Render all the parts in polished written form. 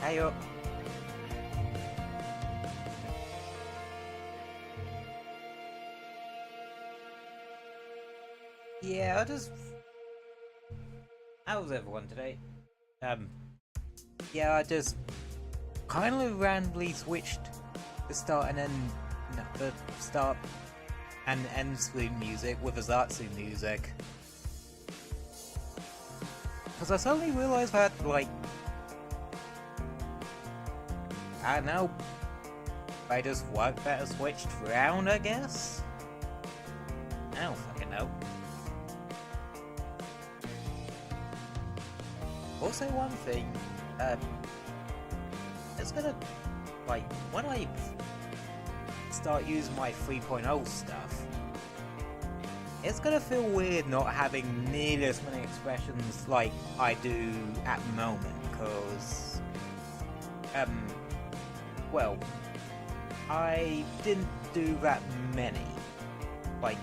Hey up. Yeah, how's everyone today? Yeah, I just kind of randomly switched the start and end, no, the start and end screen music with Azatsu music. Because I suddenly realized that, like, I don't know, I just work better switched around, I guess? I don't fucking know. Also, one thing, it's gonna, like, when I start using my 3.0 stuff, it's gonna feel weird not having nearly as many expressions like I do at the moment, because, well, I didn't do that many. Like,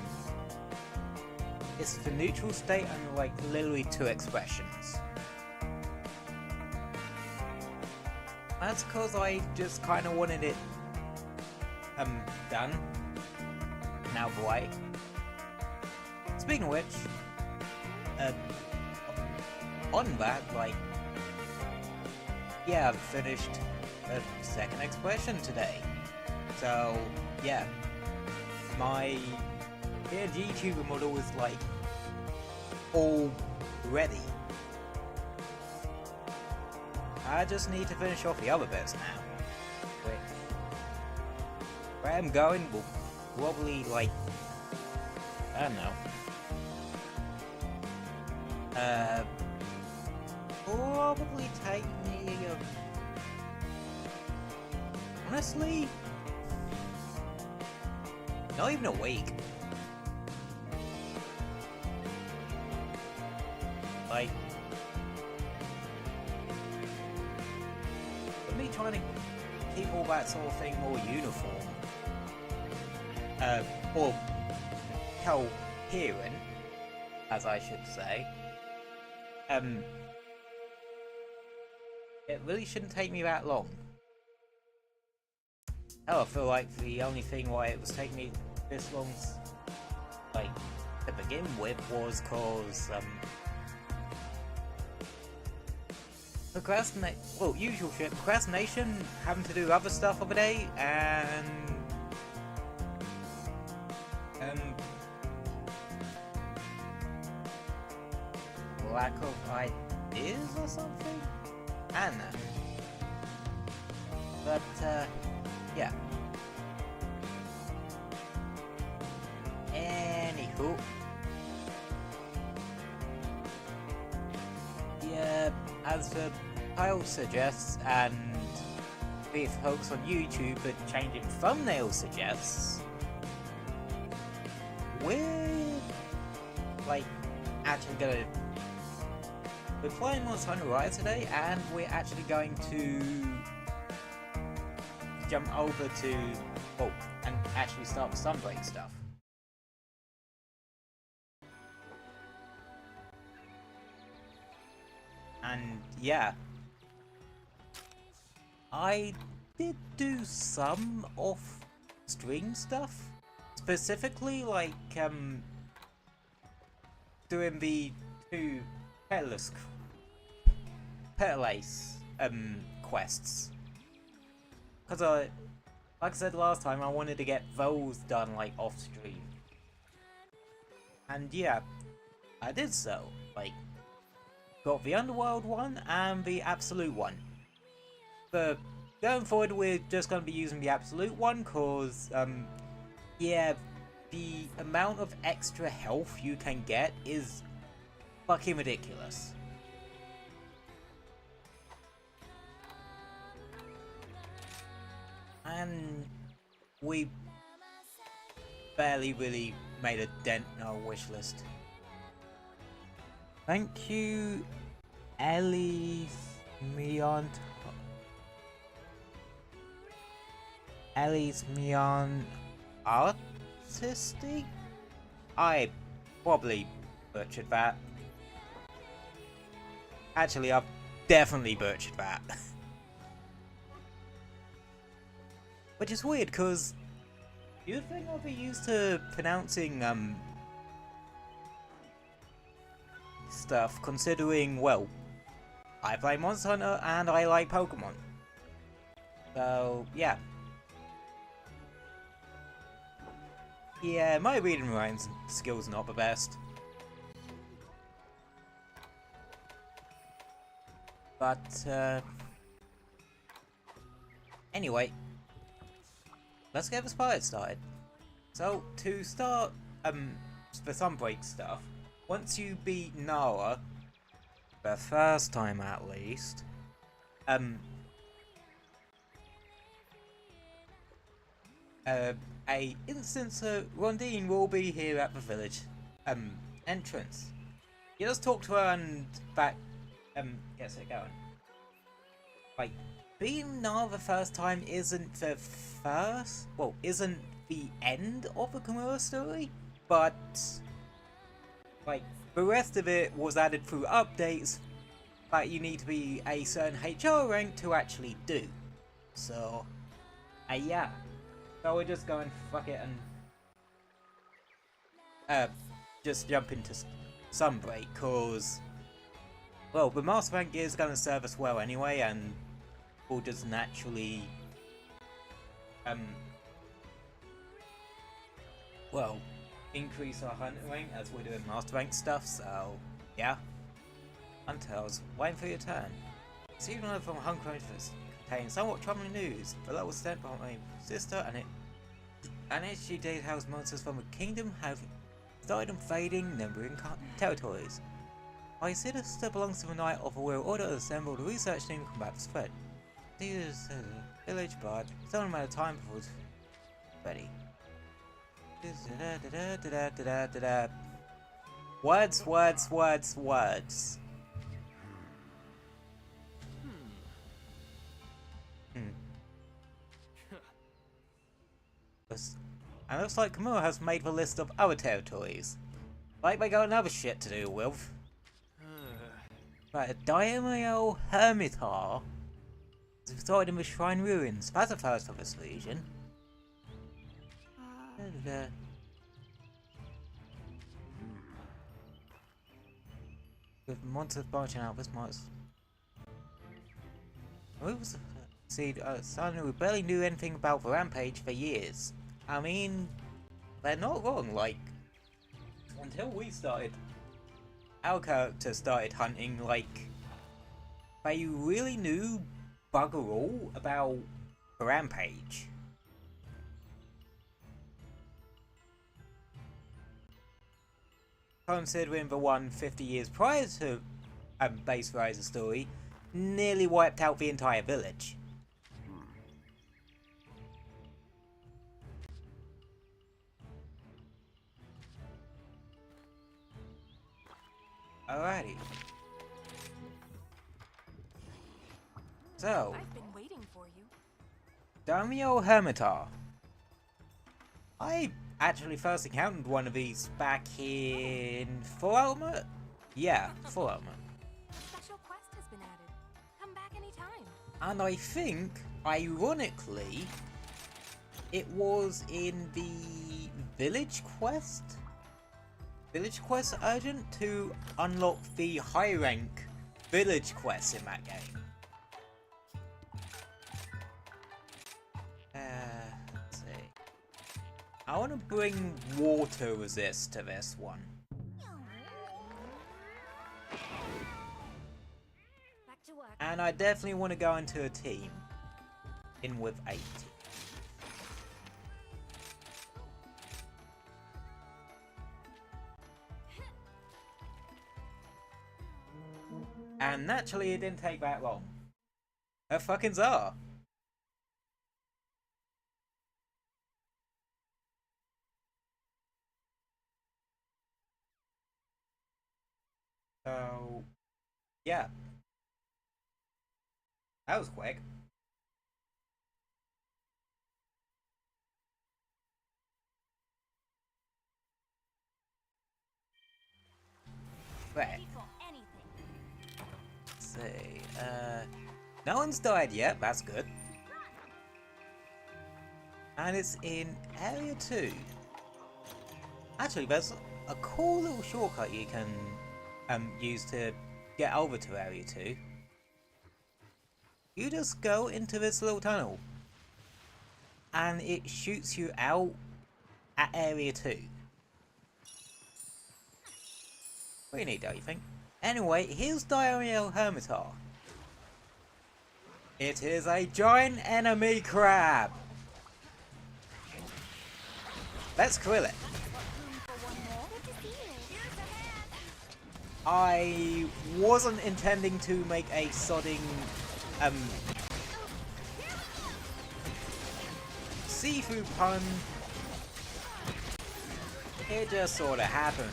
it's the neutral state and, like, literally 2 expressions. That's because I just kind of wanted it, done. Now, boy. Speaking of which, on that, like, yeah, I've finished the 2nd expression today. So, yeah, my VTuber model is, like, all ready. I just need to finish off the other bits now. Which, where I'm going will probably, like, I don't know. Probably take me, honestly, not even a week. Like, for me trying to keep all that sort of thing more uniform, or coherent, as I should say, it really shouldn't take me that long. Oh, I feel like the only thing why it was taking me this long, like, to begin with was cause, usual shit, procrastination, having to do other stuff of the day, and, lack of ideas or something? I don't know. But, yeah. Anywho. Yeah, as the title suggests, and with folks on YouTube but changing thumbnail suggests, we're, like, actually gonna... We're playing on Hunter Rise today, and we're actually going to jump over to, and actually start the Sunbreak stuff. And yeah, I did do some off-stream stuff, specifically like doing the 2 Petalace quests, because like I said last time, I wanted to get those done like off stream, and yeah, I did so. Like, got the Underworld one and the Absolute one. But going forward, we're just going to be using the Absolute one, cause yeah, the amount of extra health you can get is fucking ridiculous. And we barely really made a dent in our wish list. Thank you, Ellie's Mion Artisty? I probably butchered that. Actually, I've definitely butchered that. Which is weird, because you'd think I'd be used to pronouncing, stuff, considering, well, I play Monster Hunter and I like Pokemon. So, yeah. Yeah, my reading and writing skills are not the best. But, anyway, let's get this party started. So, to start, the Sunbreak stuff, once you beat Nara, the first time at least, a instance of Rondine will be here at the village, entrance. You just talk to her and back, gets it going. Like, being Nara the first time isn't the first, well, isn't the end of the Kimura story, but, like, the rest of it was added through updates that you need to be a certain HR rank to actually do. So, yeah. So we're just going fuck it and just jump into Sunbreak, cause, well, the Master Rank is going to serve us well anyway, and we'll just naturally, well, increase our Hunter rank as we're doing Master Rank stuff, so, yeah. Hunter, I was waiting for your turn. See you from Hunter Rise contains somewhat troubling news. The level sent by my sister and ADHD details monsters from the kingdom have started invading neighboring territories. My sister belongs to the Knight of the World Order assembled a research team to combat this threat. This village, but it's only a matter of time before it's ready. Words, words, words, words. And looks like Kimura has made the list of other territories. Like they got another shit to do with. But a Daimyo Hermitar is resided in the Shrine Ruins. That's a first for this region. With monsters branching out, this might. See, suddenly we barely knew anything about the rampage for years. I mean, they're not wrong, like, until we started, our character started hunting, like, they really knew bugger all about the rampage. Considering the one 50 years prior to Base Riser story nearly wiped out the entire village. Alrighty. So, I've been waiting for you. Daimyo Hermitar. I actually first encountered one of these back in Full Ultimate? Yeah, Full Ultimate. A special quest has been added. Come back anytime. And I think, ironically, it was in the village quest? Village quest urgent to unlock the high rank village quests in that game. Let's see. I want to bring water resist to this one. Back to work. And I definitely want to go into a team. In with 80. And naturally, it didn't take that long. Her fucking czar. So, yeah. That was quick. Right. Ready for anything. Let's see. No one's died yet. That's good. And it's in Area 2. Actually, there's a cool little shortcut you can use to get over to Area 2. You just go into this little tunnel. And it shoots you out at Area 2. Pretty neat, don't you think? Anyway, here's Diarrheal Hermitar. It is a giant enemy crab. Let's kill it. I wasn't intending to make a sodding seafood pun. It just sorta happened.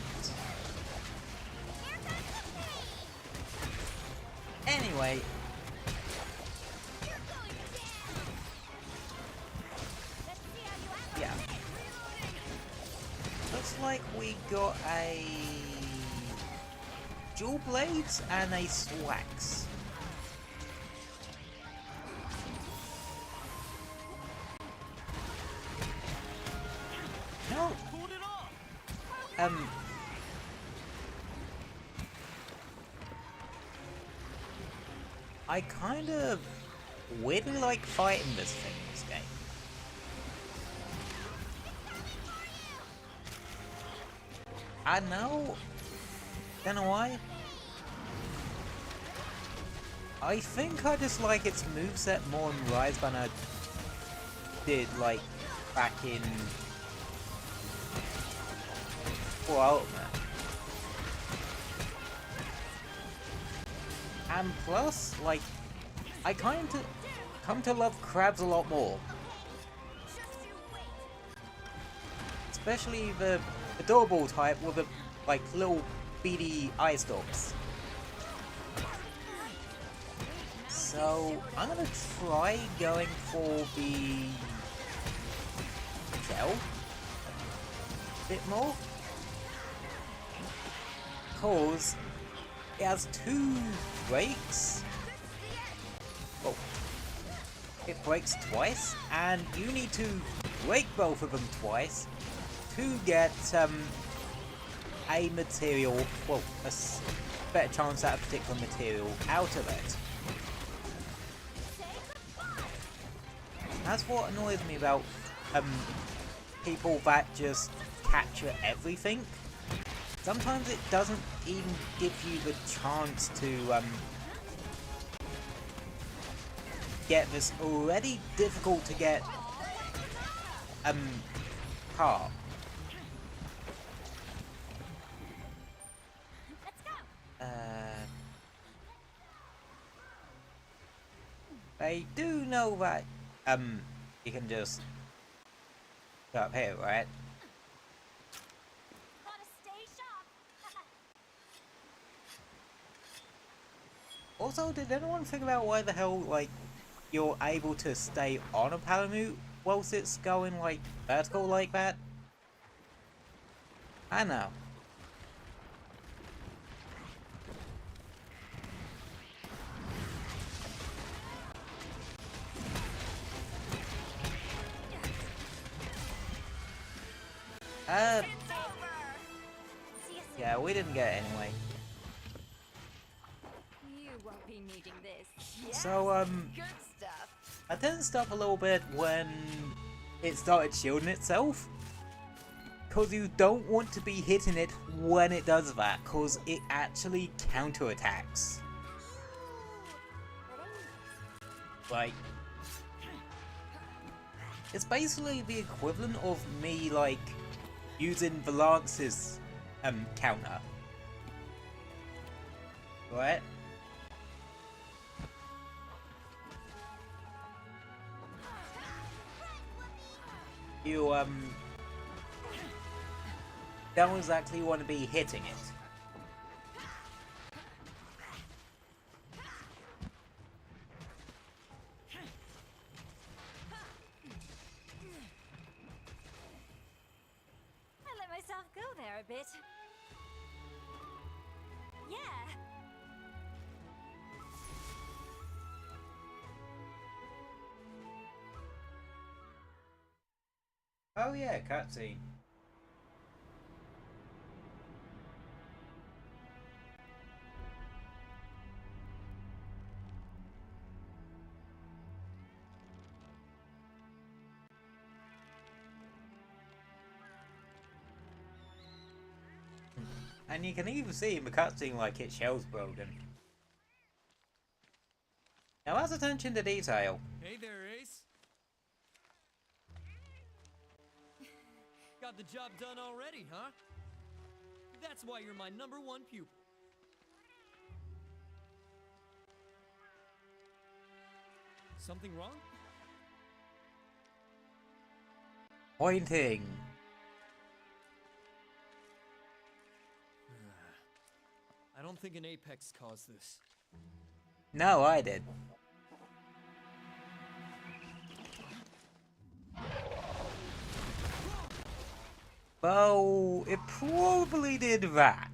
Anyway. Yeah. Looks like we got a dual blades and a swax. No. I kind of weirdly like fighting this thing in this game. I know. Don't know why. I think I just like its moveset more in Rise than I did like back in Full Ultimate. And plus, like, I come to love crabs a lot more. Especially the adorable type with the like little beady eye stalks. So I'm gonna try going for the shell a bit more. Cause it has 2 breaks. Oh. It breaks twice, and you need to break both of them twice to get a material, well, a better chance at a particular material out of it. That's what annoys me about people that just capture everything. Sometimes it doesn't even give you the chance to get this already difficult to get car. I do know that you can just go up here, right? Also, did anyone figure out why the hell, like, you're able to stay on a Palamute whilst it's going, like, vertical like that? I know. Yeah, we didn't get it anyway. Be needing this. So, I turned stop a little bit when it started shielding itself. Because you don't want to be hitting it when it does that, because it actually counterattacks. Like, it's basically the equivalent of me, like, using the Lance's counter. Right? You, don't exactly want to be hitting it. I let myself go there a bit. Yeah. Oh yeah, cutscene. And you can even see in the cutscene like its shell's broken. Now that's attention to detail. Hey there, Ace. Got the job done already, huh? That's why you're my #1 pupil. Something wrong? Pointing. I don't think an Apex caused this. No, I did. Well, it probably did that.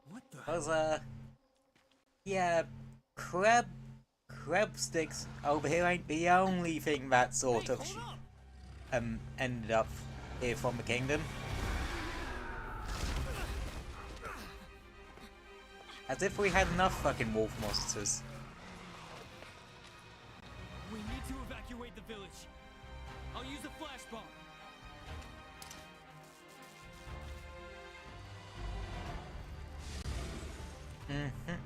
What the? Cause, yeah, crab sticks over here ain't the only thing that sort Hey, of hold up. ended up here from the kingdom. As if we had enough fucking wolf monsters. We need to evacuate the village. I'll use a flash bomb. Mm-hmm.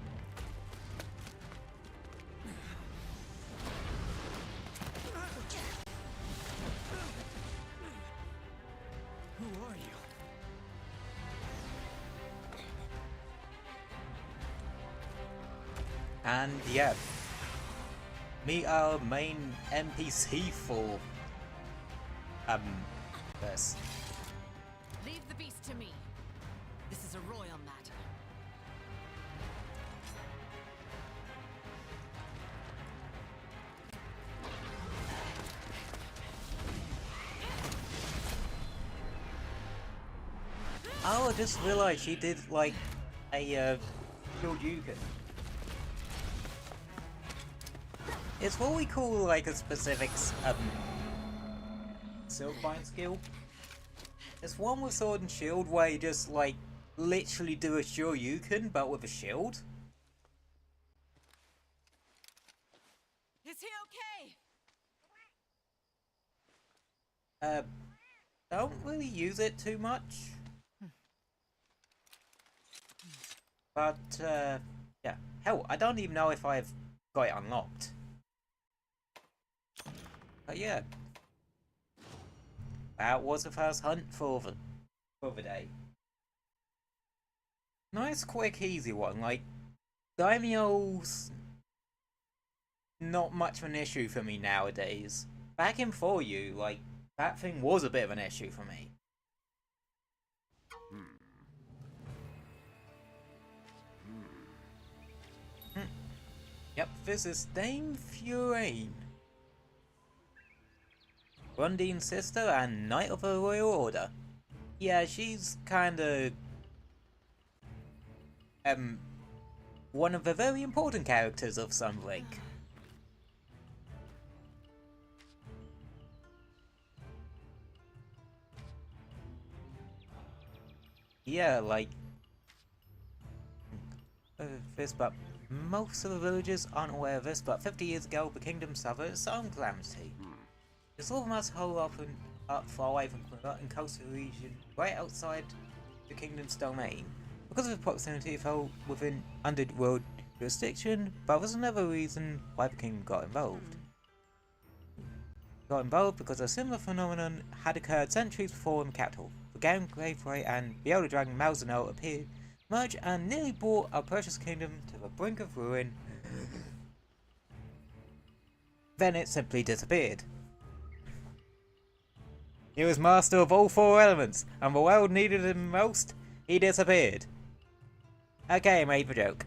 Who are you? And yeah, meet our main NPC for this. Leave the beast to me. This is a royal matter. Oh, I just realised she did like a Shoryuken. It's what we call like a specific Silkbind skill. It's one with sword and shield where you just like literally do a Shoryuken but with a shield. Is he okay? Don't really use it too much. But yeah. Hell, I don't even know if I've got it unlocked. But yeah. That was the first hunt for the day. Nice, quick, easy one. Like, Daimyo's not much of an issue for me nowadays. Back in 4U, like, that thing was a bit of an issue for me. Yep, this is Dame Furaine, Rundine's sister and Knight of the Royal Order. Yeah, she's kinda one of the very important characters of Sunbreak. Yeah, like this, but most of the villagers aren't aware of this, but 50 years ago the kingdom suffered its own calamity. The Silvermouse hole up far away from the coastal region, right outside the kingdom's domain. Because of its proximity, it fell within underworld jurisdiction, but there's another reason why the kingdom got involved. Got involved because a similar phenomenon had occurred centuries before in the capital. The Garen Graveway and the elder dragon Malzeno appeared, merged, and nearly brought our precious kingdom to the brink of ruin. Then it simply disappeared. He was master of all 4 elements, and the world needed him most. He disappeared. Okay, I made the joke.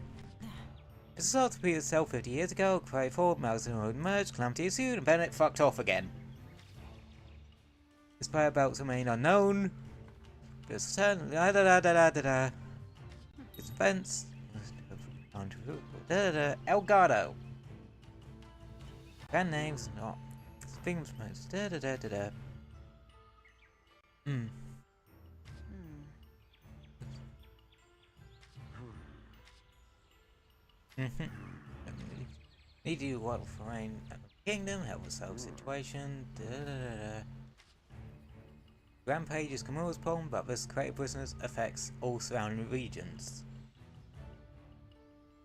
It started to repeat itself 50 years ago. Cry forward, Malzeno emerged, calamity ensued, and then it fucked off again. His whereabouts remain unknown. Just turn. Da da da da da da. Its fence. Elgato. Brand names not. Things most. Hmm. Need to do what for rain kingdom, help with solve situation. Rampage is Kamura's problem, but this creative prisoners affects all surrounding regions.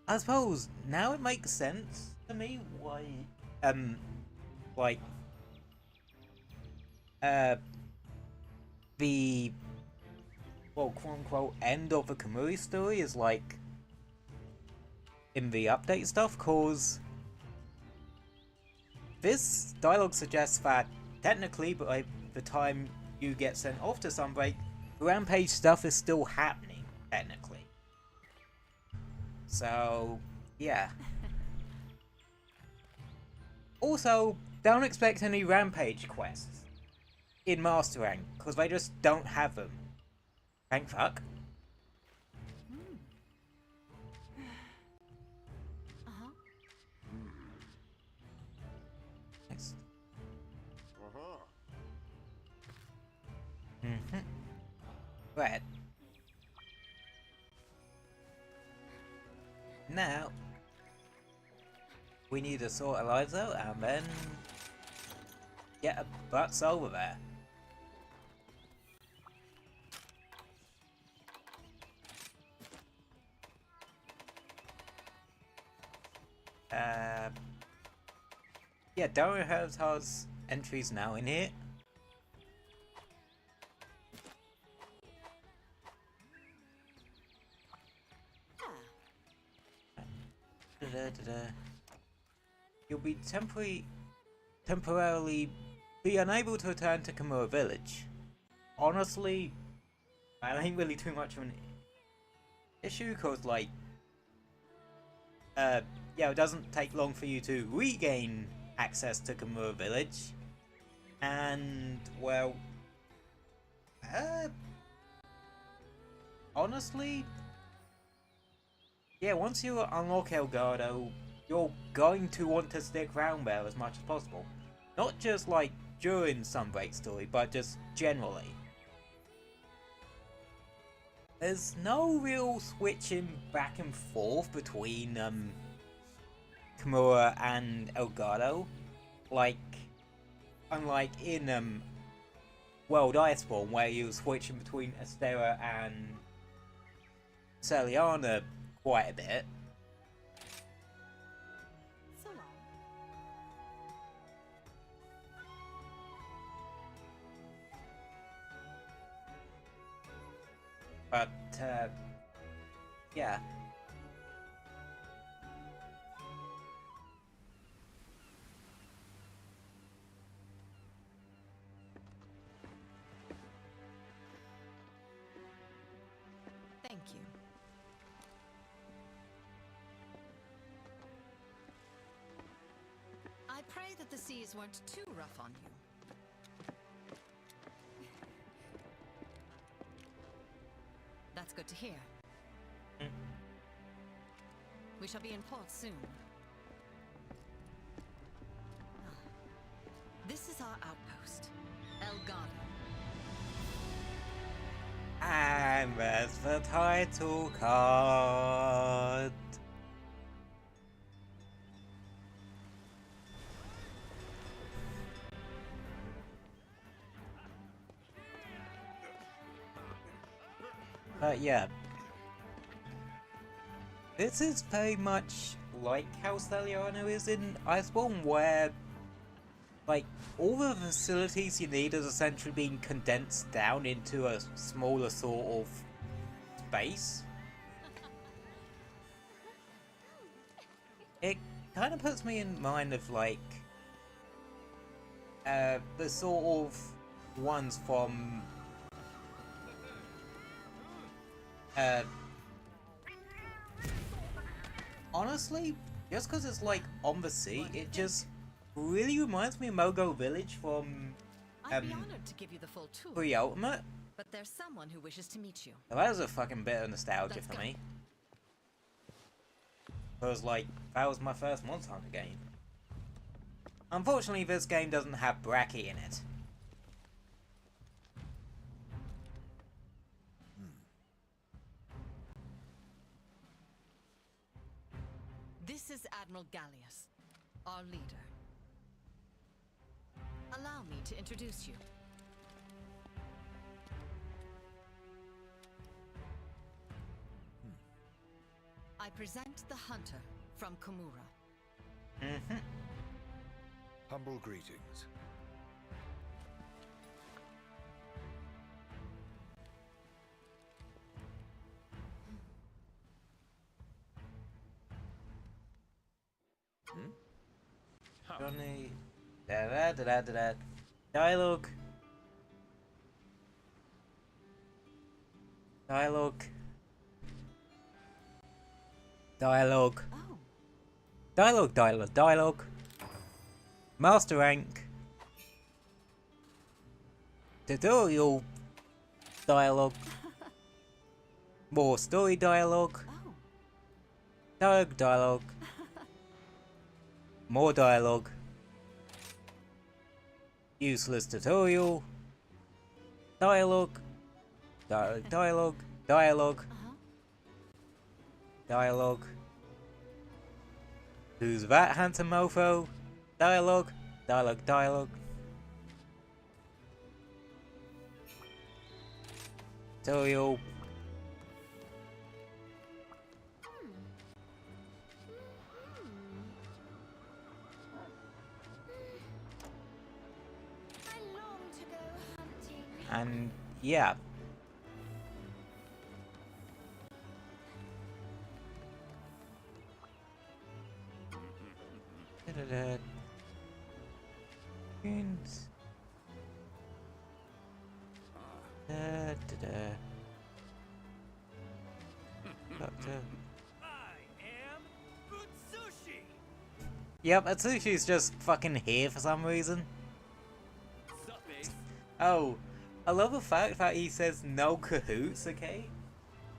I suppose now it makes sense to me why like the well quote unquote end of the Kamui story is like in the update stuff, cause this dialogue suggests that technically by the time you get sent off to Sunbreak, Rampage stuff is still happening, technically. So, yeah. Also, don't expect any Rampage quests in Master Rank, because they just don't have them. Thank fuck. Next. Right. Now, we need to sort our lives out and then get our butts over there. Yeah, Dario has entries now in here. You'll be temporarily be unable to return to Kamura Village. Honestly, that ain't really too much of an issue, cause like, yeah, it doesn't take long for you to regain access to Kamura Village, and well, honestly, yeah, once you unlock Elgato, you're going to want to stick around there as much as possible. Not just like during Sunbreak story, but just generally. There's no real switching back and forth between Kamura and Elgato, like unlike in World Iceborne, where you switching between Astera and Celiana quite a bit. So long. But yeah. Thank you. I pray that the seas weren't too rough on you. That's good to hear. We shall be in port soon. This is our outpost, Elgato. And there's the title card. Yeah. This is very much like how Celiano is in Iceborne, where like all the facilities you need is essentially being condensed down into a smaller sort of space. It kind of puts me in mind of like the sort of ones from honestly, just because it's like on the sea, it just really reminds me of Mogo Village from I'd be honored to give you the full tour, Pre-Ultimate. but there's someone who wishes to meet you. That was a fucking bit of nostalgia Let's for go. me. Because, like, that was my first Monster Hunter game. Unfortunately, this game doesn't have bracket in it. This is Admiral Gallius, our leader. Allow me to introduce you. I present the Hunter from Komura. Mm-hmm. Humble greetings. Johnny. Da da da da da da. Dialogue. Dialogue. Dialogue. Oh, Dialogue, dialogue, dialogue. Master rank. Tutorial dialogue. More story dialogue. oh. Dialogue, dialogue. More dialogue. Useless tutorial. Dialogue. Dialogue, dialogue, dialogue. Dialogue. Who's that handsome mofo? Dialogue. Dialogue, dialogue. Tutorial. I long to go hunting. And yeah. Da-da-da. Tunes. Da-da-da. Doctor. I am Food Sushi. Yep, Atsushi's just fucking here for some reason. Sup, Ace? Oh, I love the fact that he says no cahoots, okay?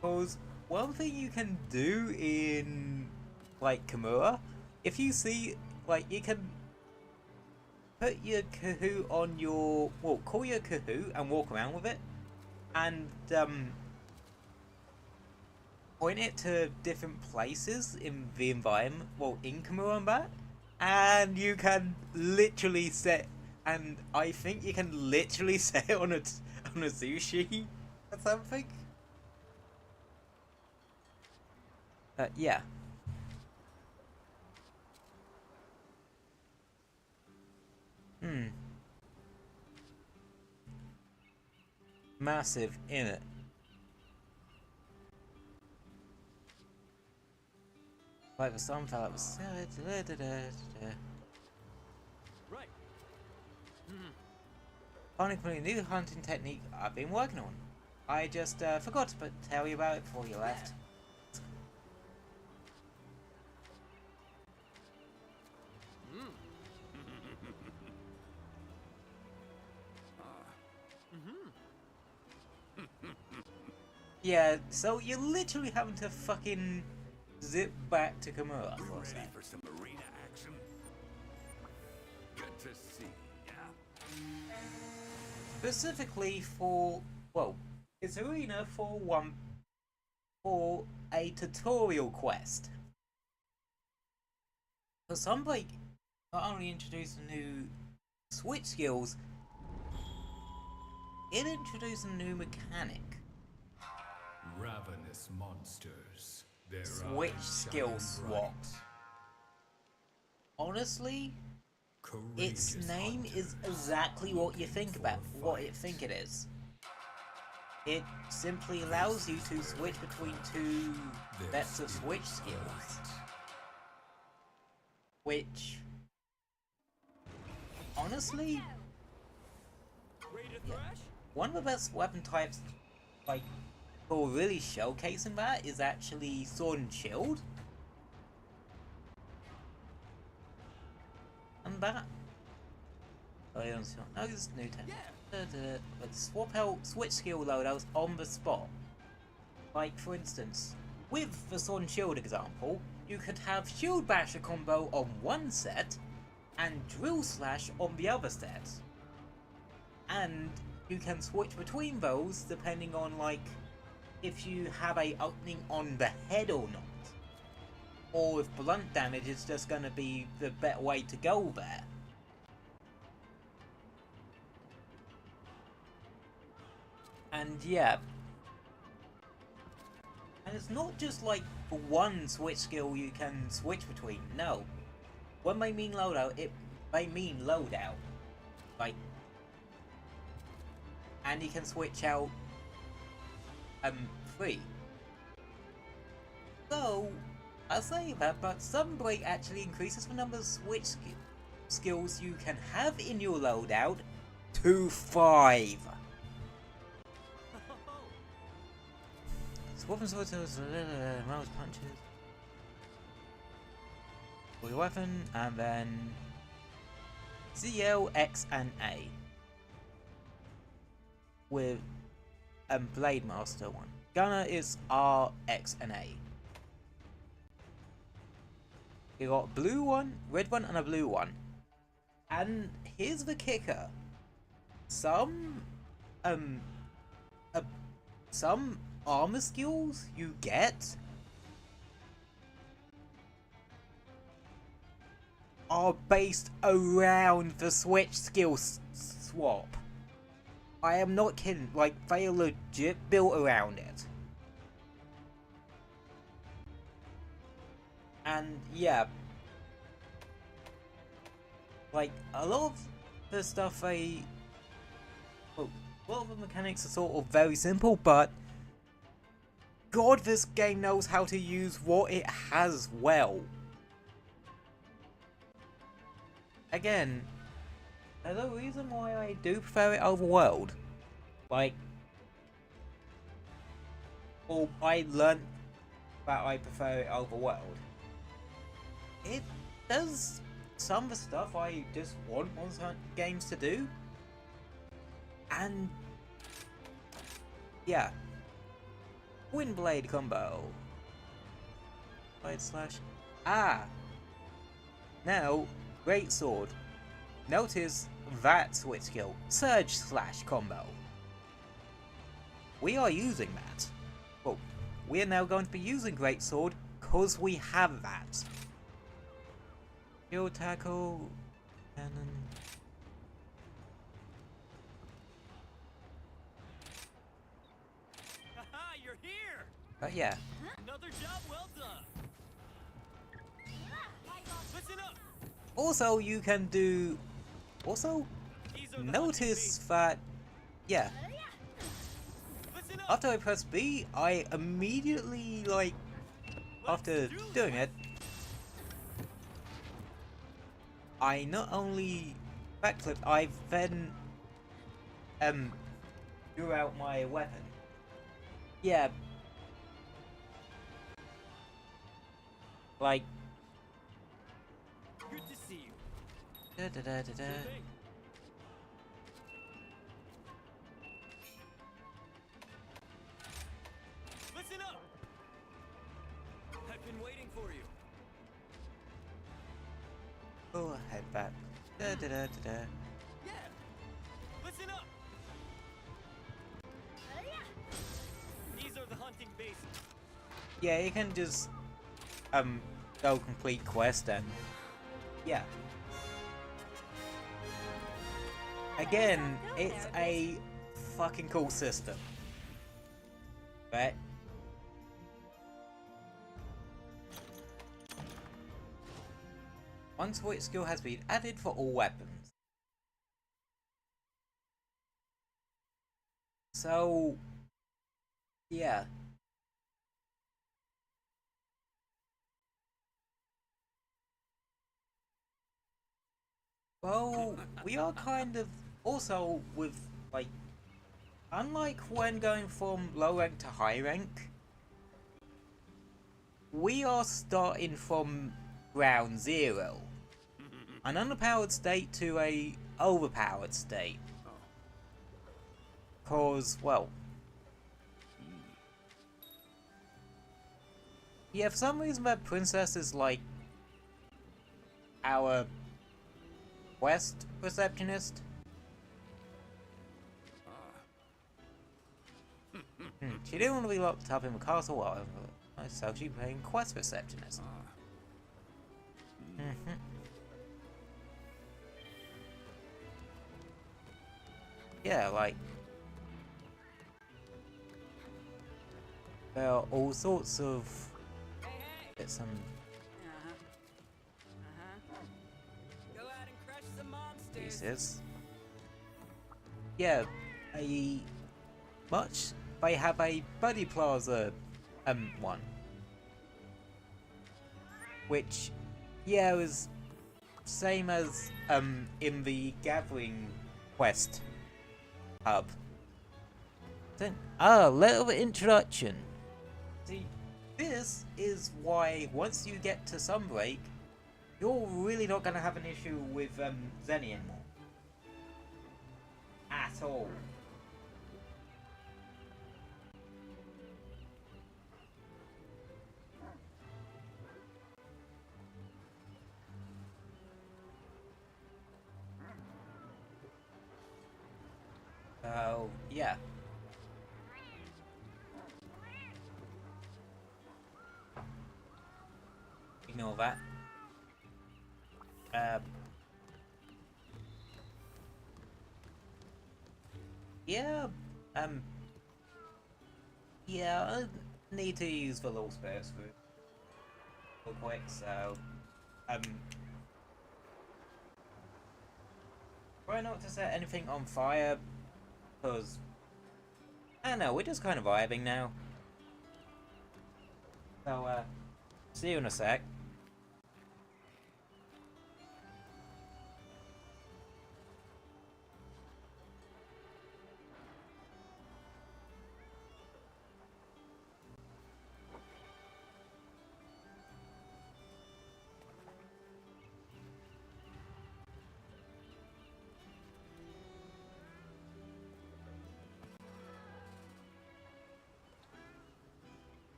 Because one thing you can do in, like, Komura, if you see, like, you can put your Kahoot on your, well, call your Kahoot and walk around with it, and, point it to different places in the environment, well, in Komura and that, and you can literally set, and I think you can literally set it on a sushi or something. Yeah. Massive in it. Like the sun fell out. Right. Finally, a new hunting technique I've been working on. I just forgot to tell you about it before you left. Yeah, so you're literally having to fucking zip back to Komura for a sec. For some arena action? Good to see ya. Specifically for, well, it's arena for a tutorial quest. For Sunbreak not only introduced new switch skills, it introduced a new mechanic. Ravenous monsters. Their Switch eyes skill shine swap. bright. Honestly, its Courageous name is hunters exactly what you think about, for what you fight. think it is. It simply allows you to switch between two sets of switch skills. Which, honestly, Ready to thrash? one of the best weapon types, like, for really showcasing that is actually Sword and Shield. And that. Oh, you don't know this new tech. Let's swap out switch skill loadouts on the spot. Like, for instance, with the Sword and Shield example, you could have Shield Basher combo on one set and Drill Slash on the other set. And you can switch between those depending on like if you have a opening on the head or not. Or if blunt damage is just going to be the better way to go there. And yeah. And it's not just like one switch skill you can switch between, no. When they mean loadout, they mean loadout. Like, and you can switch out 3. So, I say that, but Sunbreak actually increases the number of switch skills you can have in your loadout to 5. Swapping swords, mouse punches. For your weapon, and then ZL, X, and A. With Blade Master one. Gunner is R, X, and A. You got a blue one, red one, and a blue one. And here's the kicker. Some armor skills you get are based around the switch skill swap. I am not kidding, like they are legit built around it. And yeah, like a lot of the stuff a lot of the mechanics are sort of very simple, but God, this game knows how to use what it has well. Again, there's a reason why I do prefer it over World. Like, or I learned that I prefer it over World. It does some of the stuff I just want Monster Hunter games to do. And yeah. Windblade combo. Blade slash. Ah! Now, Great Sword. Notice that switch skill. Surge slash combo. We are using that. Well, we are now going to be using Great Sword because we have that. Shield tackle. Cannon. But yeah. Another job well done. Listen up. Also, you can do. Also, notice that. Yeah. After I press B, I immediately like. After doing it, I not only backflipped, I then drew out my weapon. Yeah. Like. Good to see you. Da, da, da, da, da. Listen up. I've been waiting for you. Oh, head back. Da, da, da, da, da. Yeah. Listen up. These are the hunting bases. Yeah, you can just go complete quest and yeah. Again, it's a fucking cool system. But one switch skill has been added for all weapons. So yeah. Well, we are kind of also with like, unlike when going from low rank to high rank, we are starting from ground zero, an underpowered state to a overpowered state. Cause, well, Yeah, for some reason that princess is like our West receptionist. She didn't want to be locked up in the castle, whatever. So she became quest receptionist. Yeah, like there are all sorts of bits and Go out and crush some monsters. pieces. Yeah, they have a Buddy Plaza one. Which yeah was same as in the Gathering Quest hub. Then little introduction. See, this is why once you get to Sunbreak, you're really not gonna have an issue with Zenny anymore. At all. So, yeah. Ignore that. Yeah, yeah, I need to use the little spares real quick, so, try not to set anything on fire, because, I don't know, we're just kind of vibing now. So, see you in a sec.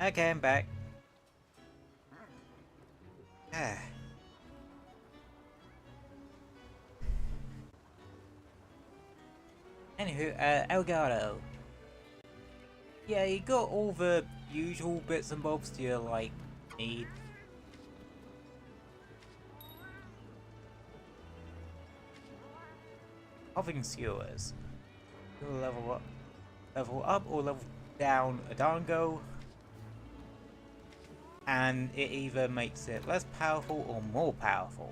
Okay, I'm back. Anywho, Elgato. Yeah, you got all the usual bits and bobs you like need. Hopping skewers. You'll level up or level down a dango, and it either makes it less powerful or more powerful.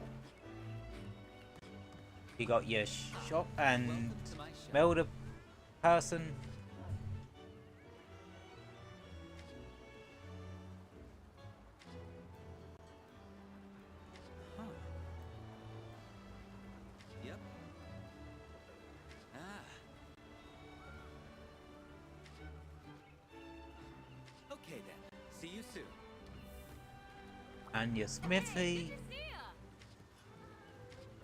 You got your shop and Welcome to my shop. melder person. Huh. Yep. Ah. Okay then. See you soon. And your smithy.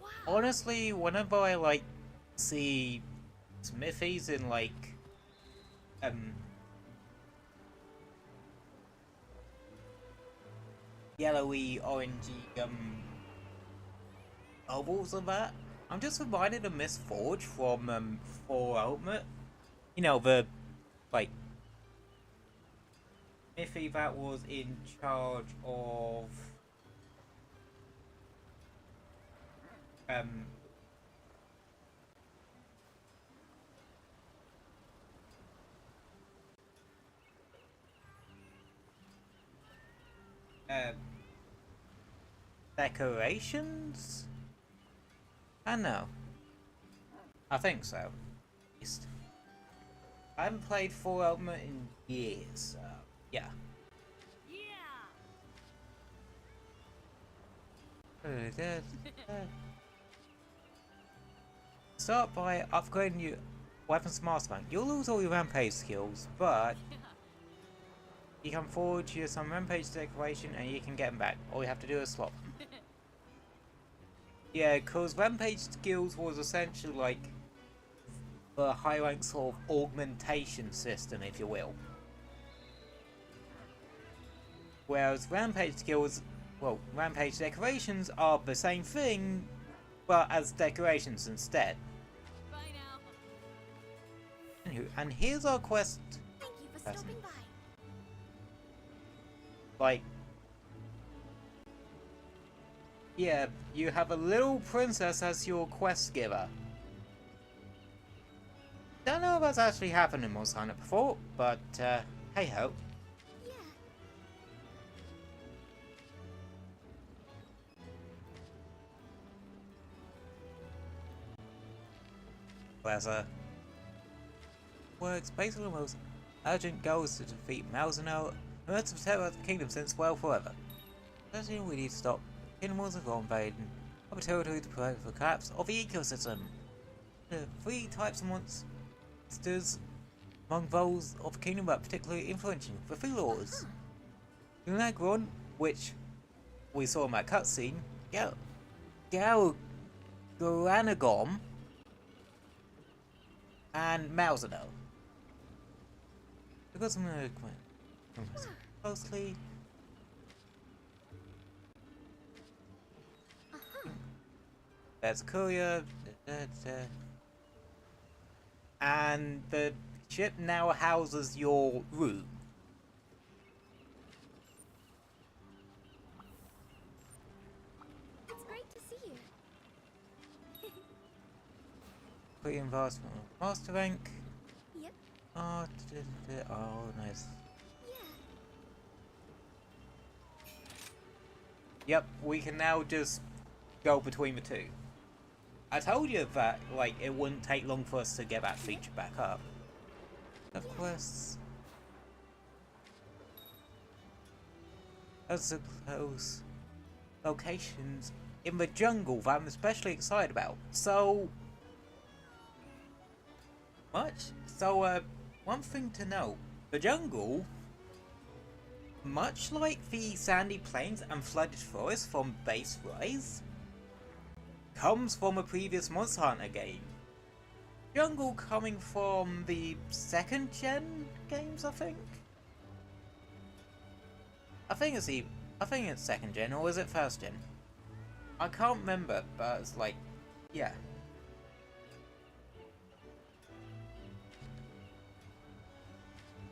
Wow. Honestly, whenever I like see smithies in like yellowy, orangey ovals and that, I'm just reminded of Miss Forge from 4 Ultimate. You know, the like smithy that was in charge of decorations? I know. I think so. At least. I haven't played 4 Ultimate in years, so yeah. Start by upgrading your weapons master bank. You'll lose all your rampage skills, but you can forge you some rampage decoration and you can get them back. All you have to do is swap them. Yeah, because rampage skills was essentially like the high rank sort of augmentation system, if you will. Whereas rampage skills, well, rampage decorations are the same thing, but as decorations instead. Bye now. Anywho, and here's our quest. Thank you for Person. stopping by. Like, yeah, you have a little princess as your quest giver. Don't know if that's actually happened in Monster Hunter before, but hey ho. Yeah. Pleasure. Works basically the most urgent goal is to defeat Malzeno and that's to tear out the kingdom since well forever. That's we need to stop. Kingdom wars have gone invading other territory to prevent the collapse of the ecosystem. The 3 types of monsters among those of the kingdom are particularly influential. The 3 laws. Lunagron, which we saw in that cutscene, Garanagom, and Malzeno. Because I'm gonna closely. There's a courier, and the ship now houses your room. It's great to see you. Pretty vast master rank. Yep. Oh, nice. Yeah. Yep, we can now just go between the 2. I told you that, like, it wouldn't take long for us to get that feature back up. Of course. Those are close locations in the jungle that I'm especially excited about. So one thing to note, the jungle, much like the sandy plains and flooded forests from Base Rise, comes from a previous Monster Hunter game. Jungle coming from the 2nd gen games, I think. I think it's second gen, or is it first gen? I can't remember, but it's like, yeah.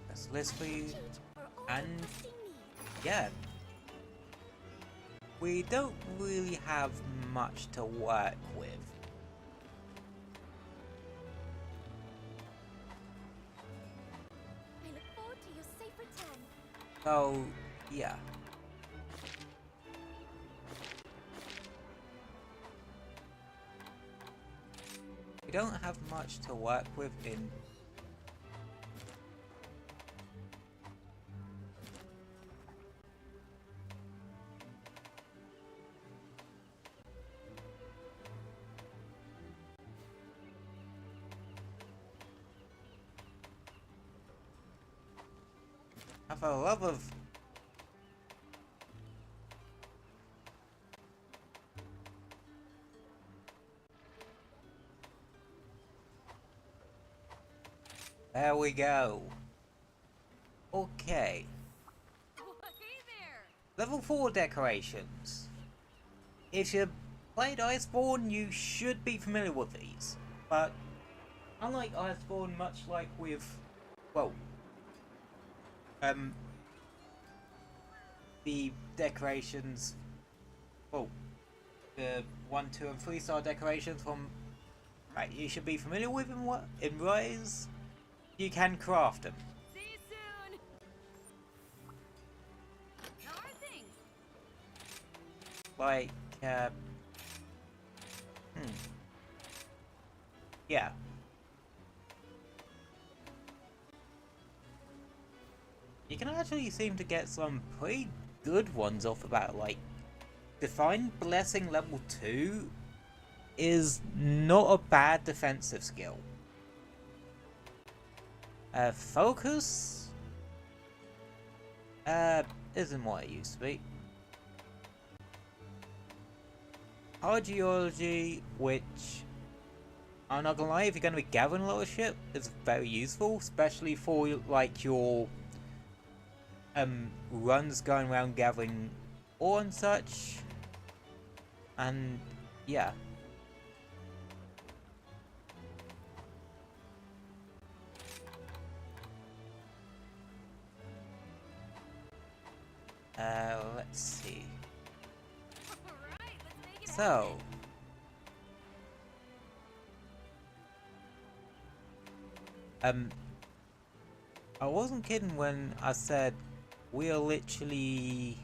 Let's list for you, and yeah. We don't really have much to work with. I look forward to your safe return. So, yeah. We don't have much to work with in... have a love of... There we go. Okay. Hey there! Level 4 decorations. If you played Iceborne, you should be familiar with these. But, unlike Iceborne, much like with... well... the decorations... well... the 1, 2 and 3 star decorations from... right, you should be familiar with in Rise. You can craft them. See you soon! How are things? Like, yeah. You can actually seem to get some pretty good ones off about, like, Divine Blessing level 2 is not a bad defensive skill. Focus isn't what it used to be. Archaeology, which I'm not gonna lie, if you're gonna be gathering a lot of shit, is very useful, especially for like your runs going around gathering ore and such. And yeah. Let's see. Alright, let's make it So, I wasn't kidding when I said we are literally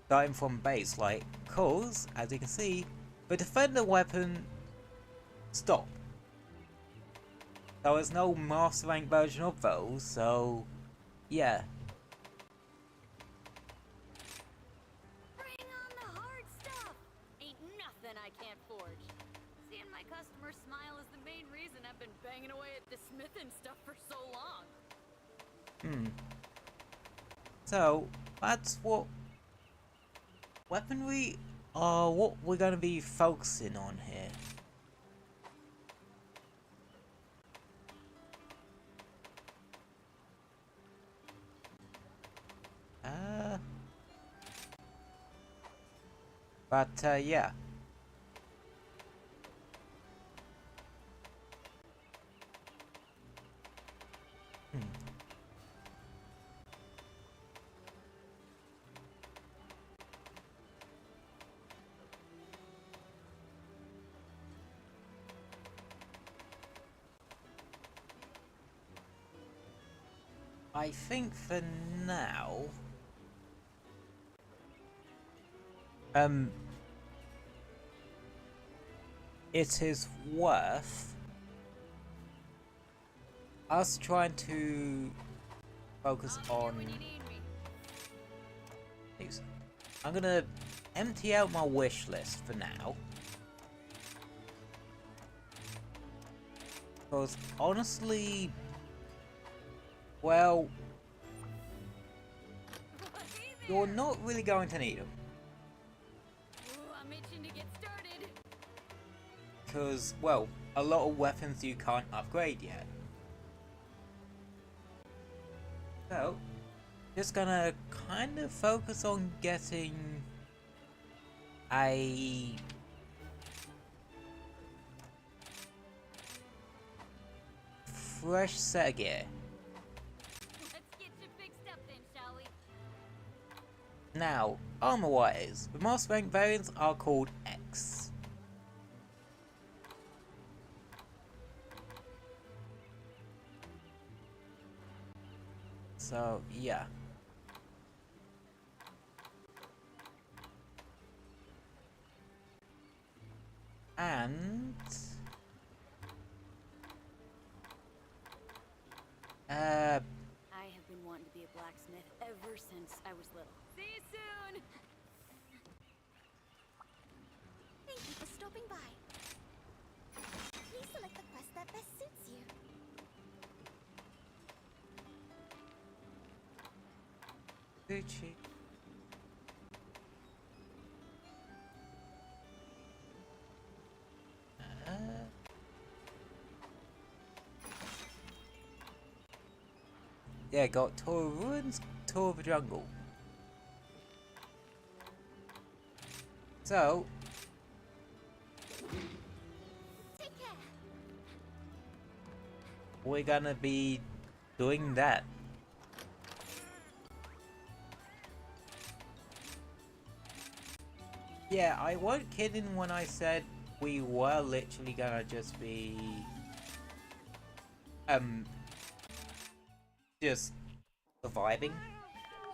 starting from base, like, cause, as you can see, the defender weapon stop. There was no master rank version of those, so yeah. Bring on the hard stuff! Ain't nothing I can't forge. Seeing my customers smile is the main reason I've been banging away at the smithing stuff for so long. So, that's what weaponry are what we're gonna be focusing on here. Yeah. I think for now, it is worth us trying to focus on When you need me. these. I'm gonna empty out my wish list for now. Because honestly, well, Hey you're there. not really going to need them. Ooh, I'm itching to get started. Because, well, a lot of weapons you can't upgrade yet. So, just gonna kind of focus on getting a fresh set of gear. Let's get you fixed up then, shall we? Now, armor-wise, the most ranked variants are called X. So, yeah. And I have been wanting to be a blacksmith ever since I was little. See you soon! Thank you for stopping by. Please select the quest that best suits you. Gucci. Yeah, got Tour of Ruins, Tour of the Jungle. So, Take care. we're gonna be doing that. Yeah, I wasn't kidding when I said we were literally gonna just be just surviving,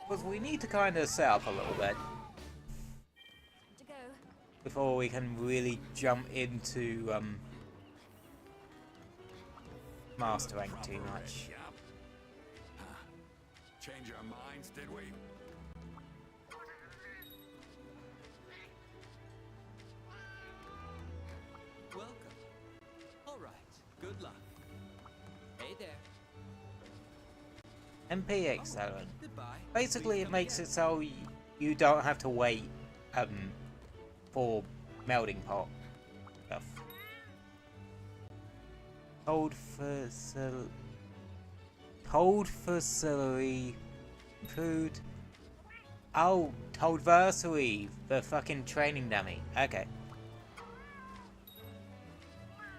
because we need to kind of set up a little bit To go. before we can really jump into mastering too much. Yep. Huh. Change our minds, did we? Welcome. All right. Good luck. Hey there. MP excellent. Goodbye. Basically, Please it come makes again. it so you don't have to wait for melting pot stuff. Cold facility food. Oh, Toadversary, the fucking training dummy. Okay.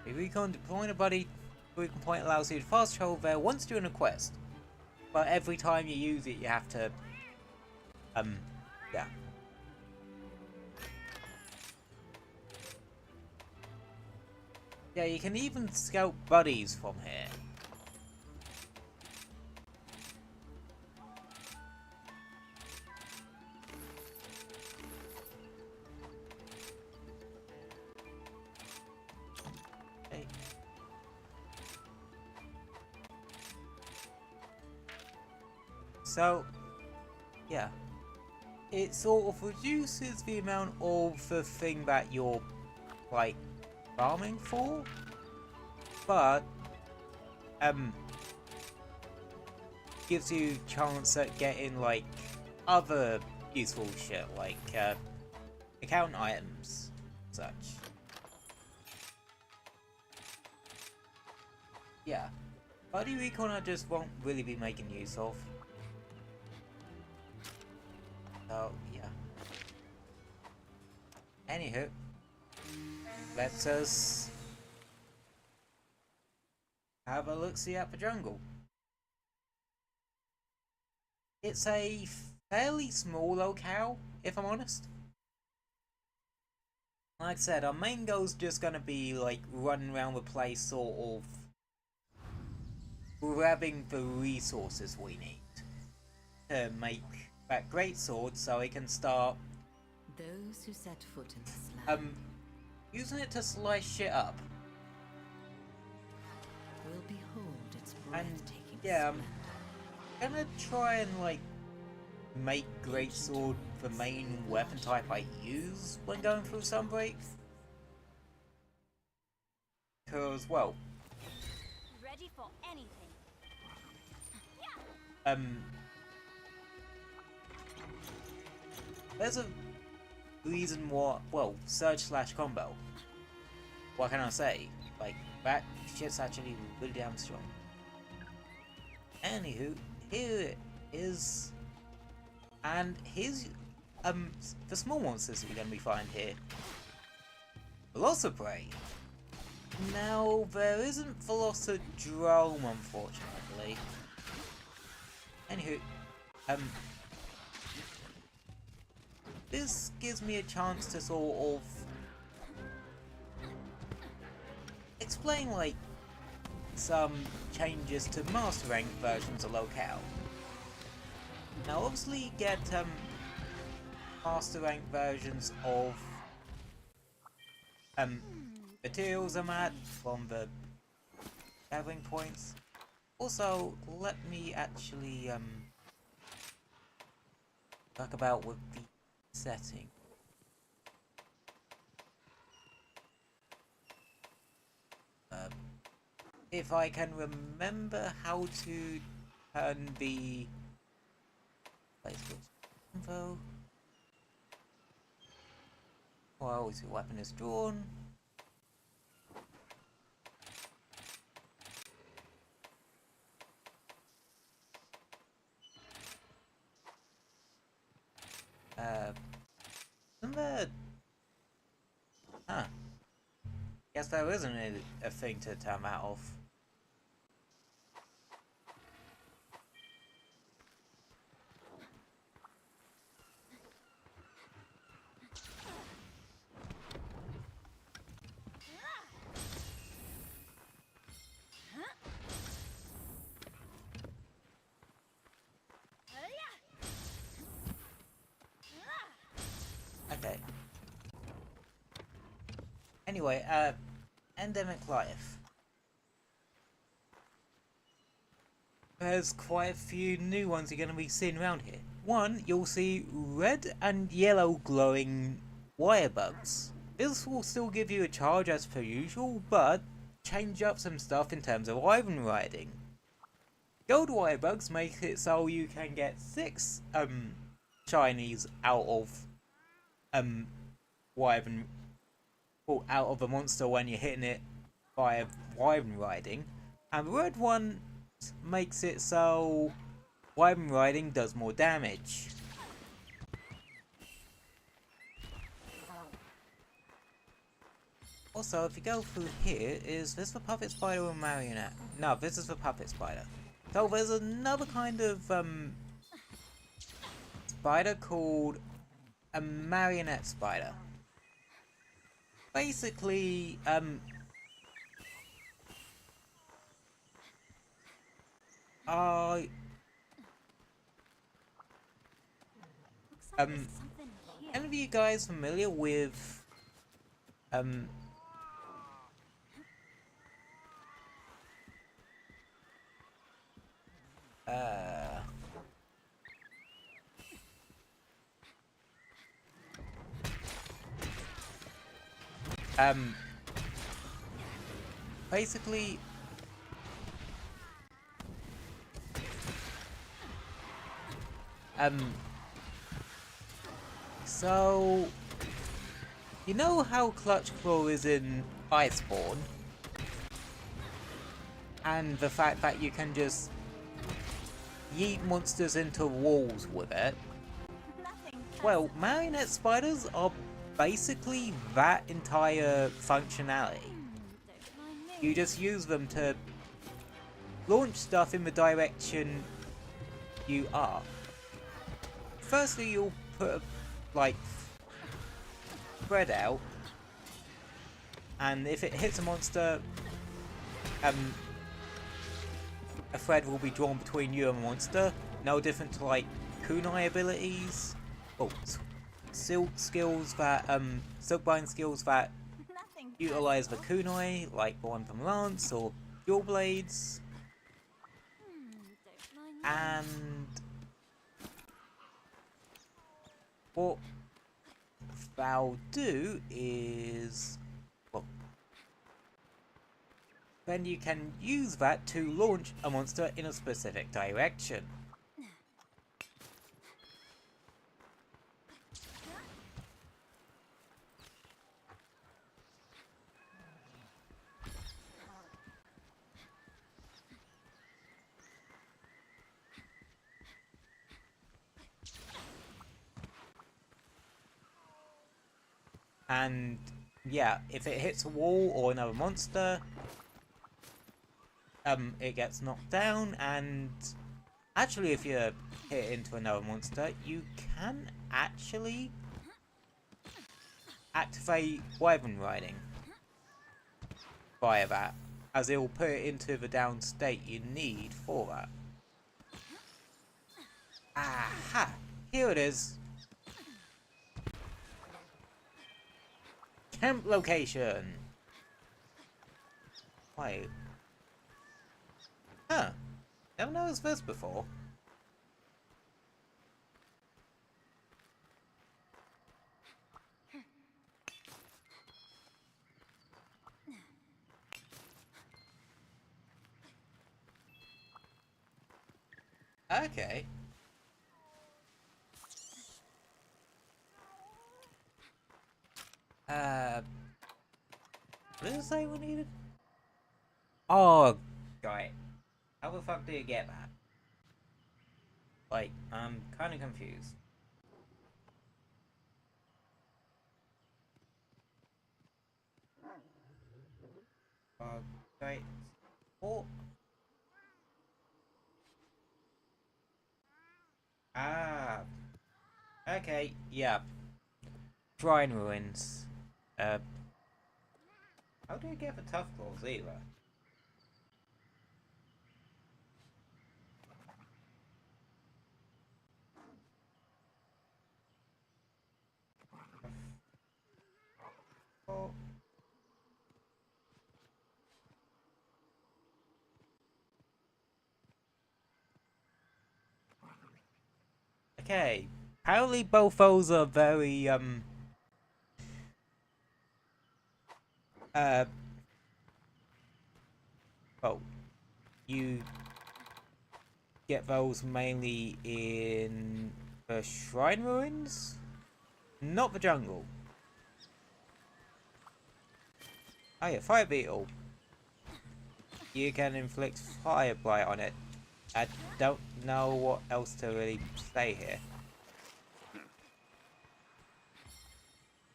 A recon deploying a buddy recon point allows you to fast travel there once during a quest. But every time you use it, you have to yeah. Yeah, you can even scout buddies from here. Okay. So, yeah. It sort of reduces the amount of the thing that you're, like, farming for, but gives you chance at getting like other useful shit like account items, such. Yeah, Buddy Recon I just won't really be making use of. So yeah. Anywho. Let's us have a look-see at the jungle. It's a fairly small locale, if I'm honest. Like I said, our main goal's just gonna be like running around the place, sort of grabbing the resources we need to make that great sword, so we can start Those who set foot in this land using it to slice shit up. will behold its And breathtaking yeah, splendor. I'm gonna try and like make greatsword the main weapon type I use when going through Sunbreak. Cause well, Ready for anything. there's a reason why, well, surge/combo. What can I say? Like, that shit's actually really damn strong. Anywho, here is And here's the small monsters that you're going to be finding here. Velociprey. Now there isn't Velocidrome, unfortunately. Anywho, this gives me a chance to sort of explain like some changes to master rank versions of locale. Now obviously you get master rank versions of materials I'm at from the gathering points. Also, let me actually talk about with the setting. If I can remember how to turn the info. Well, the weapon is drawn. Isn't there... Huh. Guess there isn't a thing to turn that off. Okay. Anyway, Endemic Life. There's quite a few new ones you're going to be seeing around here. One, you'll see red and yellow glowing wire bugs. This will still give you a charge as per usual, but change up some stuff in terms of wyvern riding. Gold wire bugs make it so you can get 6 shinies out of wyvern, or out of a monster when you're hitting it via wyvern riding, and the red one makes it so wyvern riding does more damage. Also, if you go through here, is this the puppet spider or marionette? No, this is the puppet spider. So there's another kind of spider called a marionette spider. Basically, any of you guys familiar with basically so you know how Clutch Claw is in Iceborne, and the fact that you can just yeet monsters into walls with it. Well, marionette spiders are basically that entire functionality. You just use them to launch stuff in the direction you are. Firstly, you'll put a, like, thread out, and if it hits a monster, a thread will be drawn between you and the monster. No different to like kunai abilities. Oh, silk skills that silkbind skills that utilize the kunai, like the one from Lance or Dual Blades. And what they'll do is, well, then you can use that to launch a monster in a specific direction. And yeah, if it hits a wall or another monster, it gets knocked down. And actually, if you hit into another monster, you can actually activate weapon riding via that, as it will put it into the down state you need for that. Aha! Here it is. Camp location. Wait. Huh. Never noticed this before. Okay. What did it say we needed? Oh, got it. How the fuck do you get that? Like, I'm kind of confused. Okay. Oh. Ah. Okay, yeah. Shrine ruins. How do you get the tough claws either? Oh. Okay. Apparently both those are very well, you get those mainly in the shrine ruins, not the jungle. Oh yeah, fire beetle. You can inflict fire blight on it. I don't know what else to really say here.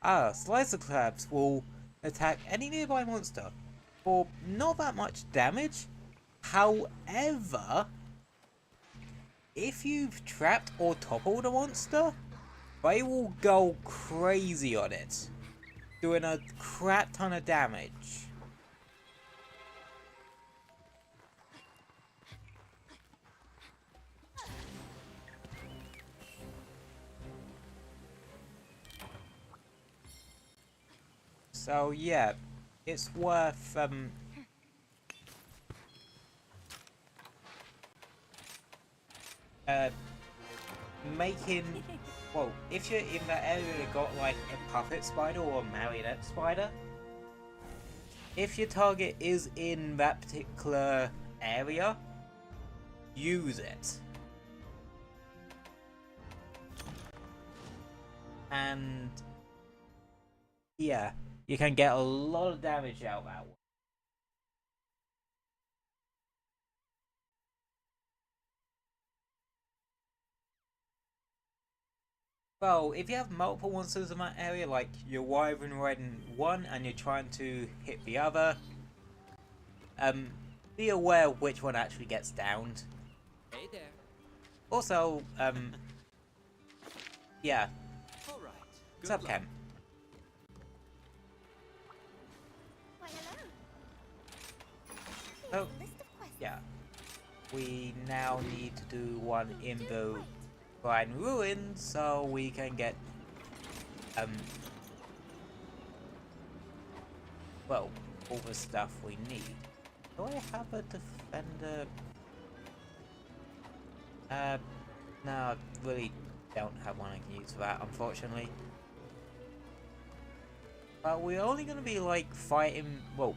Ah, slicer crabs will attack any nearby monster for not that much damage. However, if you've trapped or toppled a monster, they will go crazy on it, doing a crap ton of damage. So yeah, it's worth making, well, if you're in that area that got like a puppet spider or a marionette spider, if your target is in that particular area, use it. And yeah, you can get a lot of damage out that way. Well, if you have multiple monsters in that area, like you're wyvern riding one and you're trying to hit the other, be aware which one actually gets downed. Hey there. Also, yeah. All right. What's up, Ken? Why, hello. Here's Oh, a list of questions. yeah. We now need to do one in the Shrine Ruins so we can get, well, all the stuff we need. Do I have a defender? No, I really don't have one I can use for that, unfortunately. But we're only going to be, like, fighting, well,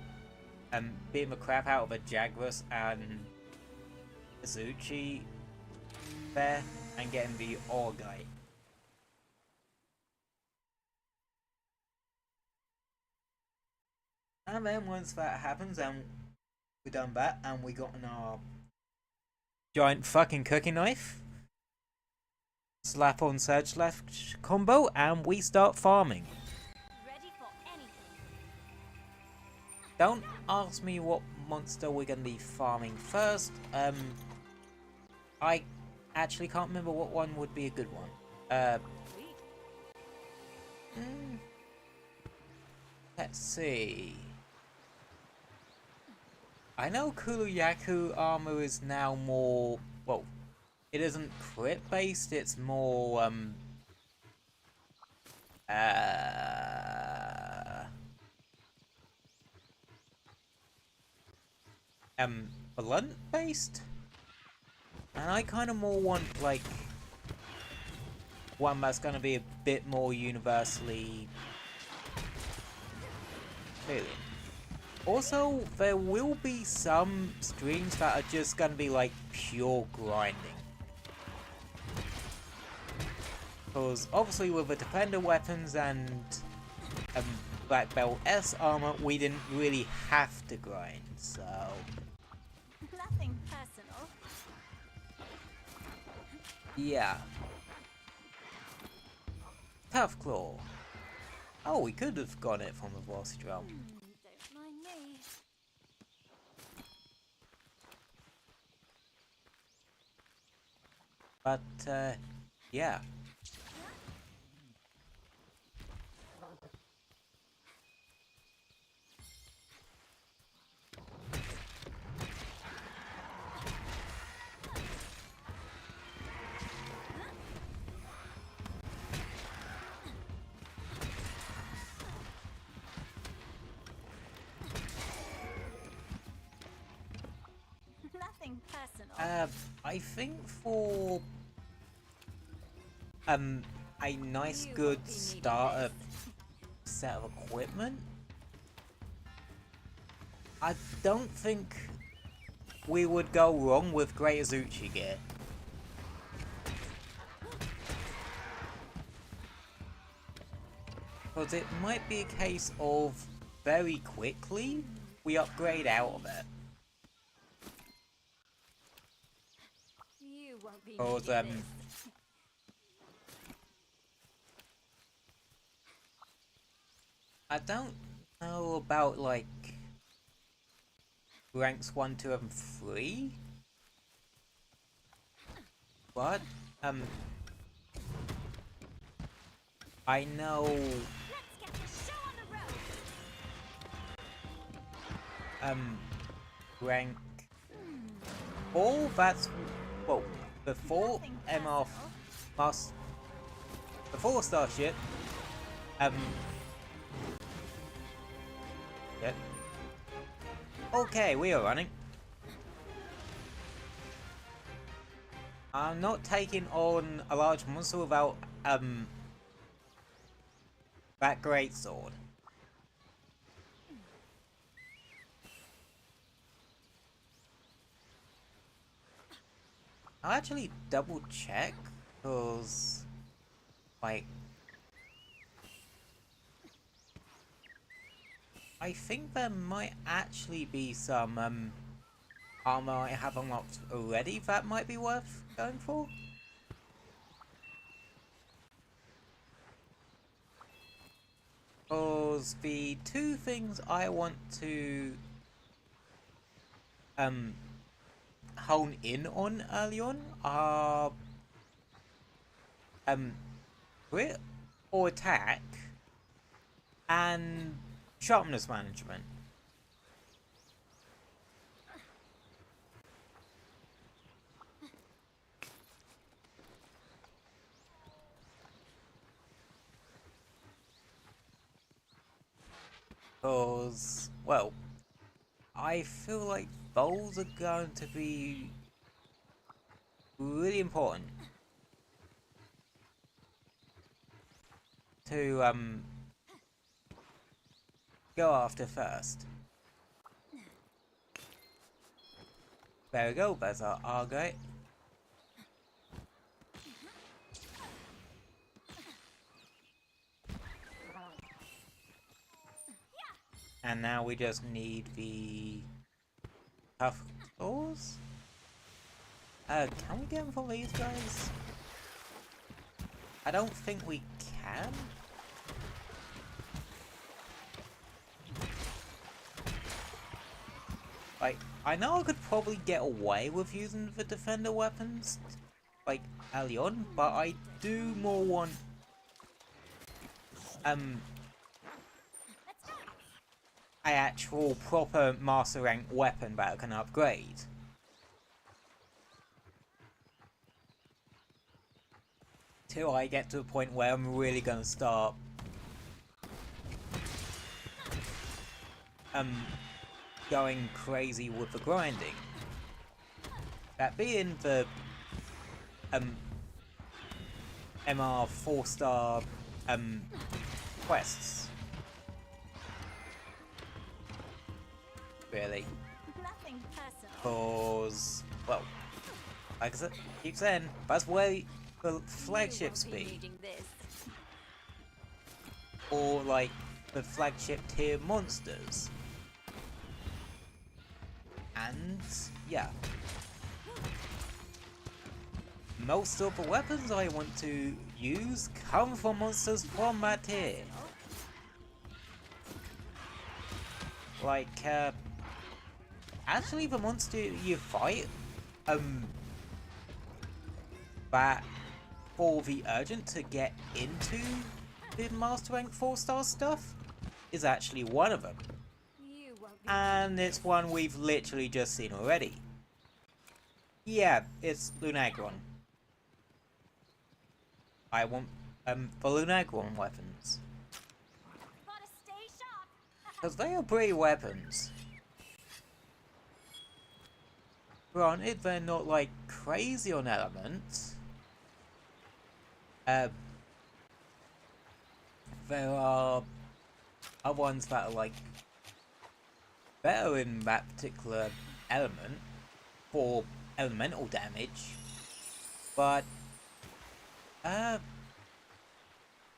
beating the crap out of a Jaguars and Azuchi there, and getting the ore guy. And then once that happens, and we done that, and we got our giant fucking cooking knife, slap on surge left combo, and we start farming. Ready don't ask me what monster we're going to be farming first. I actually can't remember what one would be a good one. Let's see. I know Kuluyaku armor is now more, well, it isn't crit based, it's more blunt based, and I kind of more want like one that's gonna be a bit more universally clear. Also, there will be some streams that are just gonna be like pure grinding. Because obviously with the defender weapons and Black Belt S armor, we didn't really have to grind, so... Nothing personal. Yeah. Tough Claw. Oh, we could have got it from the velocity drum. Don't mind me. But, yeah. Nothing personal. I think for a nice good starter set of equipment, I don't think we would go wrong with Great Azuchi gear. Because it might be a case of very quickly we upgrade out of it. You won't be Because needing this. I don't know about like ranks 1, 2, and 3, but I know Let's get the show on the road. rank 4. That's well before Nothing MR personal. must before Starship. Yep. Okay, we are running. I'm not taking on a large monster without that great sword. I'll actually double check, cause like I think there might actually be some armor I have unlocked already that might be worth going for. Cause the two things I want to hone in on early on are crit or attack and sharpness management. Because, well, I feel like those are going to be really important to go after first. There we go, there's our Argite. And now we just need the tough claws. Can we get them from these guys? I don't think we can. Like, I know I could probably get away with using the defender weapons, like, early on, but I do more want, an actual proper master rank weapon that I can upgrade. Till I get to a point where I'm really gonna start going crazy with the grinding. That being the MR 4-star quests. Really. Nothing personal. Cause, well, like I said, keep saying, that's where the flagships You won't be. needing this. Or like the flagship tier monsters. And yeah. Most of the weapons I want to use come from monsters from that tier. Like, actually the monster you fight, that for the urgent to get into the Master Rank 4-star stuff is actually one of them. You won't be And it's one we've literally just seen already. Yeah, it's Lunagron. I want the Lunagron weapons. Gotta stay sharp. Because they are pretty weapons. Granted, they're not like crazy on elements. There are other ones that are like better in that particular element for elemental damage, but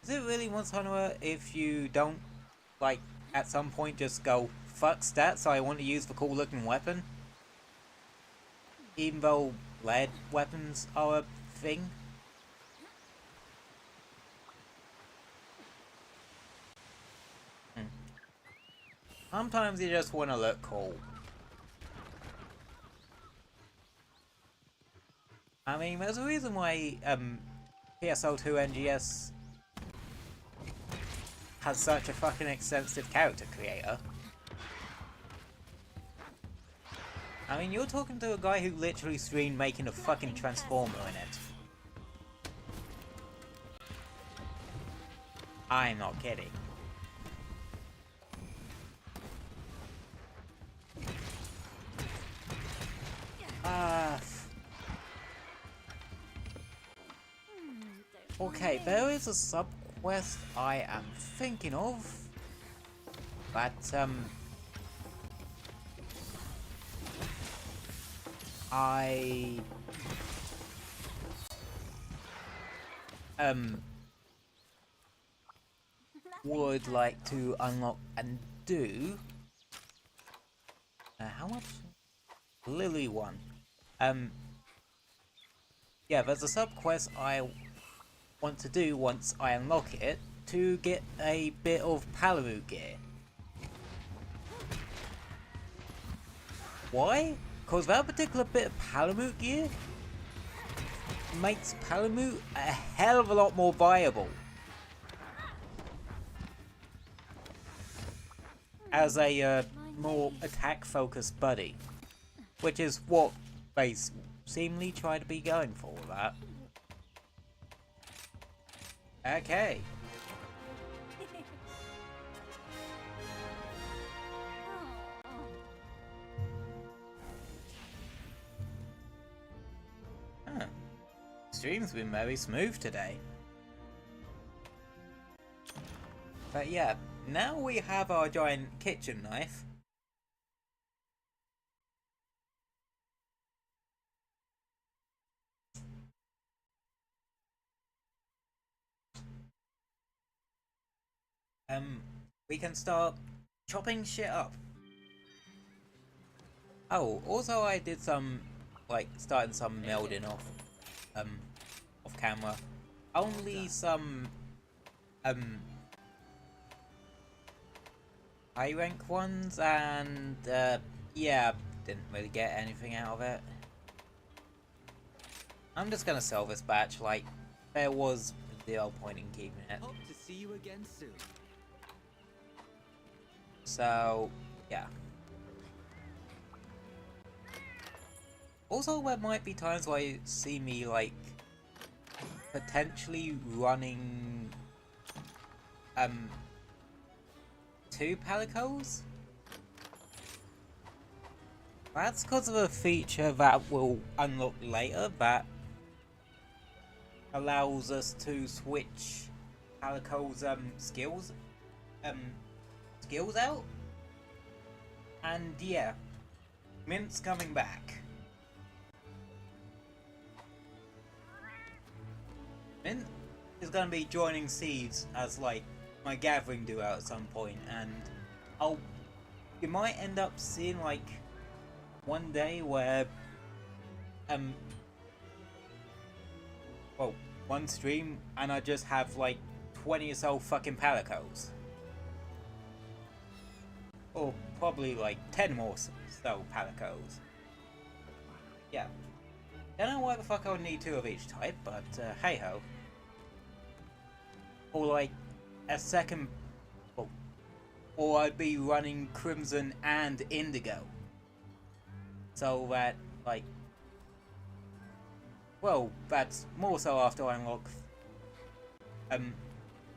is it really Monster Hunter if you don't like at some point just go fuck stats, I want to use the cool looking weapon, even though lead weapons are a thing? Sometimes you just want to look cool. I mean, there's a reason why PSO2 NGS has such a fucking extensive character creator. I mean, you're talking to a guy who literally streamed making a fucking transformer in it. I'm not kidding. Okay, there is a sub-quest I am thinking of, but, I would like to unlock and do. How much? Lily one. Yeah, there's a sub quest I want to do once I unlock it to get a bit of Palamute gear. Why? Because that particular bit of Palamute gear makes Palamute a hell of a lot more viable as a more attack-focused buddy, which is what they seemingly try to be going for with that. Okay. Huh. Stream's been very smooth today. But yeah, now we have our giant kitchen knife. We can start chopping shit up. Oh, also I did some, like, starting some melding off camera. Only some, high rank ones, and, yeah, didn't really get anything out of it. I'm just gonna sell this batch, like, there was zero point in keeping it. Hope to see you again soon. So, yeah. Also, there might be times where you see me, like, potentially running, 2 palicos? That's because of a feature that will unlock later that allows us to switch Palico's skills out. And yeah, Mint's coming back. Mint is gonna be joining Seeds as like my gathering duo at some point, and you might end up seeing like one day where well, one stream and I just have like 20 or so fucking palicos. Or probably like 10 more so palicos. Yeah. Don't know why the fuck I would need 2 of each type, but hey ho. Or like a second, or I'd be running Crimson and Indigo. So that, like, well, that's more so after I unlock,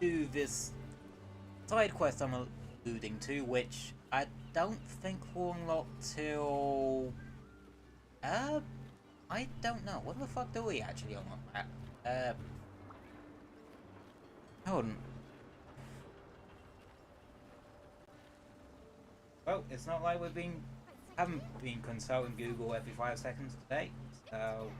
do this side quest I'm alluding to, which I don't think will unlock till, I don't know. What the fuck do we actually unlock that? Hold on. Well, it's not like haven't been consulting Google every 5 seconds today, so...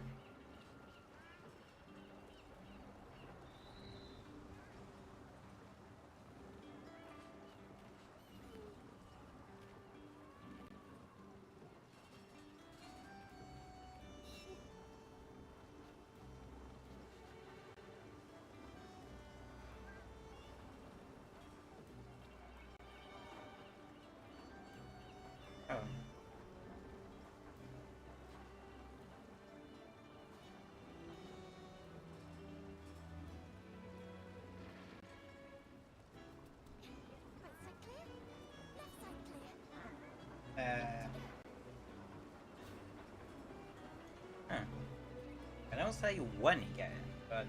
Oh. Right side clear. Left side clear. Huh. I don't say when you get it, but...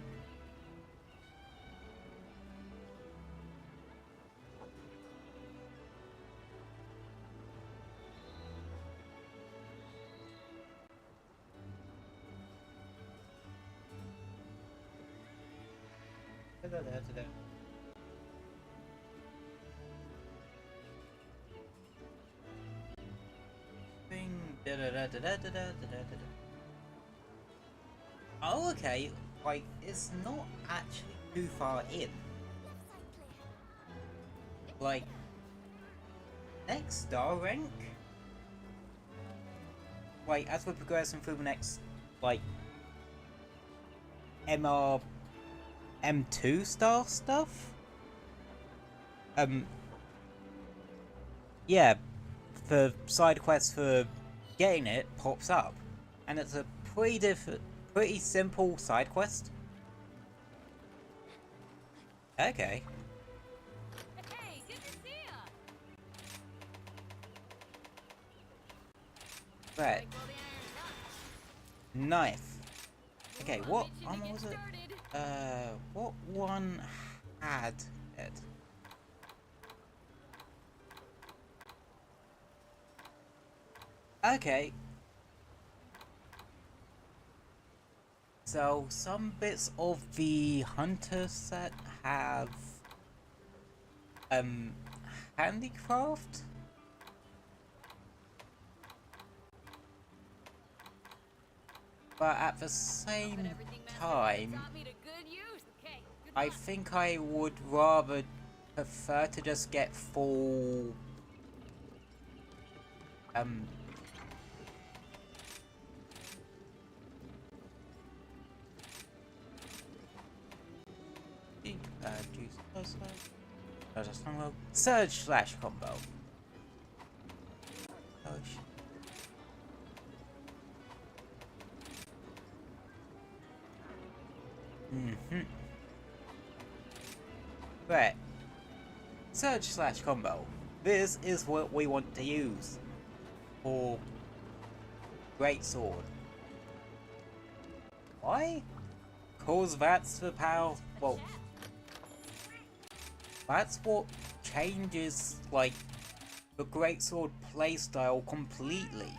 Oh, okay. Like, it's not actually too far in. Left side clear. Like, next star rank? Like, as we're progressing through the next, like, M2 star stuff? Yeah, the side quest for getting it pops up. And it's a pretty simple side quest. Okay. Hey, good to see ya. Right. Like, well, the iron's done. Knife. Okay, Well, what I'm itching to armor was get it? started. What one had it? Okay. So, some bits of the Hunter set have, handicraft? But at the same But everything Master time, taught me to good use. Okay, good I luck. think I would rather prefer to just get full, Surge slash combo. Oh shit. Mm-hmm. Right. Surge slash combo. This is what we want to use. For Great Sword. Why? Cause that's the power. Well, that's what changes, like, the Greatsword playstyle completely.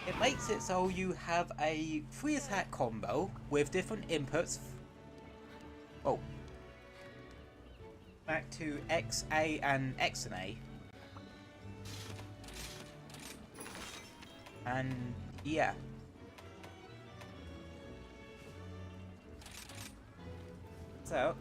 It makes it so you have a 3-attack combo with different inputs. Oh. Back to XA and X and A. And yeah. So.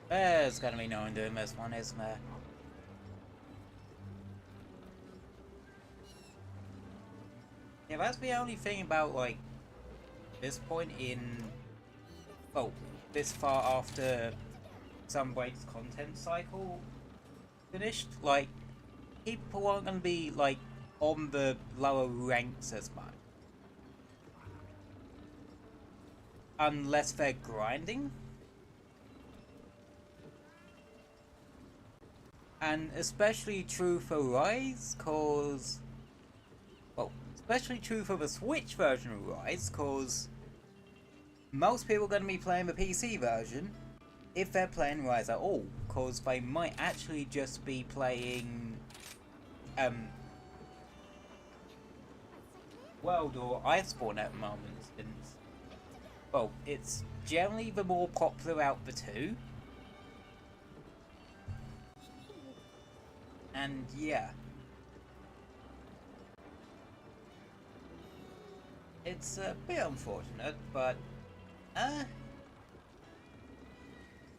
There's gonna be no one doing this one, isn't there? Yeah, that's the only thing about, like, this point in... Oh, this far after Sunbreak's content cycle finished. Like, people aren't gonna be, like, on the lower ranks as much. Unless they're grinding. And especially true for Rise, cause... Well, especially true for the Switch version of Rise, cause... most people are going to be playing the PC version, if they're playing Rise at all, cause they might actually just be playing... World or Iceborne at the moment, since... Well, it's generally the more popular out the two. And yeah, it's a bit unfortunate, but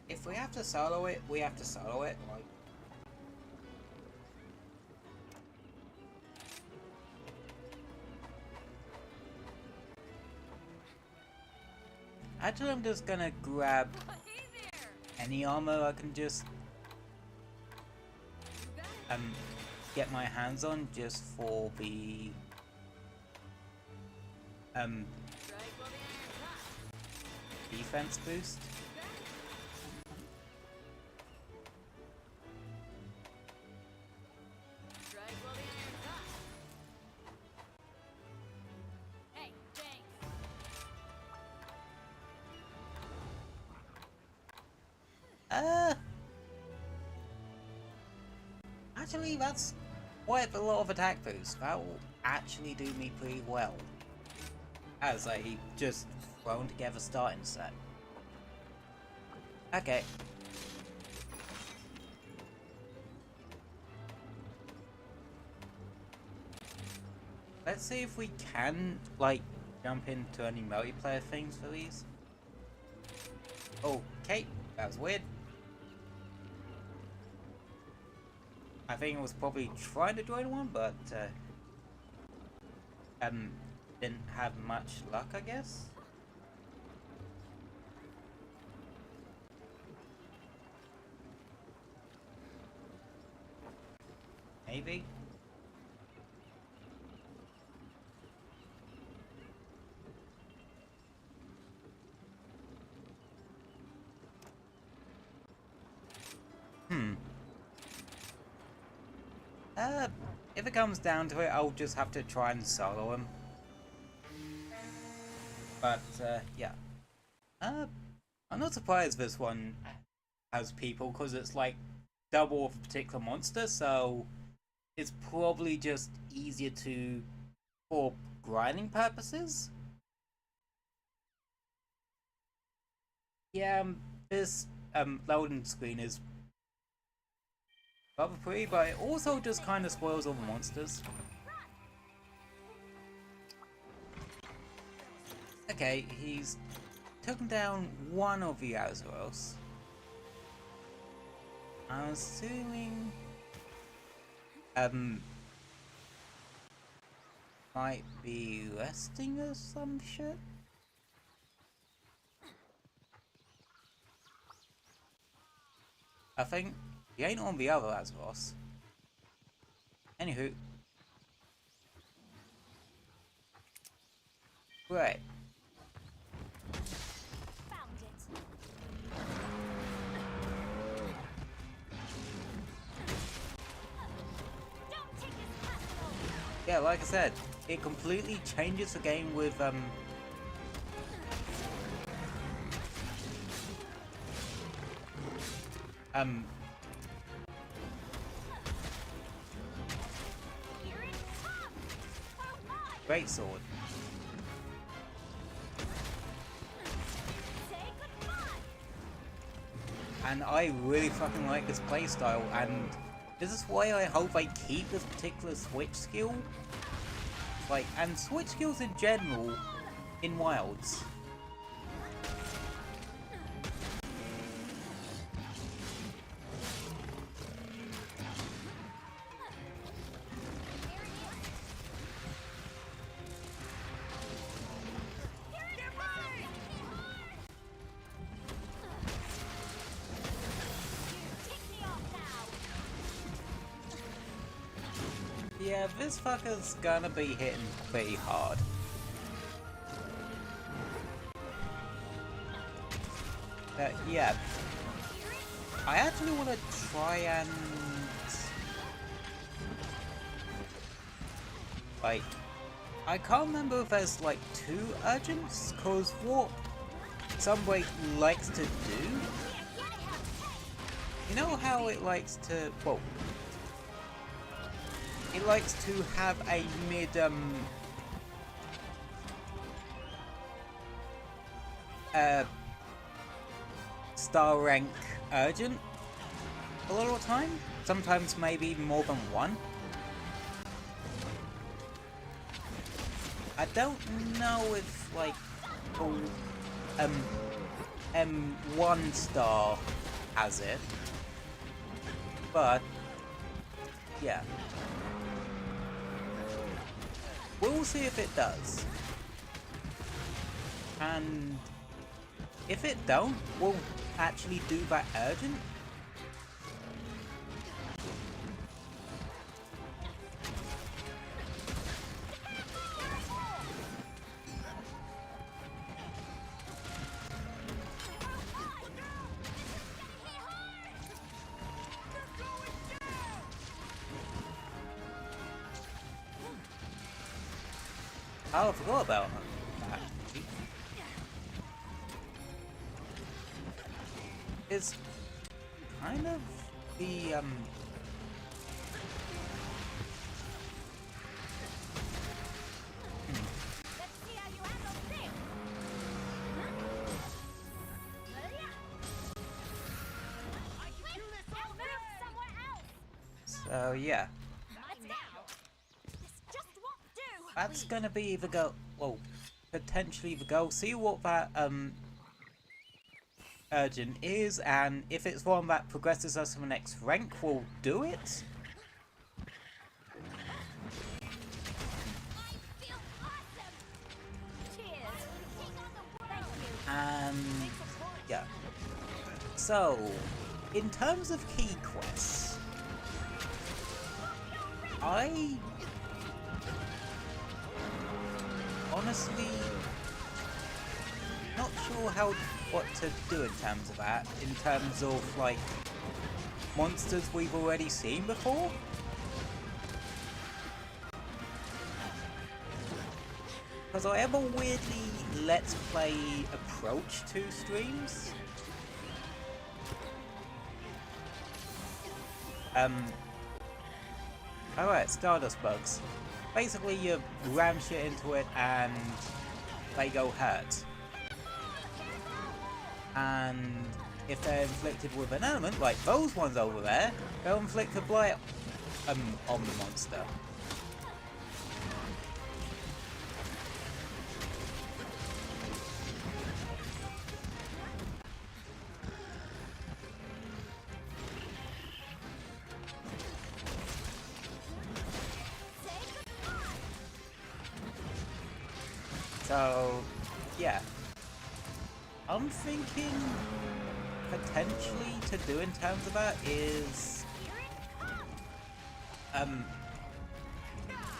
if we have to solo it, we have to solo it. Like, actually, I'm just gonna grab any armor I can just get my hands on, just for the defense boost. Actually, that's quite a lot of attack boost. That will actually do me pretty well. As a just thrown together starting set. Okay. Let's see if we can, like, jump into any multiplayer things for these. Okay, that was weird. I think I was probably trying to join one, but didn't have much luck, I guess. Maybe. If it comes down to it, I'll just have to try and solo him. But, yeah. I'm not surprised this one has people, because it's like double of a particular monster, so it's probably just easier to, for grinding purposes. Yeah, this loading screen is rather pretty, but it also just kind of spoils all the monsters. Okay, he's taken down one of the Azuros. I'm assuming... might be resting or some shit. I think he ain't on the other Azeroth. Anywho. Right. Found it. Don't take this personal. Yeah, like I said, it completely changes the game with Here it comes. For what? Great Sword. Say goodbye. And I really fucking like this playstyle, and this is why I hope I keep this particular switch skill. Like, and switch skills in general in Wilds. Yeah, this fucker's gonna be hitting pretty hard. Yeah. I actually want to try and... like... I can't remember if there's like 2 urgents, cause what Sunbreak likes to do... You know how it likes to... well... It likes to have a mid, star rank urgent a lot of the time. Sometimes maybe even more than 1. I don't know if, like, M1 star has it, but, yeah. We'll see if it does. And if it don't, we'll actually do that urgent. Oh, I forgot about that. It's kind of the Let's see how you handle this. I can do this all day. Somewhere else. so yeah. Let's go. This just won't do. That's gonna be the goal. Well, potentially the goal. See what that urgent is, and if it's one that progresses us to the next rank, we'll do it. I feel awesome. Cheers. Thank you. And yeah. So, in terms of key quests, I honestly not sure what to do in terms of that, in terms of like monsters we've already seen before. Because I have a weirdly Let's Play approach to streams. Alright, Stardust bugs. Basically you ram shit into it and they go hurt. And if they're inflicted with an element, like those ones over there, they'll inflict a blight on the monster. So, yeah. I'm thinking potentially to do in terms of that is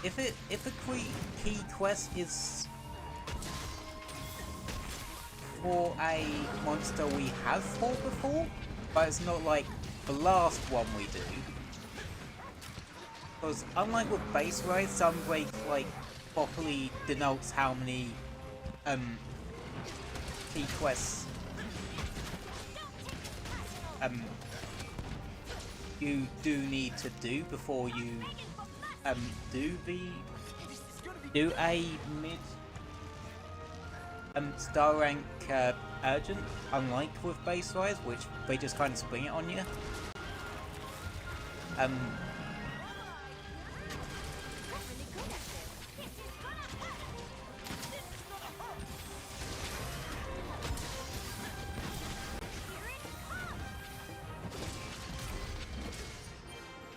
if the key quest is for a monster we have fought before, but it's not like the last one we do. Because unlike with Base Rise, Sunbreak like properly denotes how many key quests you do need to do before you do a mid star rank urgent, unlike with Base Rise, which they just kind of spring it on you.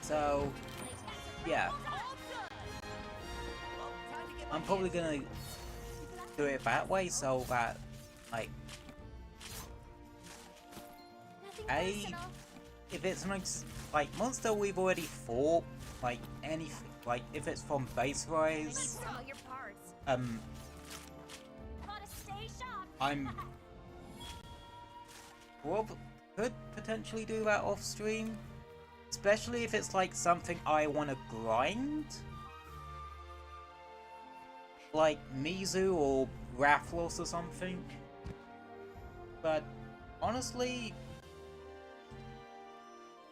So, yeah. I'm probably gonna do it that way so that, like, if it's an like monster we've already fought, like anything, like if it's from Base Rise, I'm could potentially do that off stream. Especially if it's like something I want to grind. Like Mizu or Rathlos or something. But honestly,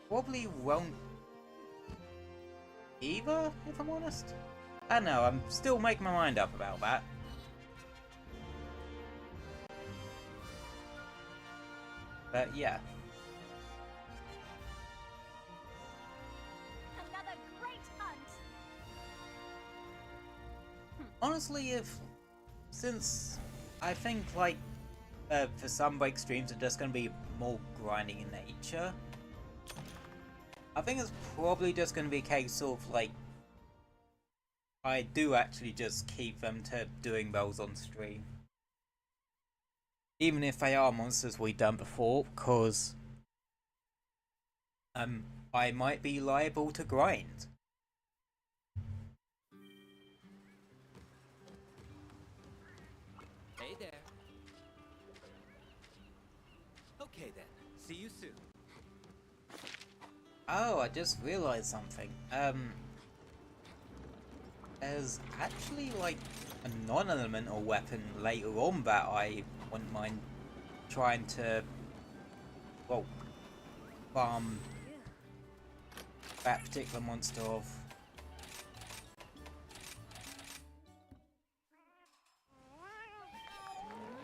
probably won't either, if I'm honest. I don't know, I'm still making my mind up about that. But yeah. Honestly, since I think like for some break streams are just going to be more grinding in nature, I think it's probably just going to be a case of like I do actually just keep them to doing those on stream, even if they are monsters we've done before, because I might be liable to grind. Hey there. Okay then. See you soon. Oh, I just realized something. There's actually like a non-elemental weapon later on that I wouldn't mind trying to, well, farm that particular monster of.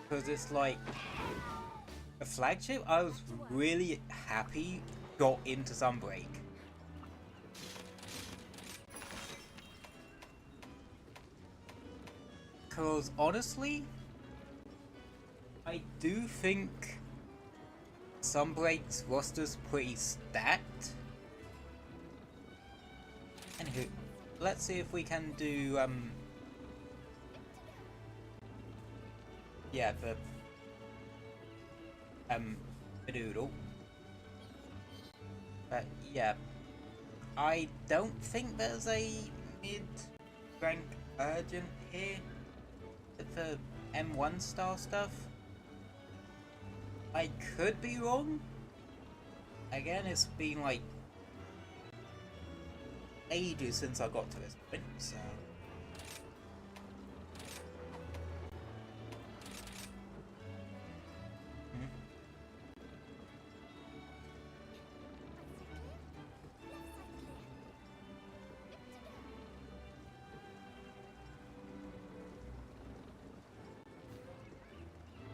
Because it's like a flagship I was really happy got into Sunbreak. Because honestly, I do think Sunbreak's roster's pretty stacked. Anywho, let's see if we can do yeah, the doodle. But yeah, I don't think there's a mid-rank urgent here for M1 star stuff. I could be wrong. Again, it's been like ages since I got to this point, so.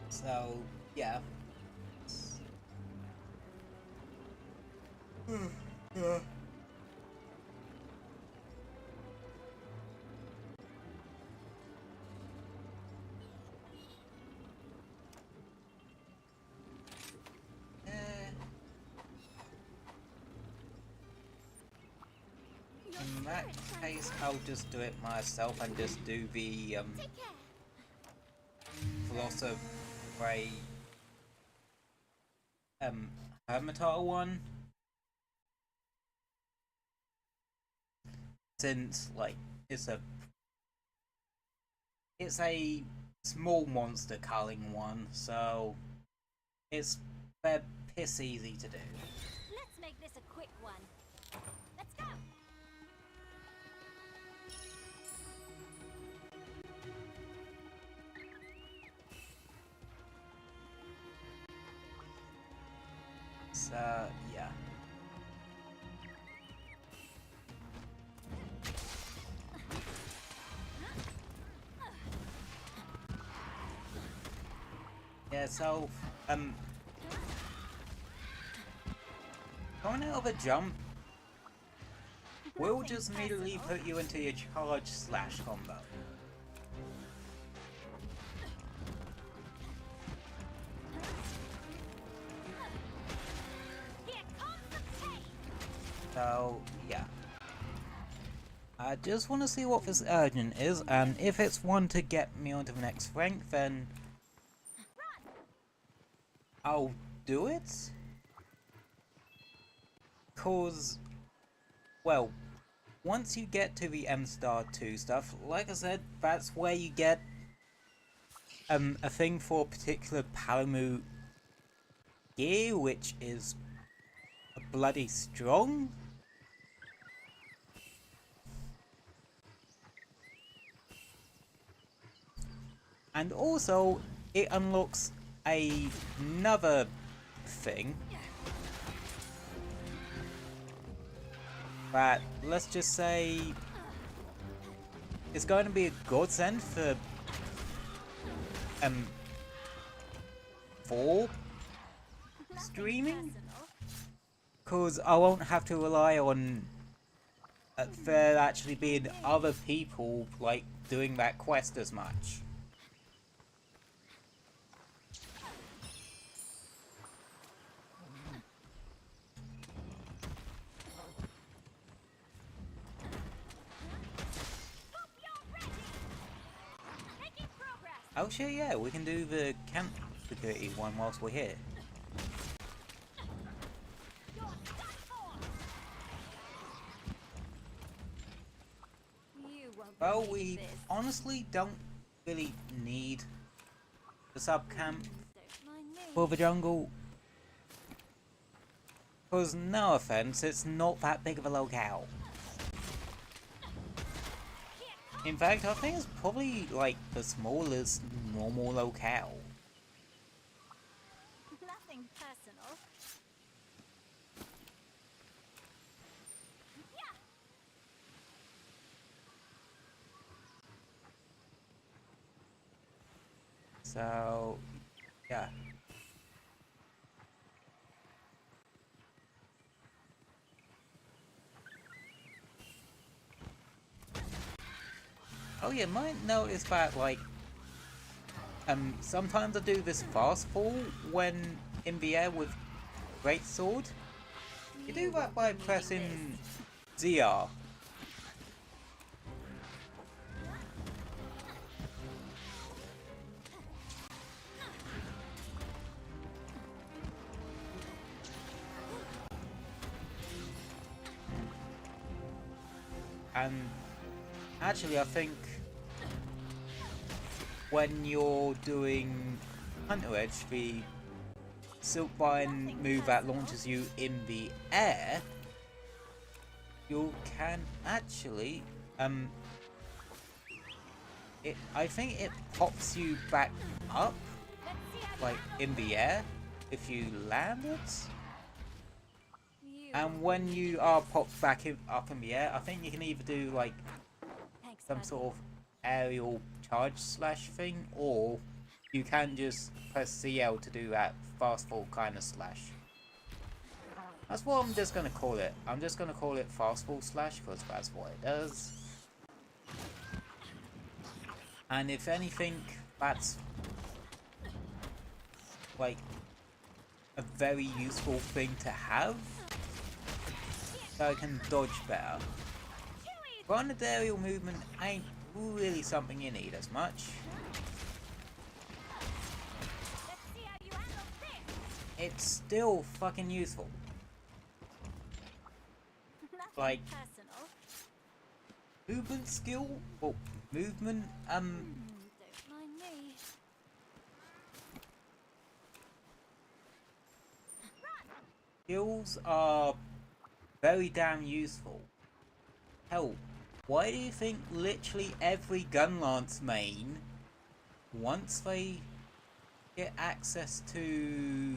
So, yeah. Yeah. In that case, I'll just do it myself and just do the Take care. Velociraptor Hermitar one. Since like it's a small monster culling one, so it's fair piss easy to do. Let's make this a quick one. Let's go. So yeah. Yeah, so going out of a jump will just immediately put you into your charge slash combo. So yeah. I just want to see what this urgent is, and if it's one to get me onto the next rank, then I'll do it. Cause, well, once you get to the M-Star 2 stuff, like I said, that's where you get a thing for particular Palamu gear, which is bloody strong. And also, it unlocks another thing that, let's just say, is going to be a godsend for streaming, because I won't have to rely on there actually being other people like doing that quest as much. Oh shit, yeah, we can do the camp security one whilst we're here. Well, we honestly don't really need the sub camp for the jungle. Because, no offense, it's not that big of a locale. In fact, I think it's probably like the smallest normal locale. Nothing personal. So, yeah. Oh yeah, might notice that like sometimes I do this fast fall when in the air with great sword. You do that by pressing ZR. And actually, I think when you're doing Hunter Edge, the Silkbind move that launches you in the air, you can actually, I think it pops you back up, like in the air, if you land it. And when you are popped back up in the air, I think you can either do like some sort of aerial charge slash thing, or you can just press CL to do that fast fall kind of slash. That's what I'm just gonna call it. I'm just gonna call it fast fall slash because that's what it does. And if anything, that's like a very useful thing to have, so I can dodge better. Grounded aerial movement ain't really something you need as much. it's still fucking useful. Nothing Like, personal. movement skill? Well, movement, Don't mind me. skills are very damn useful. Hell, why do you think literally every Gunlance main, once they get access to,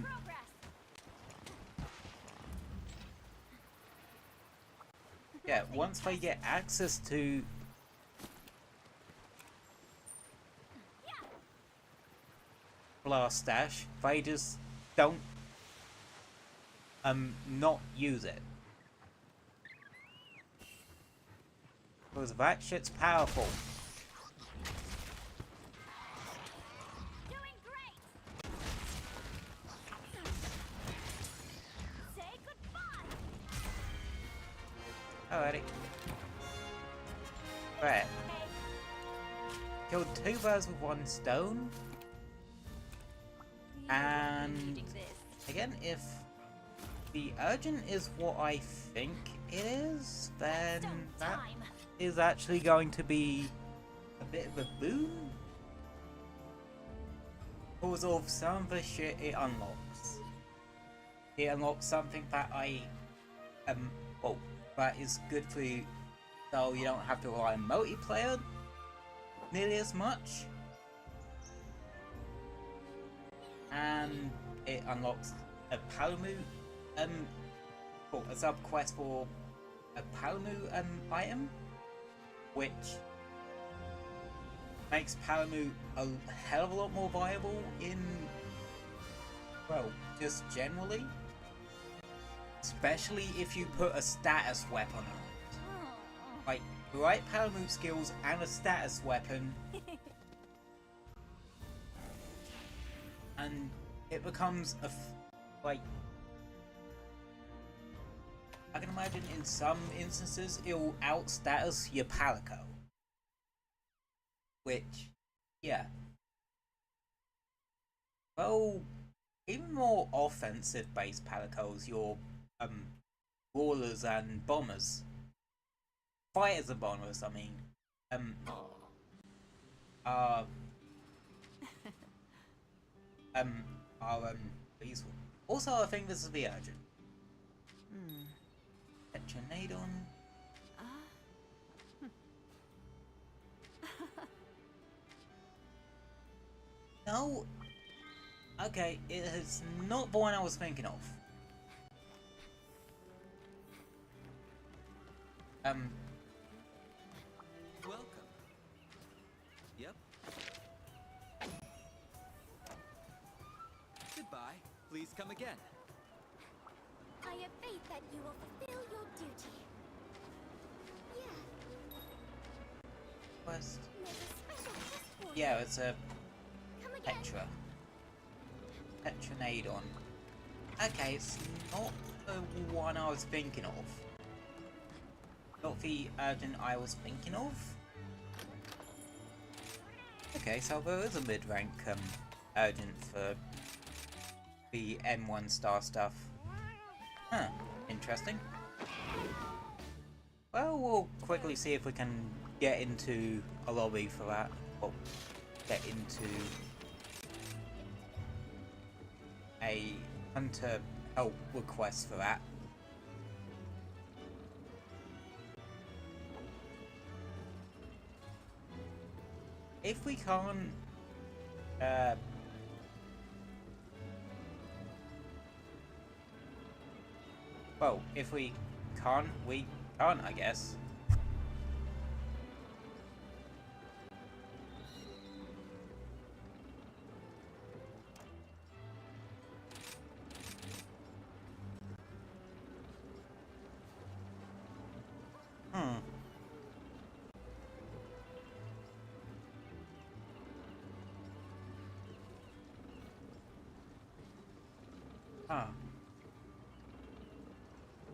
Progress. yeah, once they get access to Blast Stash, they just don't, not use it. Because that shit's powerful. Doing great. Say goodbye. Alrighty. Right. Hey, Killed 2 birds with 1 stone. we are And needing this. again, if the urgent is what I think it is, then Stone that time. is actually going to be a bit of a boon. Because of some of the shit it unlocks. It unlocks something that well, that is good for you, so you don't have to rely on multiplayer nearly as much. And it unlocks a Palamu, a sub quest for a Palamu item, which makes Palamu a hell of a lot more viable in, well, just generally. Especially if you put a status weapon on it. Like, the right Palamu skills and a status weapon, and it becomes like, I can imagine in some instances it'll out-status your Palico. Which, yeah. Well, even more offensive-based Palicos, your, Brawlers and Bombers. Fighters and Bombers, I mean. Are useful. Also, I think this is the urgent. Petronadon. No. Okay, it is not the one I was thinking of. Welcome. Yep. Goodbye. Please come again. I have faith that you will fulfill your duty. Yeah, Quest. there's a special test for you. Yeah, it's a Come again. Petra. Petronadon. Okay, it's not the one I was thinking of. Not the urgent I was thinking of. Okay, so there is a mid-rank urgent for the M1 star stuff. Huh, interesting. Well, we'll quickly see if we can get into a lobby for that. Or get into a hunter help request for that. If we can't, well, if we can't, I guess.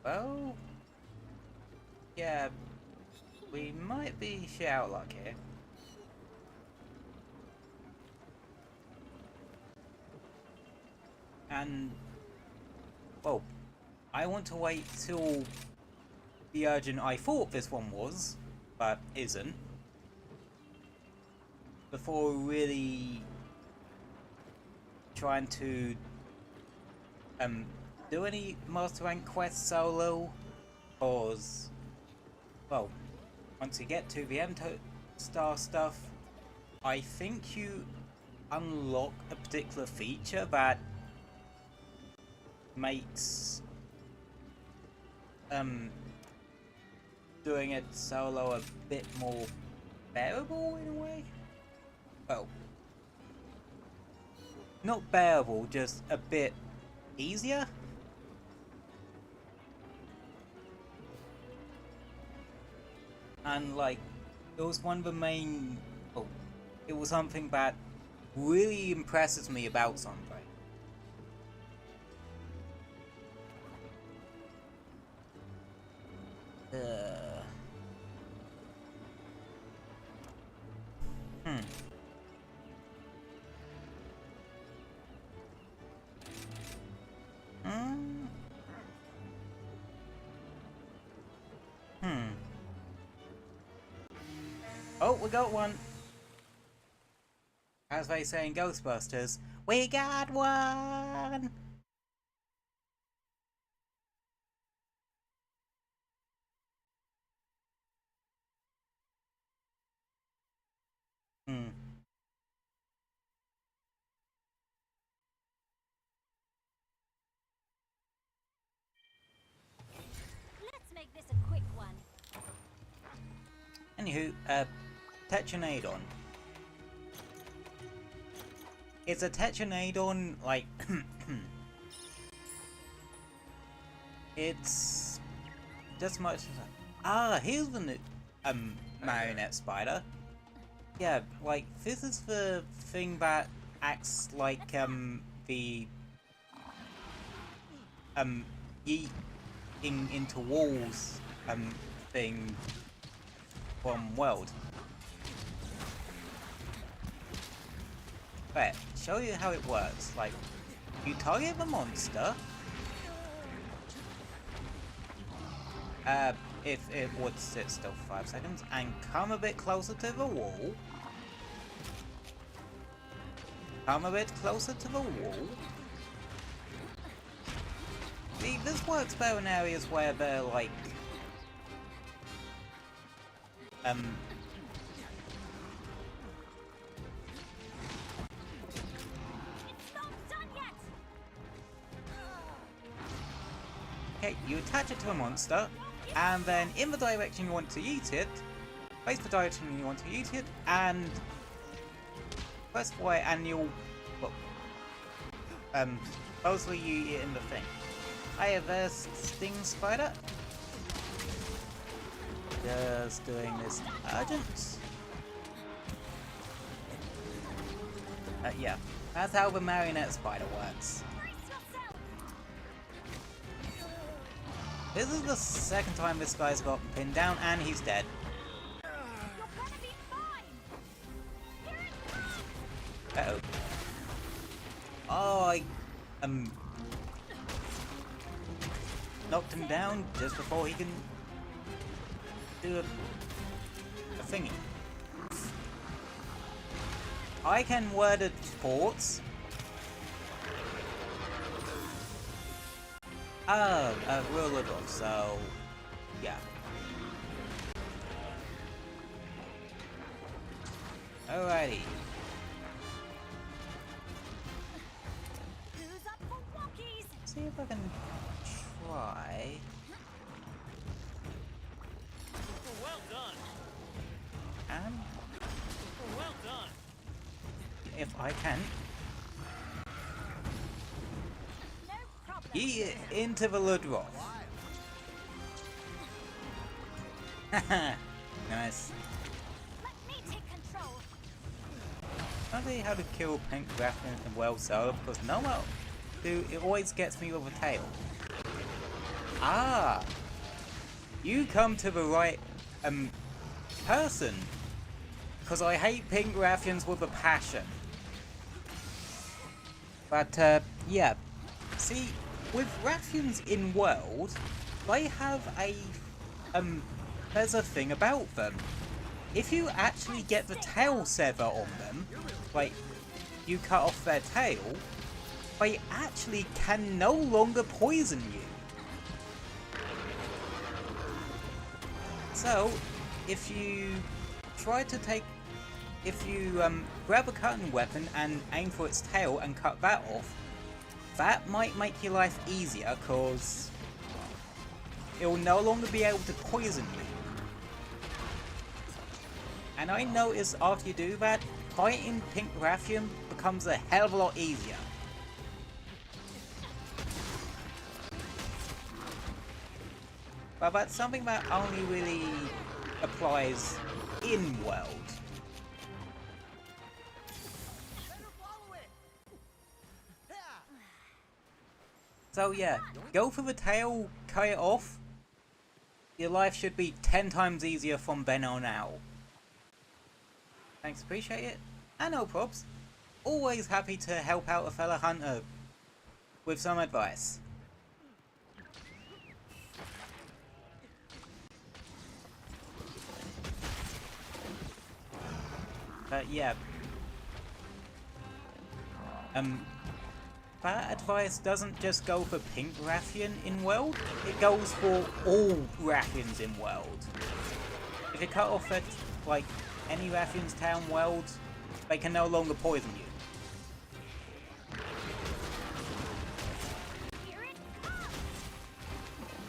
Well, Yeah, we might be shit out of luck here. And, well, I want to wait till the urgent I thought this one was, but isn't, before really trying to do any Master Rank quests solo, cause, well, once you get to the M-Star stuff, I think you unlock a particular feature that makes doing it solo a bit more bearable in a way. Well, not bearable, just a bit easier. And like, it was one of the main, well, it was something that really impresses me about Sunbreak. Oh, we got one. As they say in Ghostbusters, we got one! Let's make this a quick one. Anywho, Tetranadon. It's a Tetranadon, like, it's just much as here's the new, marionette spider. Yeah, like, this is the thing that acts like, the, yeeting into walls, thing from World. But show you how it works. Like, you target the monster. If it would sit still for 5 seconds, and come a bit closer to the wall. Come a bit closer to the wall. See, this works better in areas where they're like, It's not done yet. okay, you attach it to a monster, and then in the direction you want to eat it, face the direction you want to eat it, and press Y, and you'll, well, supposedly you eat it in the thing. Hiya there, Sting Spider. Just doing this urgent. Yeah, that's how the marionette spider works. This is the second time this guy's got pinned down, and he's dead. You're gonna be fine. Here it comes. Uh-oh. Oh, I knocked him down just before he can do a thingy. I can word it ports. Oh, real little, so yeah. Alrighty. Who's up for walkies? See if I can try. Well done. And Well done. if I can. No problem. Ye into the Ludroth. Nice. Let me take control. I don't know how to kill Pink Grappling and well solo because no one do it always gets me with a tail. Ah! you come to the right person, because I hate pink raffians with a passion. But yeah, see, with raffians in world, they have a there's a thing about them. If you actually get the tail sever on them, like you cut off their tail, they actually can no longer poison you. So, if you try to grab a cutting weapon and aim for its tail and cut that off, that might make your life easier, cause it will no longer be able to poison you. And I noticed after you do that, fighting Pink Raffian becomes a hell of a lot easier. But that's something that only really applies in world. So yeah, go for the tail, cut it off. Your life should be 10 times easier from then on out. Thanks, appreciate it. And no props. Always happy to help out a fellow hunter with some advice. But yeah. That advice doesn't just go for Pink Raffian in world, it goes for all Raffians in world. If you cut off at, like, any Raffian's tail in world, they can no longer poison you.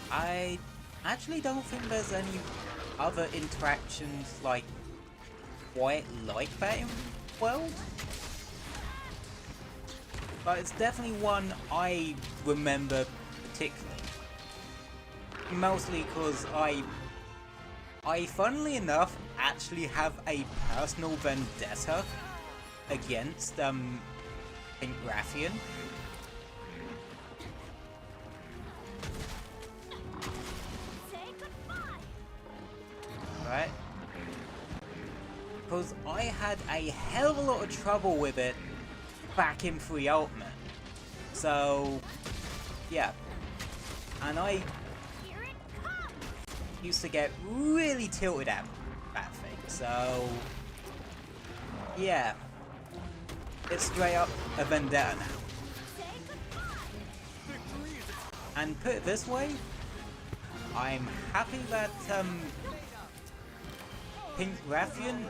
I actually don't think there's any other interactions like quite like that in world. But it's definitely one I remember particularly. Mostly because I funnily enough actually have a personal vendetta against Pink Raffian. Right? Because I had a hell of a lot of trouble with it back in 3 Ultimate. So, yeah. And I used to get really tilted at that thing. So, yeah. It's straight up a vendetta now. And put it this way, I'm happy that Pink Raffian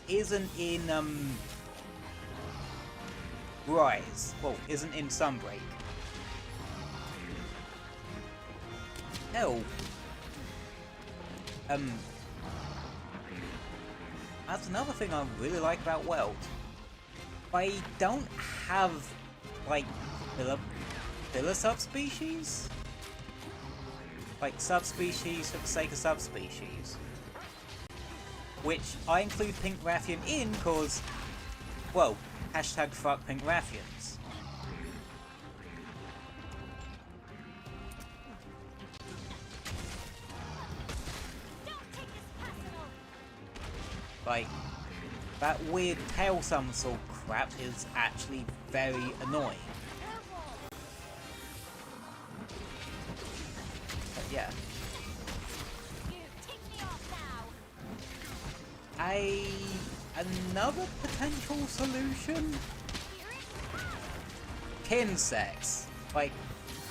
isn't in Rise. Well, isn't in Sunbreak. Hell. That's another thing I really like about World. They don't have, like, filler subspecies? Like, subspecies for the sake of subspecies. Which I include Pink Raffian in because, well, hashtag fuck Pink Raffians. Like, that weird tail somersault crap is actually very annoying. But yeah. Another potential solution? Insects. Like,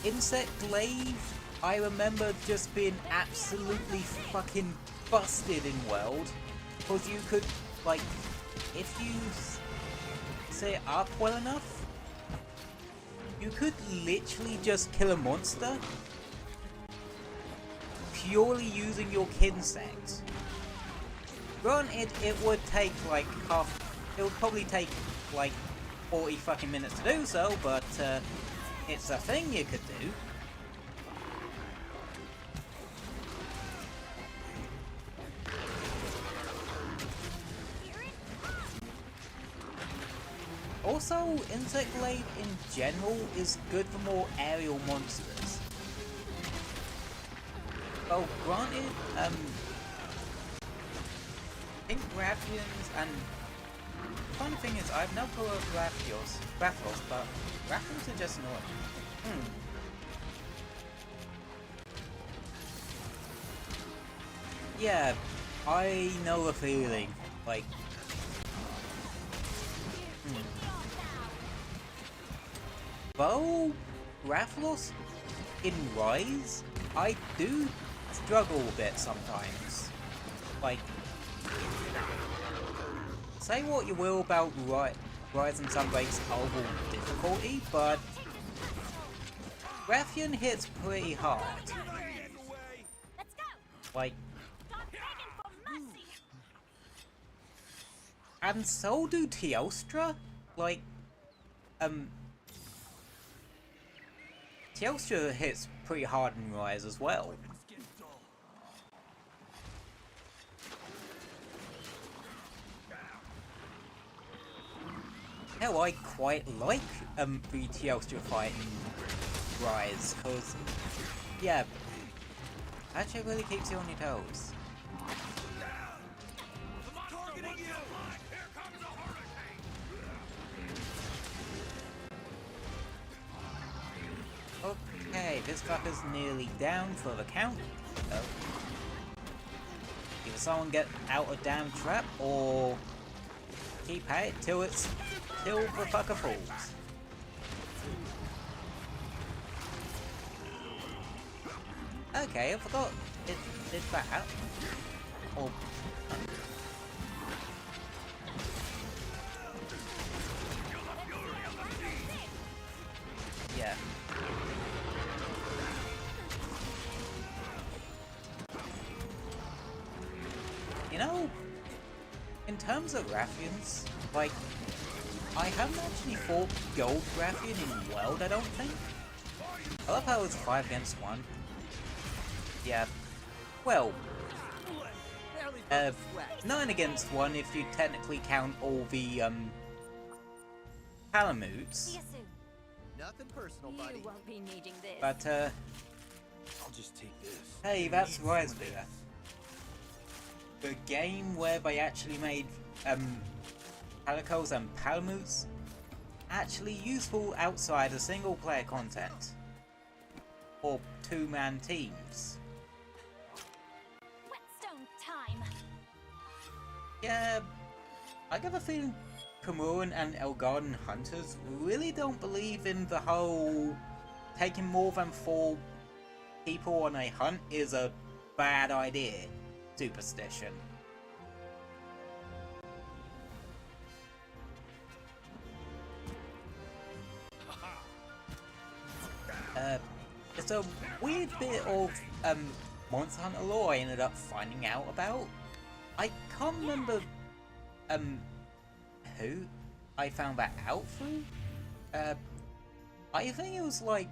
insect glaive, I remember just being absolutely fucking busted in World. Because you could, like, if you set it up well enough, you could literally just kill a monster purely using your Kinsect. Granted, it would take like it would probably take like 40 fucking minutes to do so, but it's a thing you could do. Also, Insect Glaive in general is good for more aerial monsters. Well, granted, I think Rathians and funny thing is, I've never put up Rathios, but Rathians are just annoying. Yeah, I know the feeling. Like, though Rathalos in Rise, I do struggle a bit sometimes. Like, say what you will about Rise and Sunbreak's overall difficulty, but Rathian hits pretty hard. Let's go. Like, Stop begging for mercy. and so do Teostra. Like, Teostra hits pretty hard in Rise as well. Hell, I quite like the Teostra fight in Rise, cause yeah, actually really keeps you on your toes. Okay, this fucker's nearly down for the count. Oh. Either someone get out a damn trap or keep at it till the fucker falls. Okay, I forgot it did that. Oh. Yeah. You know, in terms of Rathians, like, I haven't actually fought Gold Rathian in World, I don't think. I love how it's 5 against 1. Yeah. Well, 9 against 1 if you technically count all the, Palamutes. See you soon. Nothing personal, buddy. You won't be needing this. But, I'll just take this. hey, that's Rise Bigger. The game where they actually made, Palicos and Palamutes actually useful outside of single player content. Or 2-man teams. Whetstone time. Yeah, I get the feeling Cameroon and Elgarden hunters really don't believe in the whole taking more than 4 people on a hunt is a bad idea superstition. It's a weird bit of Monster Hunter lore I ended up finding out about. I can't remember who I found that out through. I think it was like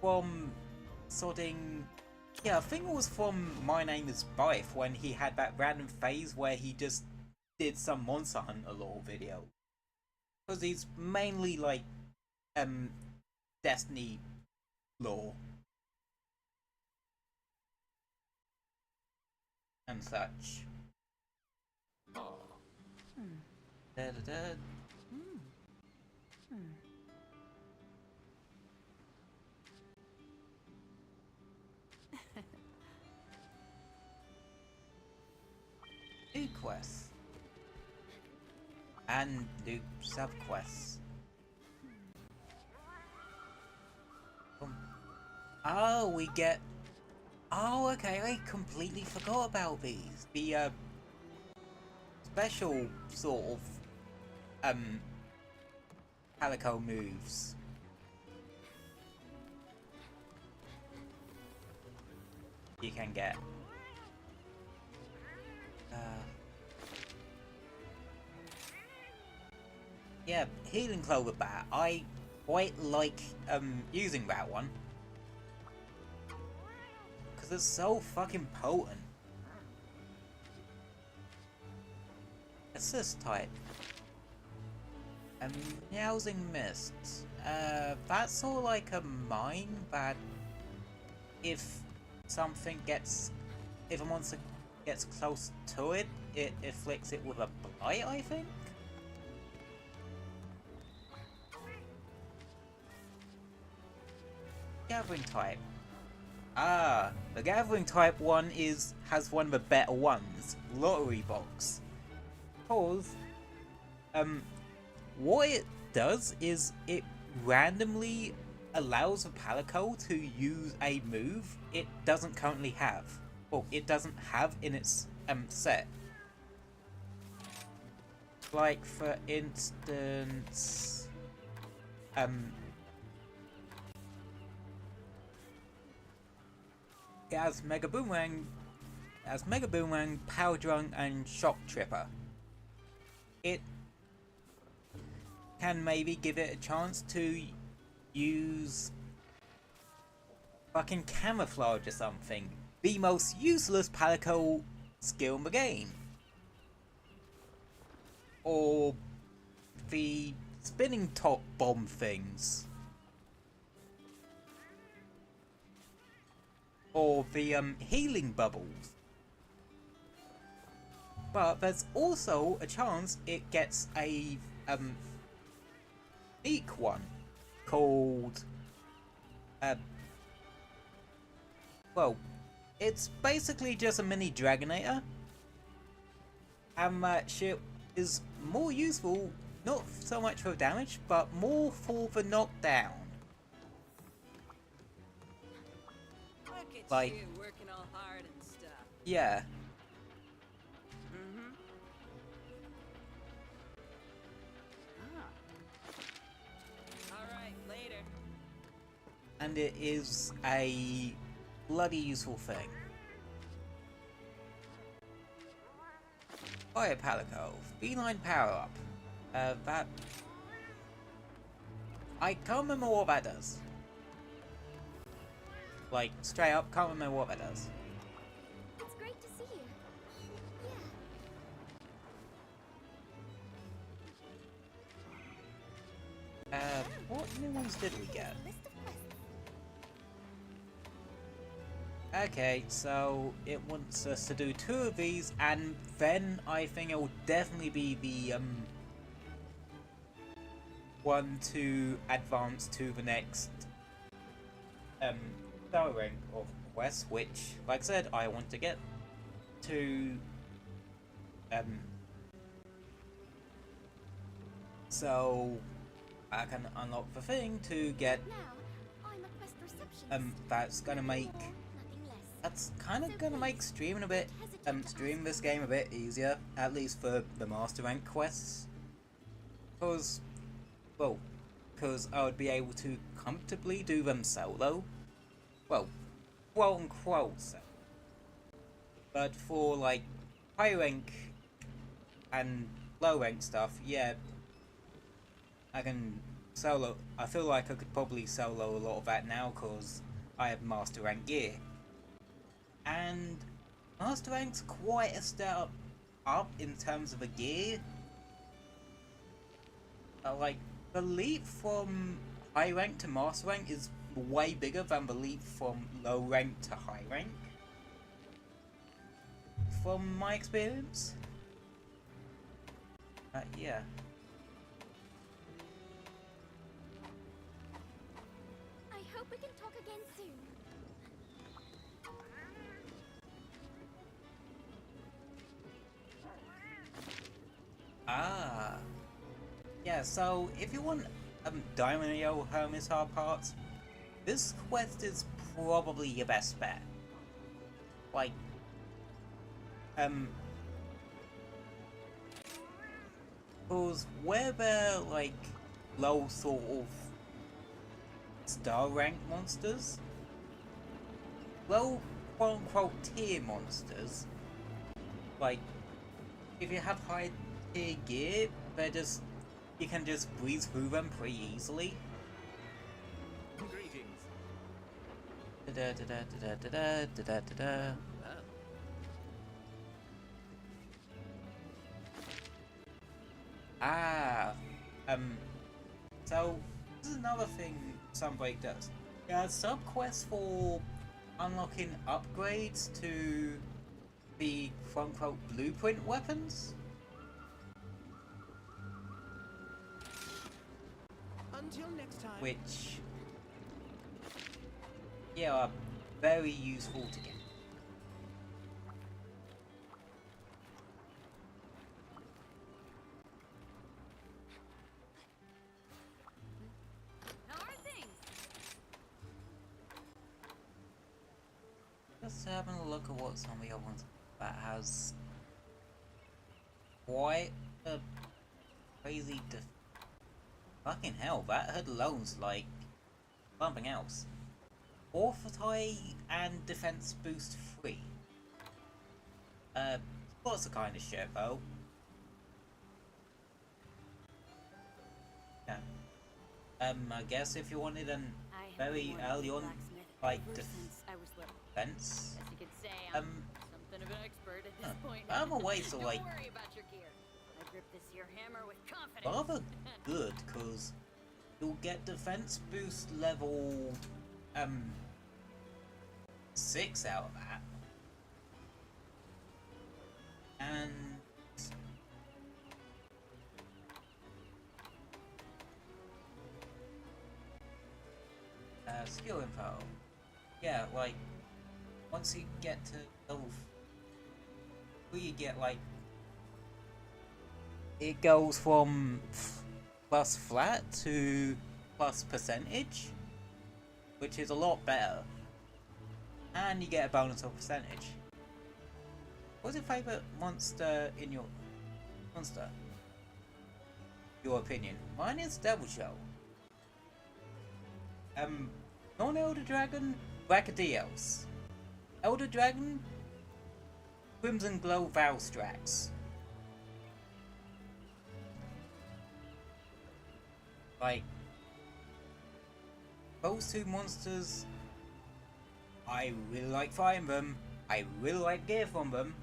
from sodding. Yeah, I think it was from My Name is Bife when he had that random phase where he just did some Monster Hunter lore video. Because he's mainly like Destiny lore and such. Da, da, da. New quests and new subquests. Oh, we get. Oh, okay. I completely forgot about these. The special sort of Calico moves. You can get. Yeah, Healing Clover Bat. I quite like using that one. Because it's so fucking potent. Assist type. Meowsing Mist. That's sort of like a mine that if something gets, if a monster gets close to it, it afflicts it with a blight, I think? Gathering type. Ah, the gathering type one has one of the better ones, lottery box. Cause, what it does is it randomly allows a Palico to use a move it doesn't currently have. Well, it doesn't have in its set. Like for instance, it has Mega Boomerang, Power Drunk, and Shock Tripper. It can maybe give it a chance to use fucking Camouflage or something. The most useless Palico skill in the game. Or the spinning top bomb things. Or the healing bubbles. But there's also a chance it gets a unique one called well, it's basically just a mini Dragonator, and that shit is more useful, not so much for damage, but more for the knockdown. Look at Like, you working all hard and stuff. yeah. Mm-hmm. Alright, later. And it is a bloody useful thing. Fire Palico, feline power up. That I can't remember what that does. Like, straight up, can't remember what that does. It's great to see you. Yeah. What new ones did we get? List of quests. Okay, so it wants us to do 2 of these, and then I think it will definitely be the one to advance to the next star rank of quest, which, like I said, I want to get to so I can unlock the thing to get Now, I'm a quest receptionist. that's gonna make Nothing less. That's kind of gonna make streaming a bit, streaming this game a bit easier, at least for the master rank quests. Cause I would be able to comfortably do them solo. Well, quote unquote solo. But for like high rank and low rank stuff, yeah, I can solo. I feel like I could probably solo a lot of that now, cause I have master rank gear. And master rank's quite a step up in terms of the gear. Like, the leap from high rank to master rank is way bigger than the leap from low rank to high rank. From my experience. Yeah. I hope we can talk again soon. Ah. Yeah, so if you want Diamond Hermes Hard parts, this quest is probably your best bet. Like, cause where they're like low sort of star rank monsters, low quote unquote tier monsters, like if you have high tier gear, they're just, you can just breeze through them pretty easily. Greetings. Da da da da da da da da da da. Ah, so this is another thing Sunbreak does. Yeah, sub quests for unlocking upgrades to the quote-unquote blueprint weapons, Until next time. which, yeah, are very useful to get. How are things? Just having a look at what some of the other ones that has quite a crazy fucking hell, that had loans like something else. Forfeit and defense boost 3. What's the kind of shit though? Yeah. I guess if you wanted an I have very been wanting early to on, blacksmith like, ever since I was little. defense, As you can say, I'm something of an expert at this point. I'm a way to Don't like worry about your gear. I grip this here hammer with confidence. rather good, cause you'll get defense boost level 6 out of that. And skill info. Yeah, like once you get to level 3, you get like it goes from plus flat to plus percentage, which is a lot better. And you get a bonus of percentage. What's your favourite monster in your monster? Your opinion. Mine is Devil Show. Non-Elder Dragon, Brachydios. Elder Dragon, Crimson Glow Valstrax. Like, those two monsters, I really like fighting them. I really like gear from them.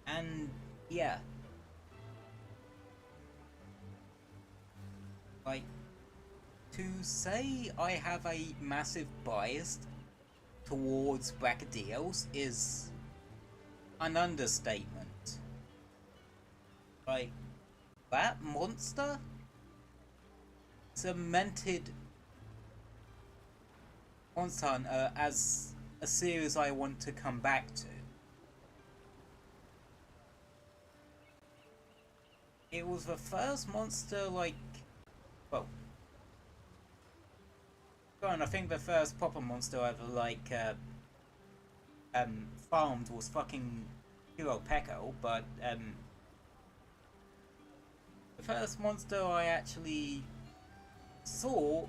And yeah, like, to say I have a massive bias towards Brachydios is an understatement. Like, that monster cemented Monster Hunter as a series I want to come back to. It was the first monster, like, well, I think the first proper monster I ever, like, farmed was fucking Hero Peko, but, the first monster I actually saw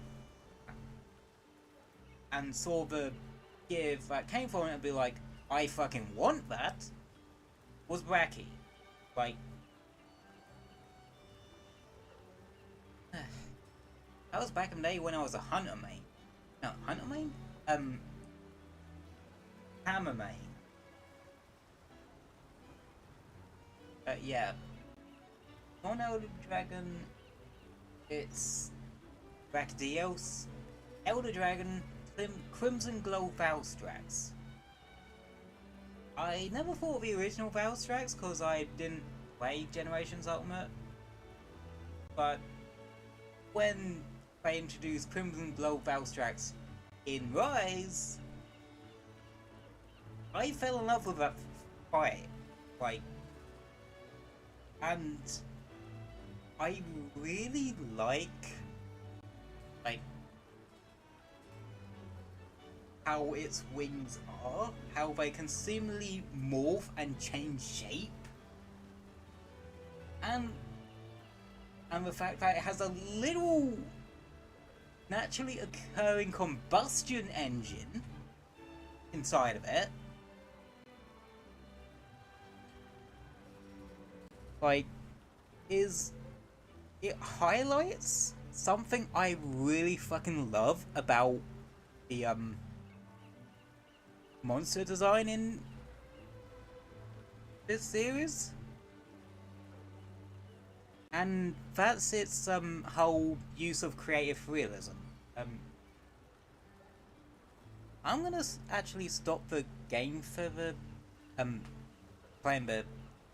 and saw the gear that came from it and be like, I fucking want that, was Bracky. Like, that was back in the day when I was a Hunter main. No, Hunter main? Hammer main. Yeah. Non-Elder Dragon, it's Brachydios. Elder Dragon, Crimson Glow Valstrax. I never thought of the original Valstrax because I didn't play Generations Ultimate. But when they introduced Crimson Glow Valstrax in Rise, I fell in love with that fight. Like, and I really like how its wings are, how they can seemingly morph and change shape, and the fact that it has a little naturally occurring combustion engine inside of it. Like, it highlights something I really fucking love about the monster design in this series, and that's its whole use of creative realism. I'm gonna actually stop the game for the playing the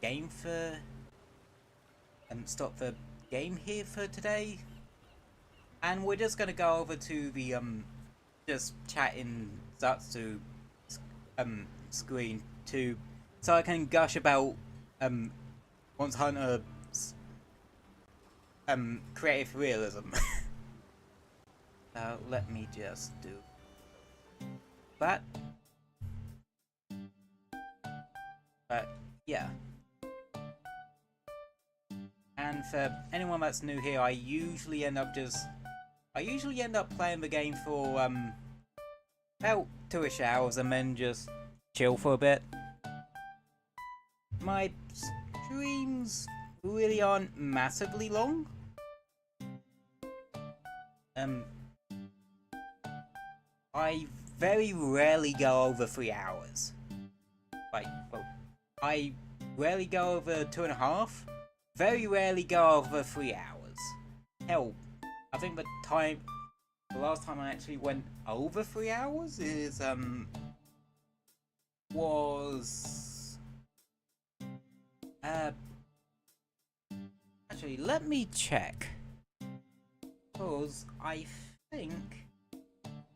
game for stop the game here for today, and we're just gonna go over to the just chatting Zatsu screen to so I can gush about Monster Hunter's creative realism. Let me just do that. But yeah. And for anyone that's new here, I usually end up playing the game for about 2ish hours and then just chill for a bit. My streams really aren't massively long. I very rarely go over 3 hours. I rarely go over 2.5. Very rarely go over 3 hours. Hell, I think the last time I actually went over 3 hours is was actually let me check, because I think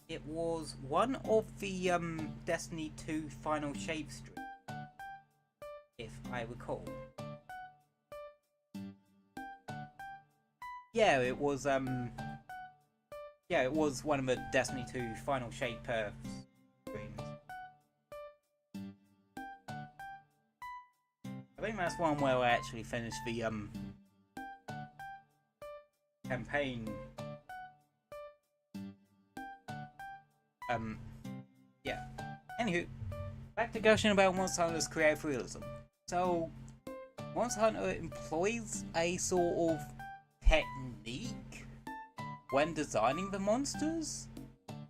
it was one of the Destiny 2 final shape streams, if I recall. Yeah, it was one of the Destiny 2 final shape streams. I think that's one where I actually finished the campaign. Yeah. Anywho, back to gushing about Monster Hunter's creative realism. So, Monster Hunter employs a sort of technique when designing the monsters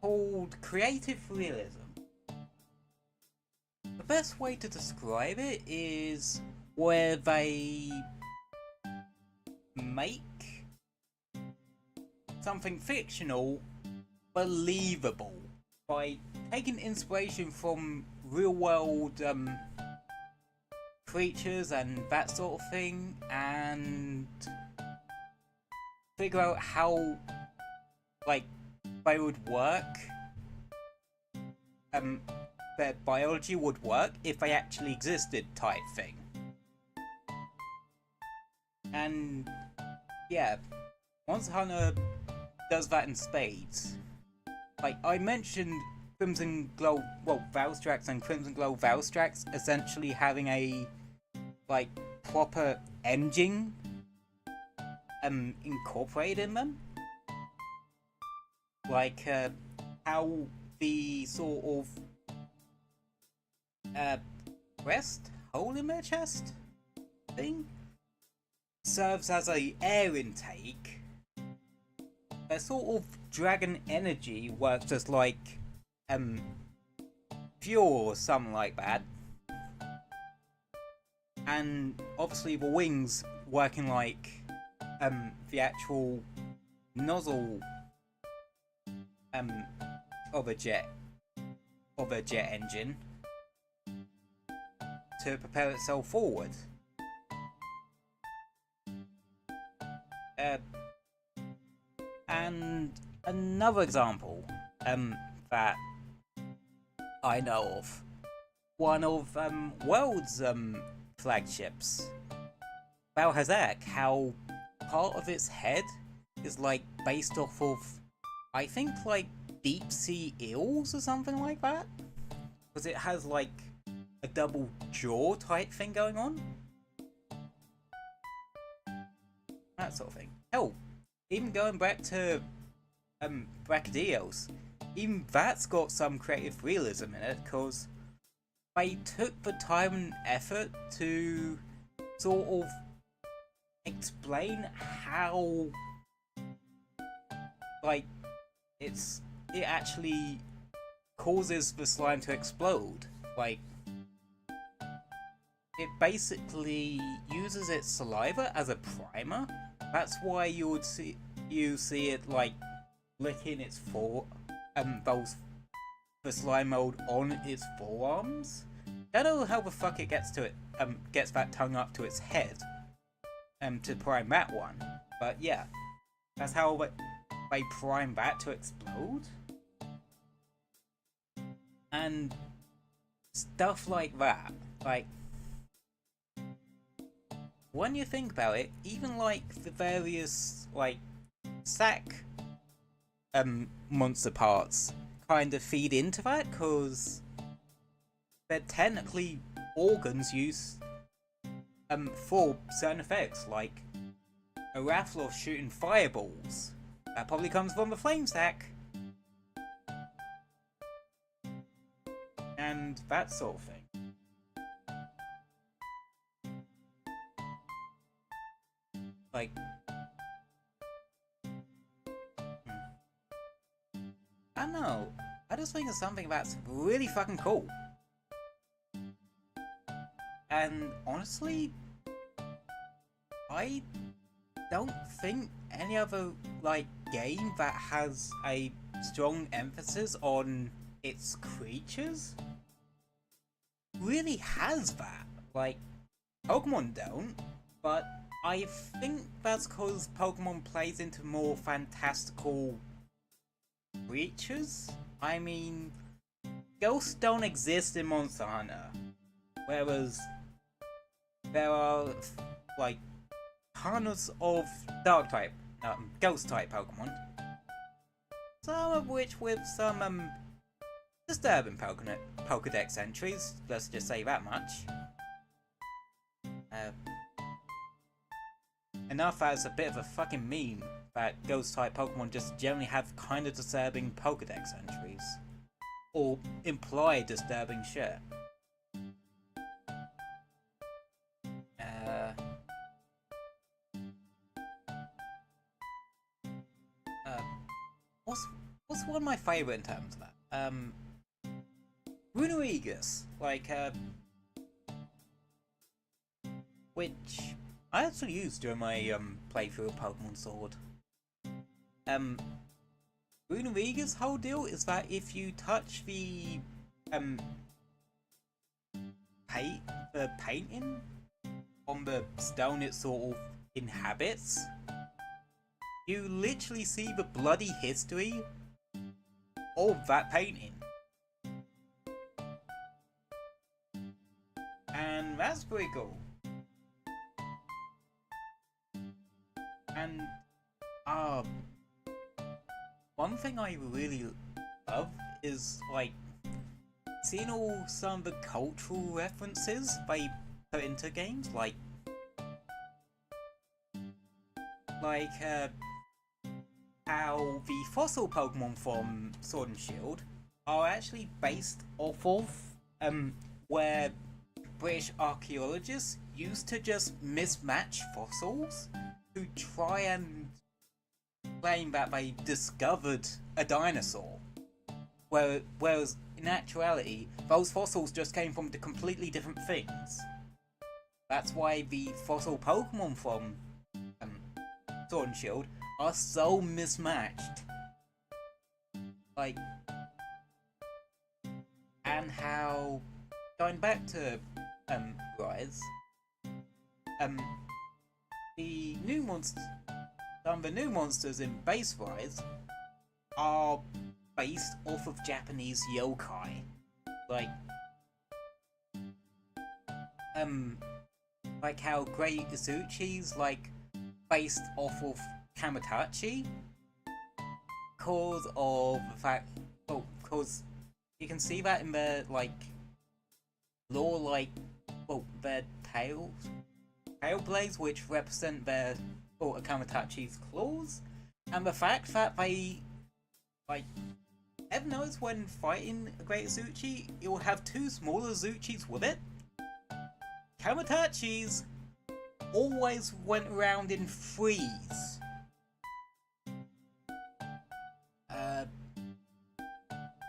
called creative realism. The best way to describe it is where they make something fictional believable by taking inspiration from real world creatures and that sort of thing, and figure out how they would work, their biology would work if they actually existed, type thing. And yeah, Monster Hunter does that in spades. Like I mentioned, Crimson Glow, Valstrax and Crimson Glow Valstrax essentially having a proper engine incorporated in them. Like how the sort of hole in their chest thing serves as a air intake. Their sort of dragon energy works as fuel or something like that. And obviously the wings working like the actual nozzle of a jet engine to propel itself forward. And another example that I know of, one of World's flagships, Balhazak, how part of its head is based off of, I think, deep sea eels or something like that, because it has a double jaw type thing going on, that sort of thing. Hell, even going back to Brachydios, even that's got some creative realism in it, because they took the time and effort to sort of explain how it actually causes the slime to explode. It basically uses its saliva as a primer. That's why you see it licking its those the slime mold on its forearms. Don't know how the fuck it gets to it, gets that tongue up to its head, to prime that one. But yeah, that's how they prime that to explode. And stuff like that. Like, when you think about it, even like the various like sack monster parts kind of feed into that, because they're technically organs used for certain effects, like a Raffler shooting fireballs. That probably comes from the flame sack. And that sort of thing. Like, I don't know. I just think it's something that's really fucking cool. And honestly, I don't think any other like game that has a strong emphasis on its creatures really has that. Like, Pokemon don't, but I think that's because Pokemon plays into more fantastical creatures. I mean, ghosts don't exist in Monster Hunter, whereas there are like tons of dark type, ghost type Pokemon. Some of which with some disturbing Pokedex entries, let's just say that much. Enough as a bit of a fucking meme that ghost type Pokemon just generally have kind of disturbing Pokedex entries. Or imply disturbing shit. What's one of my favourite in terms of that? Runoegus, like, which I actually used during my playthrough of Pokemon Sword. Runoegus' whole deal is that if you touch the painting on the stone it sort of inhabits, you literally see the bloody history of that painting. And that's pretty cool. And one thing I really love is like seeing all some of the cultural references they put into games, like how the fossil Pokemon from Sword and Shield are actually based off of where British archaeologists used to just mismatch fossils to try and claim that they discovered a dinosaur. Whereas in actuality, those fossils just came from completely different things. That's why the fossil Pokemon from Sword and Shield are so mismatched. Like, and how, going back to Rise, the new monsters, some of the new monsters in base Rise are based off of Japanese yokai. Like how Great Izuchi's like based off of Kamatachi, cause of the fact, cause you can see that in their like lore, like their tail blades, which represent their Kamatachi's claws, and the fact that they like, ever notice when fighting a Great Izuchi, it will have two smaller Izuchis with it? Kamatachi's always went around in threes.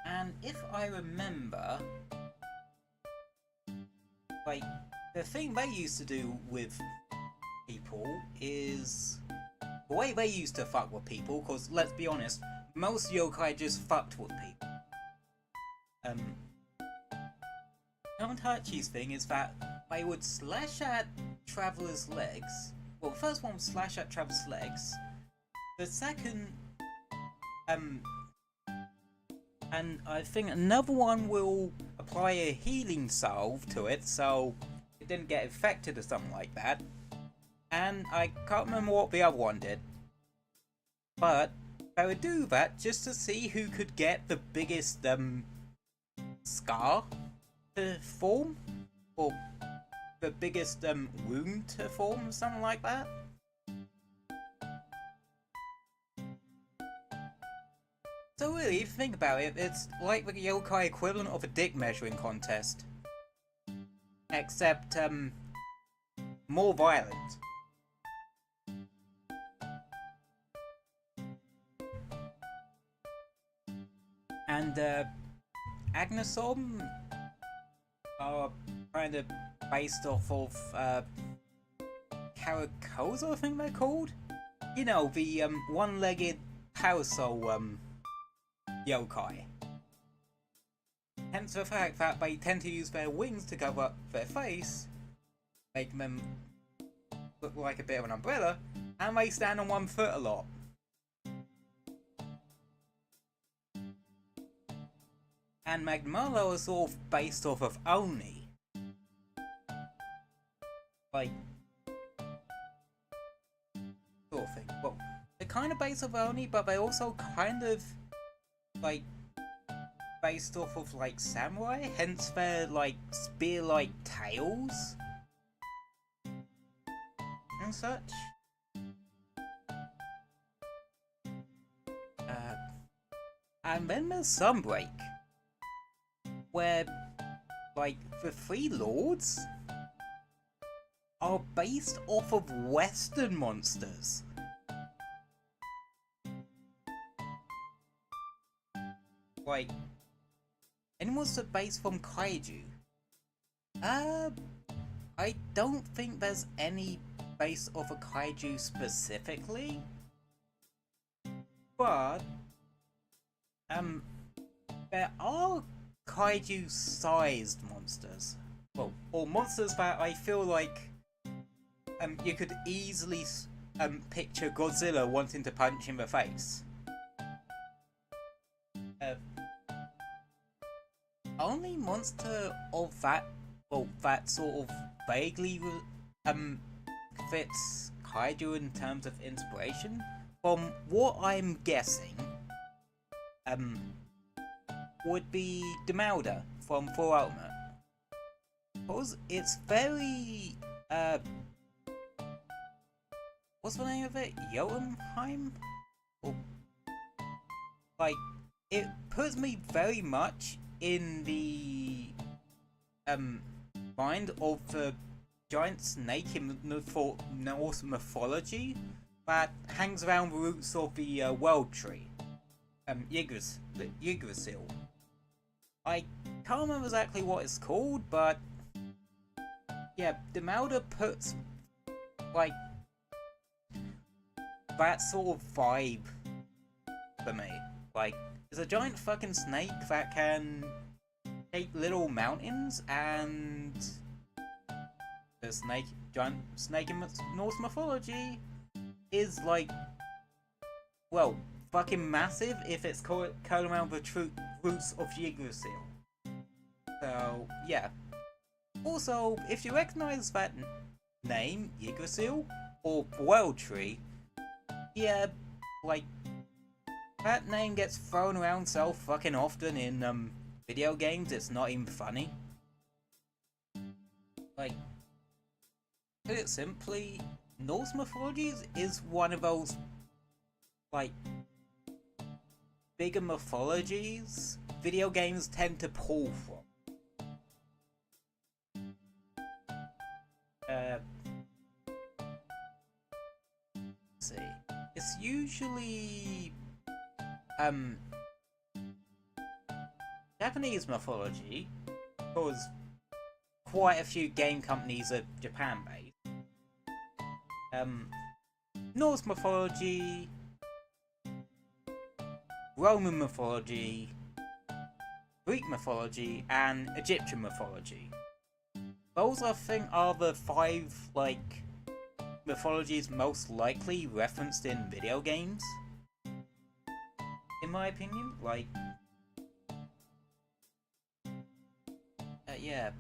And if I remember, like, the thing they used to do with people is the way they used to fuck with people, because let's be honest, most yokai just fucked with people. Hachi's thing is that they would slash at Traveler's legs. Well, the first one would slash at Traveler's legs. The second, and I think another one will apply a healing salve to it, so it didn't get infected or something like that. And I can't remember what the other one did. But I would do that just to see who could get the biggest scar to form, or the biggest wound to form, something like that. So really, if you think about it, it's like the yokai equivalent of a dick measuring contest. Except, more violent. And, Agnesom are kind of based off of, Caracosa, I think they're called? You know, the, one-legged parasol, yokai. Hence the fact that they tend to use their wings to cover up their face, making them look like a bit of an umbrella, and they stand on one foot a lot. And Magmalo is sort of based off of Oni. Like, sort of thing. Well, they're kind of based off Oni, but they also kind of, like, based off of, like, samurai, hence their, like, spear-like tails and such. And then there's Sunbreak, where, like, the three lords are based off of Western monsters. Like, any monster based from kaiju? I don't think there's any based off a kaiju specifically, but there are kaiju-sized monsters. Well, or monsters that I feel like you could easily picture Godzilla wanting to punch in the face. Only monster of that, well, that sort of vaguely fits kaiju in terms of inspiration, from what I'm guessing, would be Demauda from Full Ultimate. Because it's very, what's the name of it? Jotunheim? Or, like, it puts me very much in the, mind of the giant snake in Norse mythology that hangs around the roots of the, world tree. Yggdrasil. I can't remember exactly what it's called, but yeah, Demauda puts, like, that sort of vibe for me. Like, it's a giant fucking snake that can take little mountains, and the giant snake in Norse mythology is, like, well, fucking massive if it's curled around the roots of Yggdrasil. So, yeah. Also, if you recognize that name, Yggdrasil, or World Tree, yeah, like, that name gets thrown around so fucking often in, video games, it's not even funny. Like, to put it simply, Norse mythology is one of those, like, bigger mythologies video games tend to pull from. Let's see. It's usually Japanese mythology, because quite a few game companies are Japan-based. Norse mythology, Roman mythology, Greek mythology, and Egyptian mythology. Those, I think, are the 5, like, mythologies most likely referenced in video games. In my opinion, like... yeah.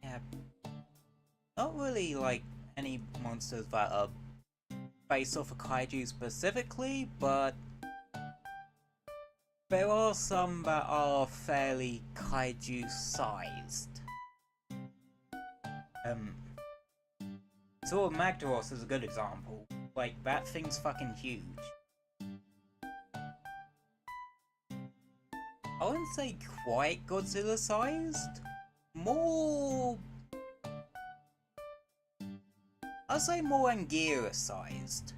Yeah. Not really, like, any monsters that are based off of kaiju specifically, but there are some that are fairly kaiju-sized. So Magdaros is a good example. Like, that thing's fucking huge. I wouldn't say quite Godzilla-sized. More... I'd say more Anguirus-sized.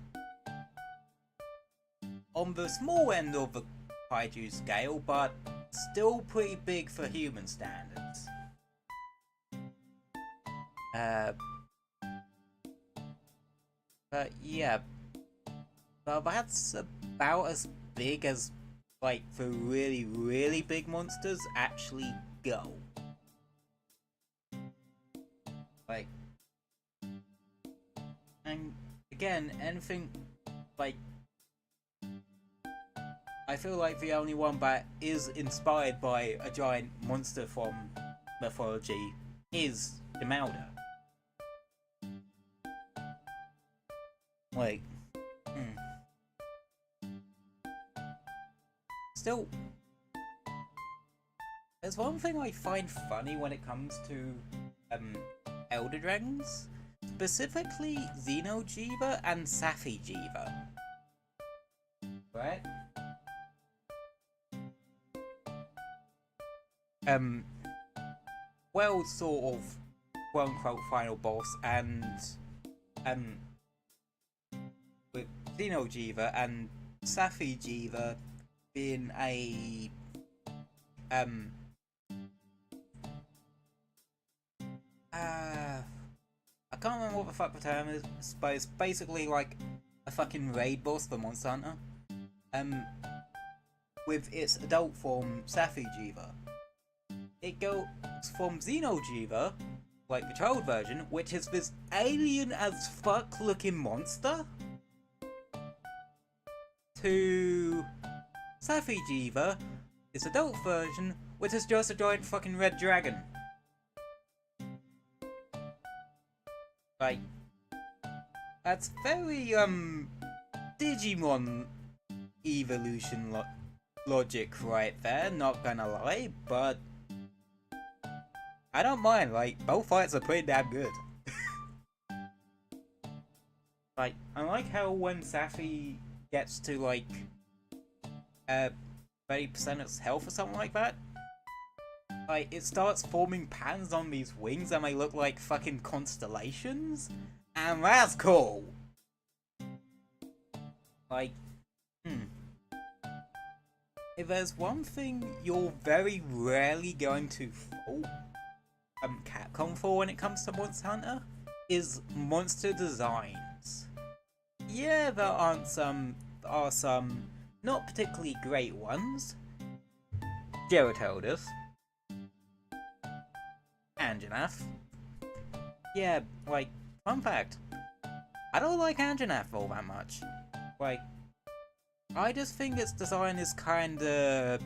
On the small end of the kaiju scale, but still pretty big for human standards. But yeah, but that's about as big as, like, the really, really big monsters actually go. Like, and again, anything, like, I feel like the only one that is inspired by a giant monster from mythology is Demelda. Like, Still, there's one thing I find funny when it comes to Elder Dragons, specifically Xeno'jiiva and Safi'jiiva. Right? Well, sort of quote-unquote final boss, and with Xeno'jiiva and Safi'jiiva being a I can't remember what the fuck the term is, but it's basically like a fucking raid boss for Monster Hunter. With its adult form, Safi'jiiva. It goes from Xeno'jiiva, like the child version, which is this alien as fuck looking monster, to Safi'jiiva, its adult version, which is just a giant fucking red dragon. Like, that's very, Digimon evolution logic right there, not gonna lie, but I don't mind, like, both fights are pretty damn good. Like, I like how when Safi gets to, like, 30% of its health or something like that, like, it starts forming patterns on these wings and they look like fucking constellations, and that's cool! Like, if there's one thing you're very rarely going to fault Capcom for when it comes to Monster Hunter, is monster designs. Yeah, there are some not particularly great ones. Gyarados, Anjanath. Yeah, like, fun fact, I don't like Anjanath all that much. Like, I just think its design is kinda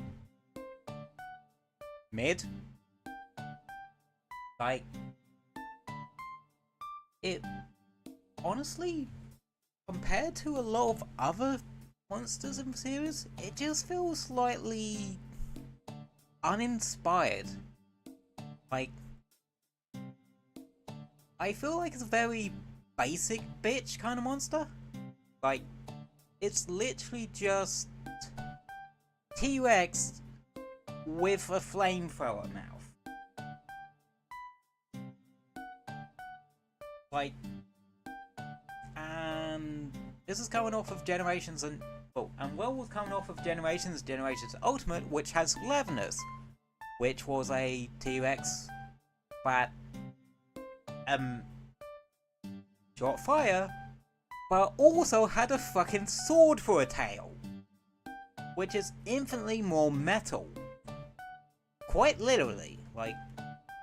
mid. Like, it honestly, compared to a lot of other monsters in the series, it just feels slightly uninspired. Like, I feel like it's a very basic bitch kind of monster. Like, it's literally just T-Rex with a flamethrower mouth. Like, and this is coming off of Generations and was coming off of Generations Ultimate, which has Leatherness, which was a T-Rex that shot fire but also had a fucking sword for a tail, which is infinitely more metal. Quite literally, like,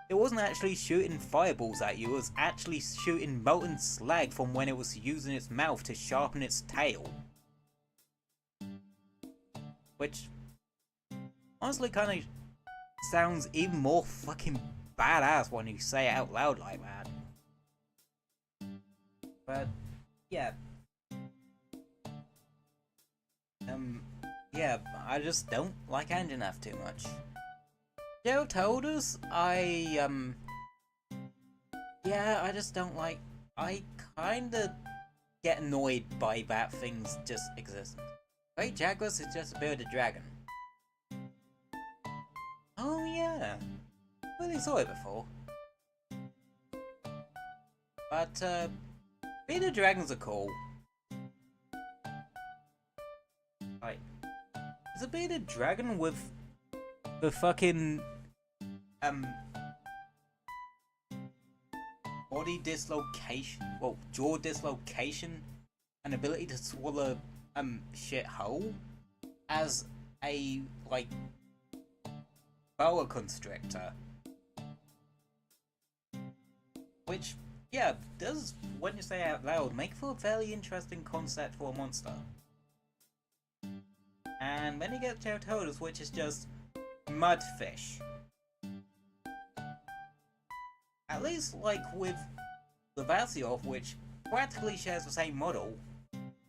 it wasn't actually shooting fireballs at you, it was actually shooting molten slag from when it was using its mouth to sharpen its tail. Which honestly kind of sounds even more fucking badass when you say it out loud like that. But yeah. Yeah, I just don't like Anjanath too much. Joe told us yeah, I just don't like, I kinda get annoyed by that things just existing. Great Jaguars is just a bearded dragon. Oh yeah, I really saw it before. But bearded dragons are cool. Like, is a bearded dragon with the fucking body dislocation, well, jaw dislocation, and ability to swallow shit whole as a like boa constrictor, which yeah does, when you say it out loud, make for a fairly interesting concept for a monster. And then you get Geototus, which is just mudfish. At least, like, with the Vasioth, which practically shares the same model,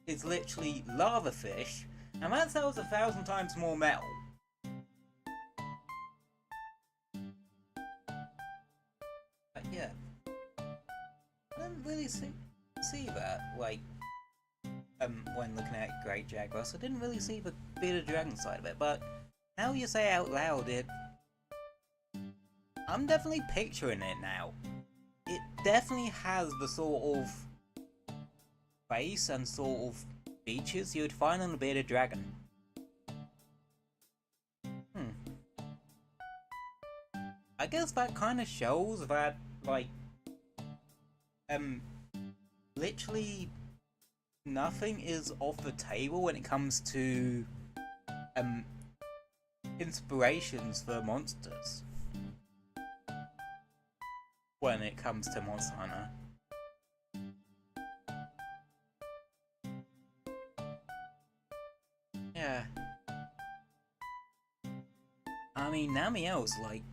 is literally lava fish, and that sells 1,000 times more metal. But yeah, I didn't really see that, like, when looking at Great Jaguars. I didn't really see the bearded dragon side of it, but now you say it out loud, I'm definitely picturing it now. It definitely has the sort of face and sort of features you would find on a bearded dragon. I guess that kind of shows that, like, literally nothing is off the table when it comes to inspirations for monsters when it comes to Monster Hunter. Yeah, I mean, Namiel's like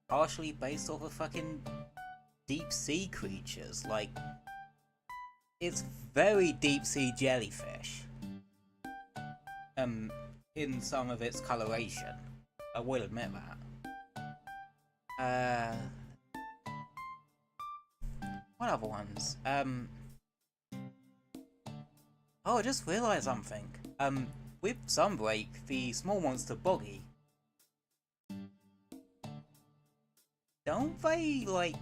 partially based off of fucking deep sea creatures. Like, it's very deep sea jellyfish. In some of its coloration. I will admit that. What other ones? Oh, I just realised something. With Sunbreak, the small monster Boggy, don't they, like,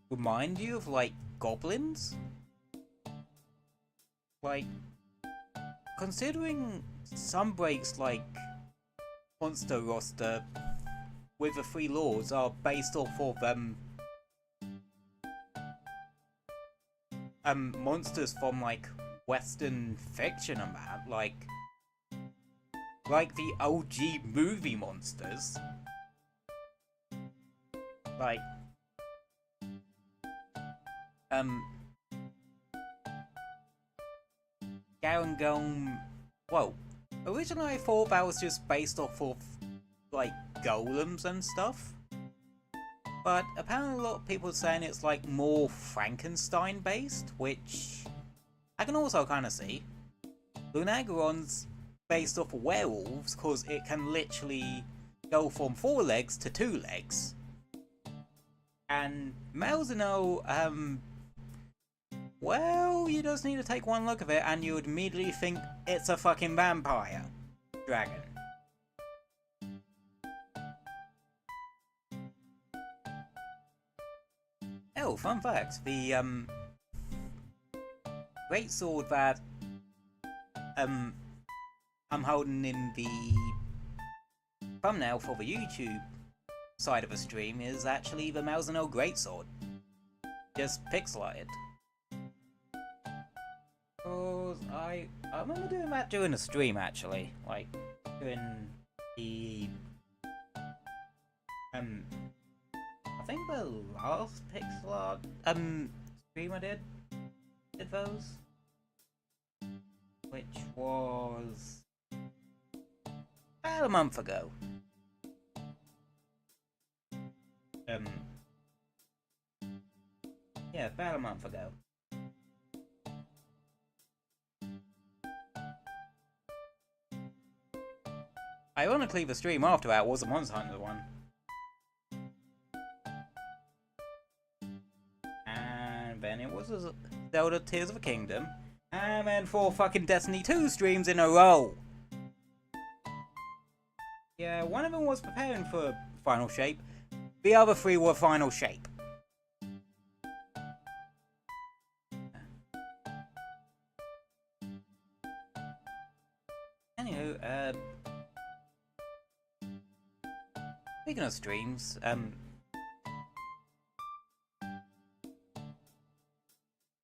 remind you of, like, goblins? Like, considering Sunbreak's, like, monster roster with the three lords are based off of, monsters from, like, Western fiction and that, like the OG movie monsters. Like, Garangone, well, originally I thought that was just based off of, like, golems and stuff. But apparently a lot of people are saying it's, like, more Frankenstein based, which I can also kind of see. Lunagaron's based off of werewolves, because it can literally go from 4 legs to 2 legs. And Malzeno, well, you just need to take one look at it and you would immediately think it's a fucking vampire dragon. Oh, fun fact, the greatsword that I'm holding in the thumbnail for the YouTube side of the stream is actually the Malzeno greatsword. just pixelated. Cause I remember doing that during a stream actually, like doing the I think the last pixel art stream I did those, which was about a month ago. Yeah, about a month ago. Ironically, the stream after that was a Monster Hunter one. And then it was a Zelda Tears of the Kingdom. And then 4 fucking Destiny 2 streams in a row. Yeah, one of them was preparing for Final Shape. The other 3 were Final Shape. Anywho, speaking of streams,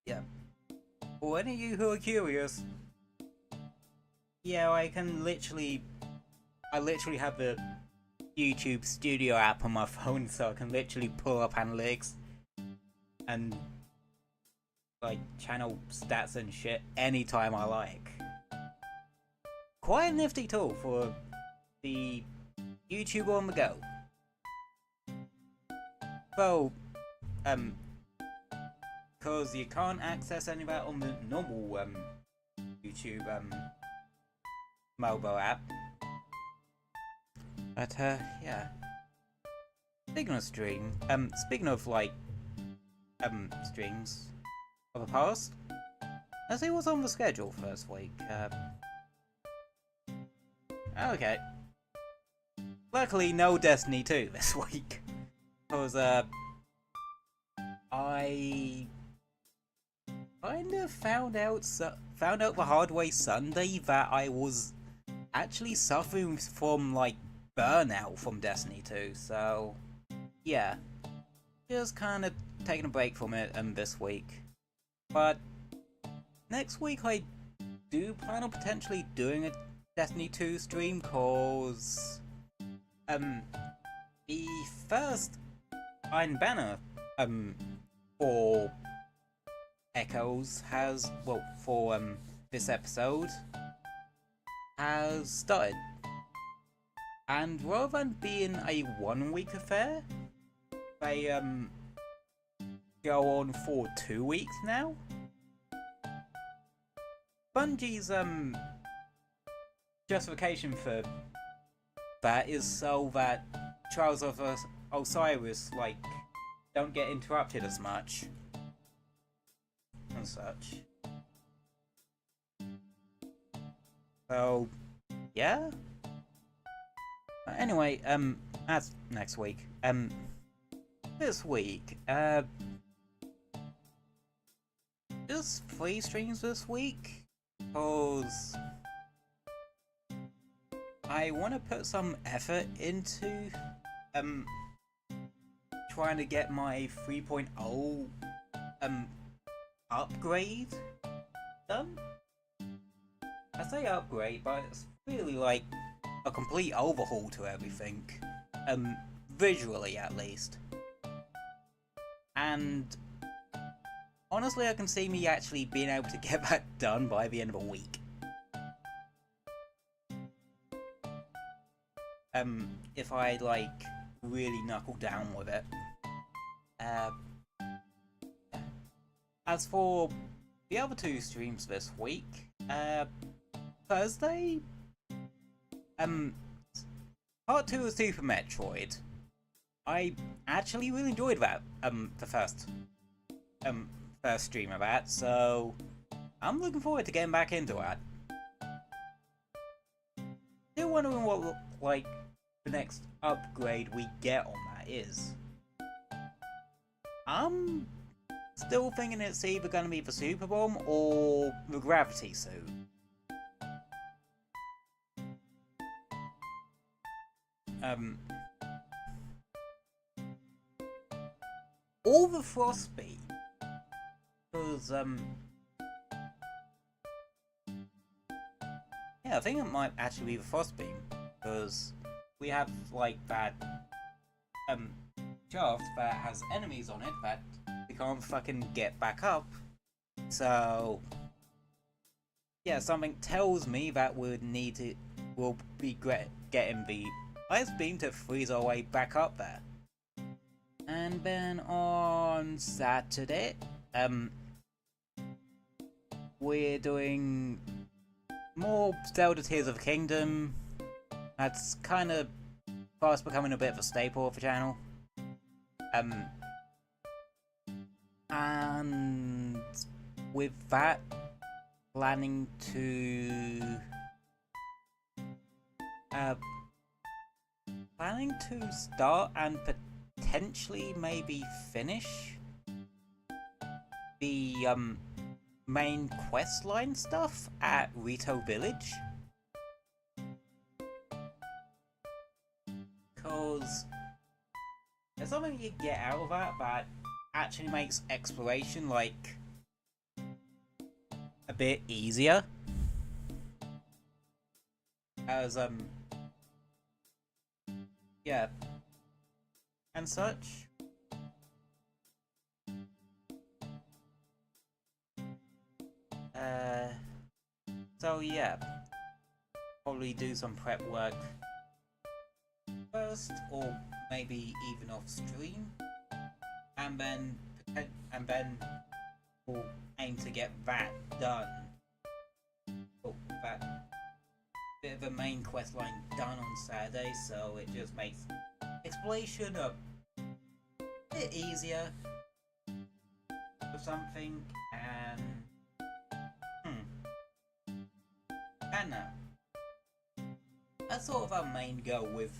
yeah. For any of you who are curious, yeah, I literally have the YouTube Studio app on my phone, so I can literally pull up analytics and like channel stats and shit anytime I like. Quite a nifty tool for the YouTuber on the go. Though, because you can't access any of that on the normal YouTube mobile app. But yeah. Speaking of speaking of like streams of the past, let's see what's on the schedule for this week. Okay. Luckily, no Destiny 2 this week, because I kind of found out the hard way Sunday that I was actually suffering from like burnout from Destiny 2. So yeah, just kind of taking a break from it this week. But next week I do plan on potentially doing a Destiny 2 stream, cause the first Iron Banner for Echoes has, well, for this episode has started, and rather than being a 1-week affair, they go on for 2 weeks now. Bungie's justification for that is so that Trials of Osiris like don't get interrupted as much and such. So yeah. Anyway, that's next week. This week, just 3 streams this week, cause I want to put some effort into trying to get my 3.0 upgrade done. I say upgrade, but it's really like a complete overhaul to everything, visually at least. And honestly, I can see me actually being able to get that done by the end of a week. If I like really knuckle down with it. As for the other 2 streams this week, Thursday, part 2 of Super Metroid. I actually really enjoyed that, the first stream of that, so I'm looking forward to getting back into that. Still wondering what, like, the next upgrade we get on that is. I'm still thinking it's either going to be the Super Bomb or the Gravity Suit. Or the Frostbeam. Cause yeah, I think it might actually be the frost beam, because we have like that shaft that has enemies on it that we can't fucking get back up. So yeah, something tells me that we'll be getting the ice beam to freeze our way back up there. And then on Saturday, we're doing more Zelda Tears of the Kingdom. That's kind of fast becoming a bit of a staple of the channel. And with that, planning to start and potentially maybe finish the main questline stuff at Rito Village. Cause there's something you get out of that actually makes exploration like a bit easier. As yeah, and such. So yeah, probably do some prep work first, or maybe even off stream, and then we'll aim to get that done. Oh, that bit of a main quest line done on Saturday, so it just makes exploration a bit easier or something. And and that's sort of our main goal with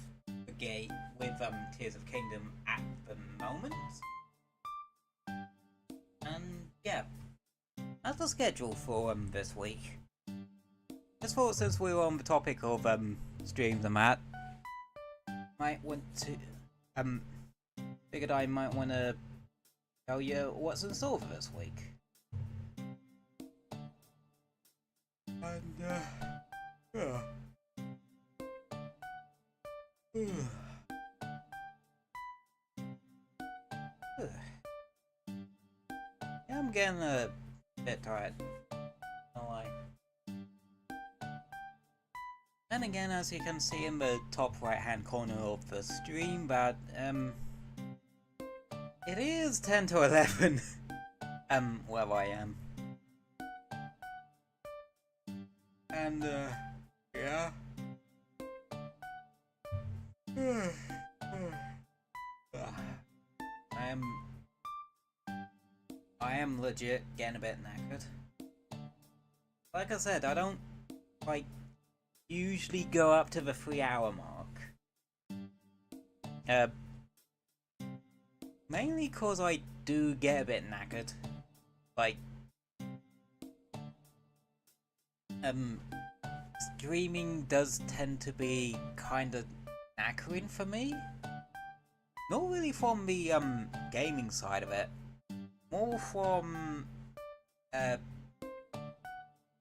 the game, with Tears of Kingdom at the moment. And yeah, that's the schedule for this week. Just thought, since we were on the topic of streams and that, might want to figured I might want to tell you what's in store for this week. And yeah, I'm getting a bit tired. No lie. And again, as you can see in the top right hand corner of the stream, that it is 10 to 11 where I am. And yeah. I am legit getting a bit knackered. Like I said, I don't like usually go up to the 3-hour mark. Mainly cause I do get a bit knackered. Like streaming does tend to be kinda knackering for me. Not really from the gaming side of it. More from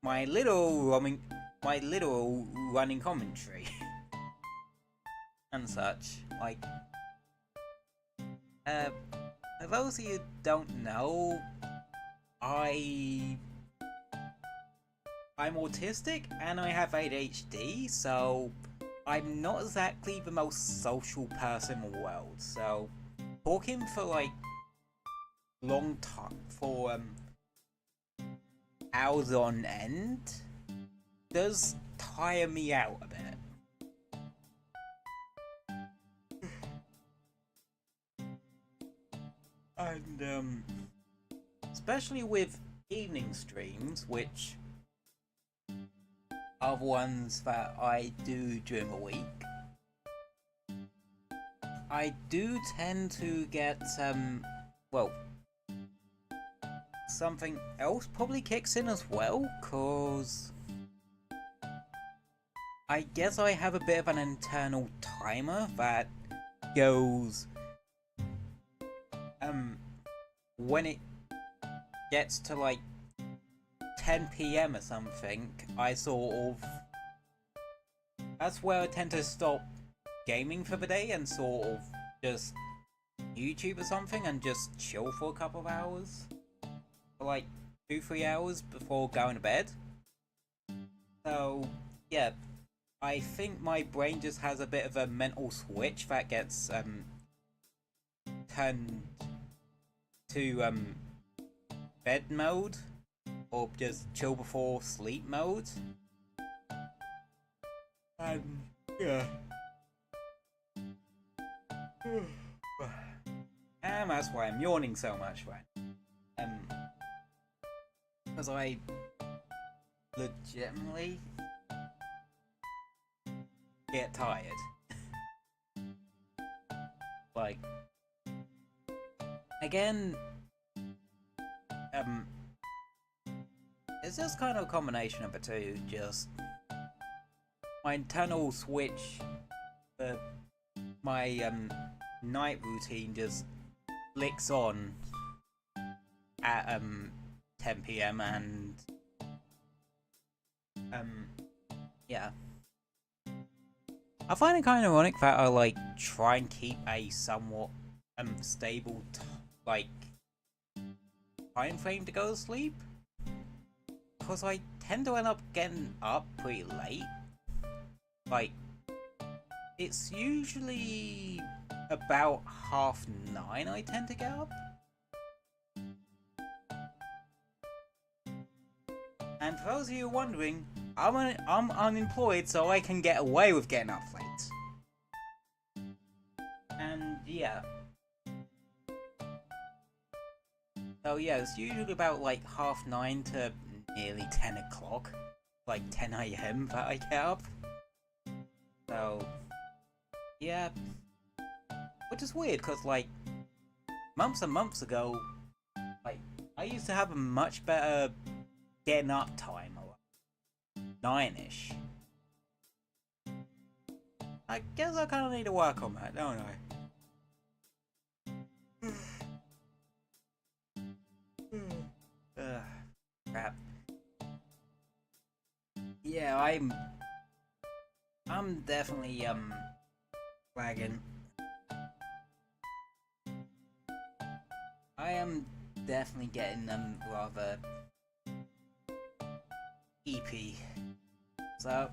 my little running commentary and such. Like for those of you who don't know, I'm autistic and I have ADHD, so I'm not exactly the most social person in the world. So talking for like long time, for hours on end, does tire me out a bit. And especially with evening streams, which are the ones that I do during the week, I do tend to get well, something else probably kicks in as well, cause I guess I have a bit of an internal timer that goes when gets to like 10 PM or something, I sort of... That's where I tend to stop gaming for the day and sort of just YouTube or something and just chill for a couple of hours. For like 2-3 hours before going to bed. So, yeah. I think my brain just has a bit of a mental switch that gets turned to bed mode or just chill before sleep mode. Yeah. And that's why I'm yawning so much, right? Because I legitimately get tired. Like, again, it's just kind of a combination of the two, just my internal switch for my night routine just flicks on at 10 PM and yeah. I find it kind of ironic that I like try and keep a somewhat stable like time frame to go to sleep, because I tend to end up getting up pretty late. Like, it's usually about 9:30 I tend to get up. And for those of you wondering, I'm unemployed, so I can get away with getting up late. And yeah. So yeah, it's usually about like 9:30 to nearly 10 o'clock. Like 10 AM that I get up. So yeah. Which is weird, because like months and months ago, like I used to have a much better getting up time, 9-ish. I guess I kind of need to work on that, don't I? Crap. Yeah, I'm definitely lagging. I am definitely getting rather EP. So,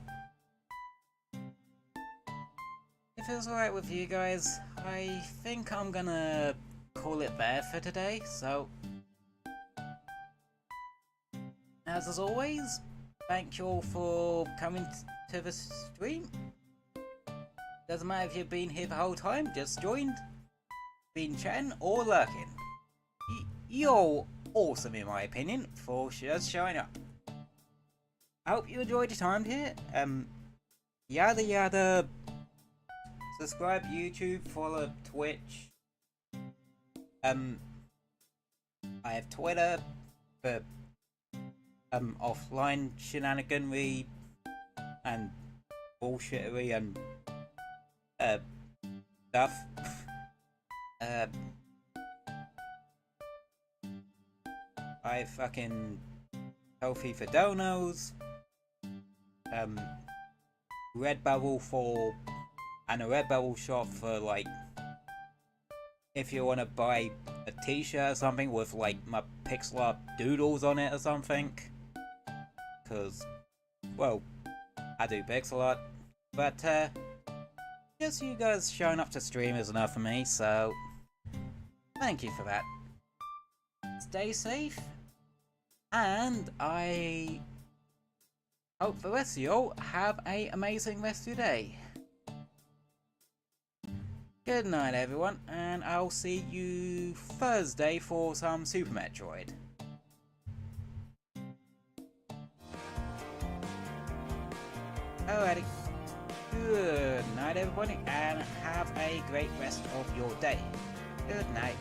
if it's alright with you guys, I think I'm gonna call it there for today. So, as always, thank you all for coming to the stream. Doesn't matter if you've been here the whole time, just joined, been chatting, or lurking. You're awesome in my opinion for just showing up. I hope you enjoyed your time here. Yada yada. Subscribe YouTube, follow Twitch. I have Twitter for offline shenaniganry and bullshittery and stuff. I fucking Healthy for donos. Redbubble for, and a Redbubble shop for like if you want to buy a t-shirt or something with like my pixel art doodles on it or something, because well I do pixel art, but just you guys showing up to stream is enough for me, so thank you for that. Stay safe, and I hope the rest of you all have an amazing rest of your day. Good night everyone, and I'll see you Thursday for some Super Metroid. Alrighty. Good night everybody, and have a great rest of your day. Good night.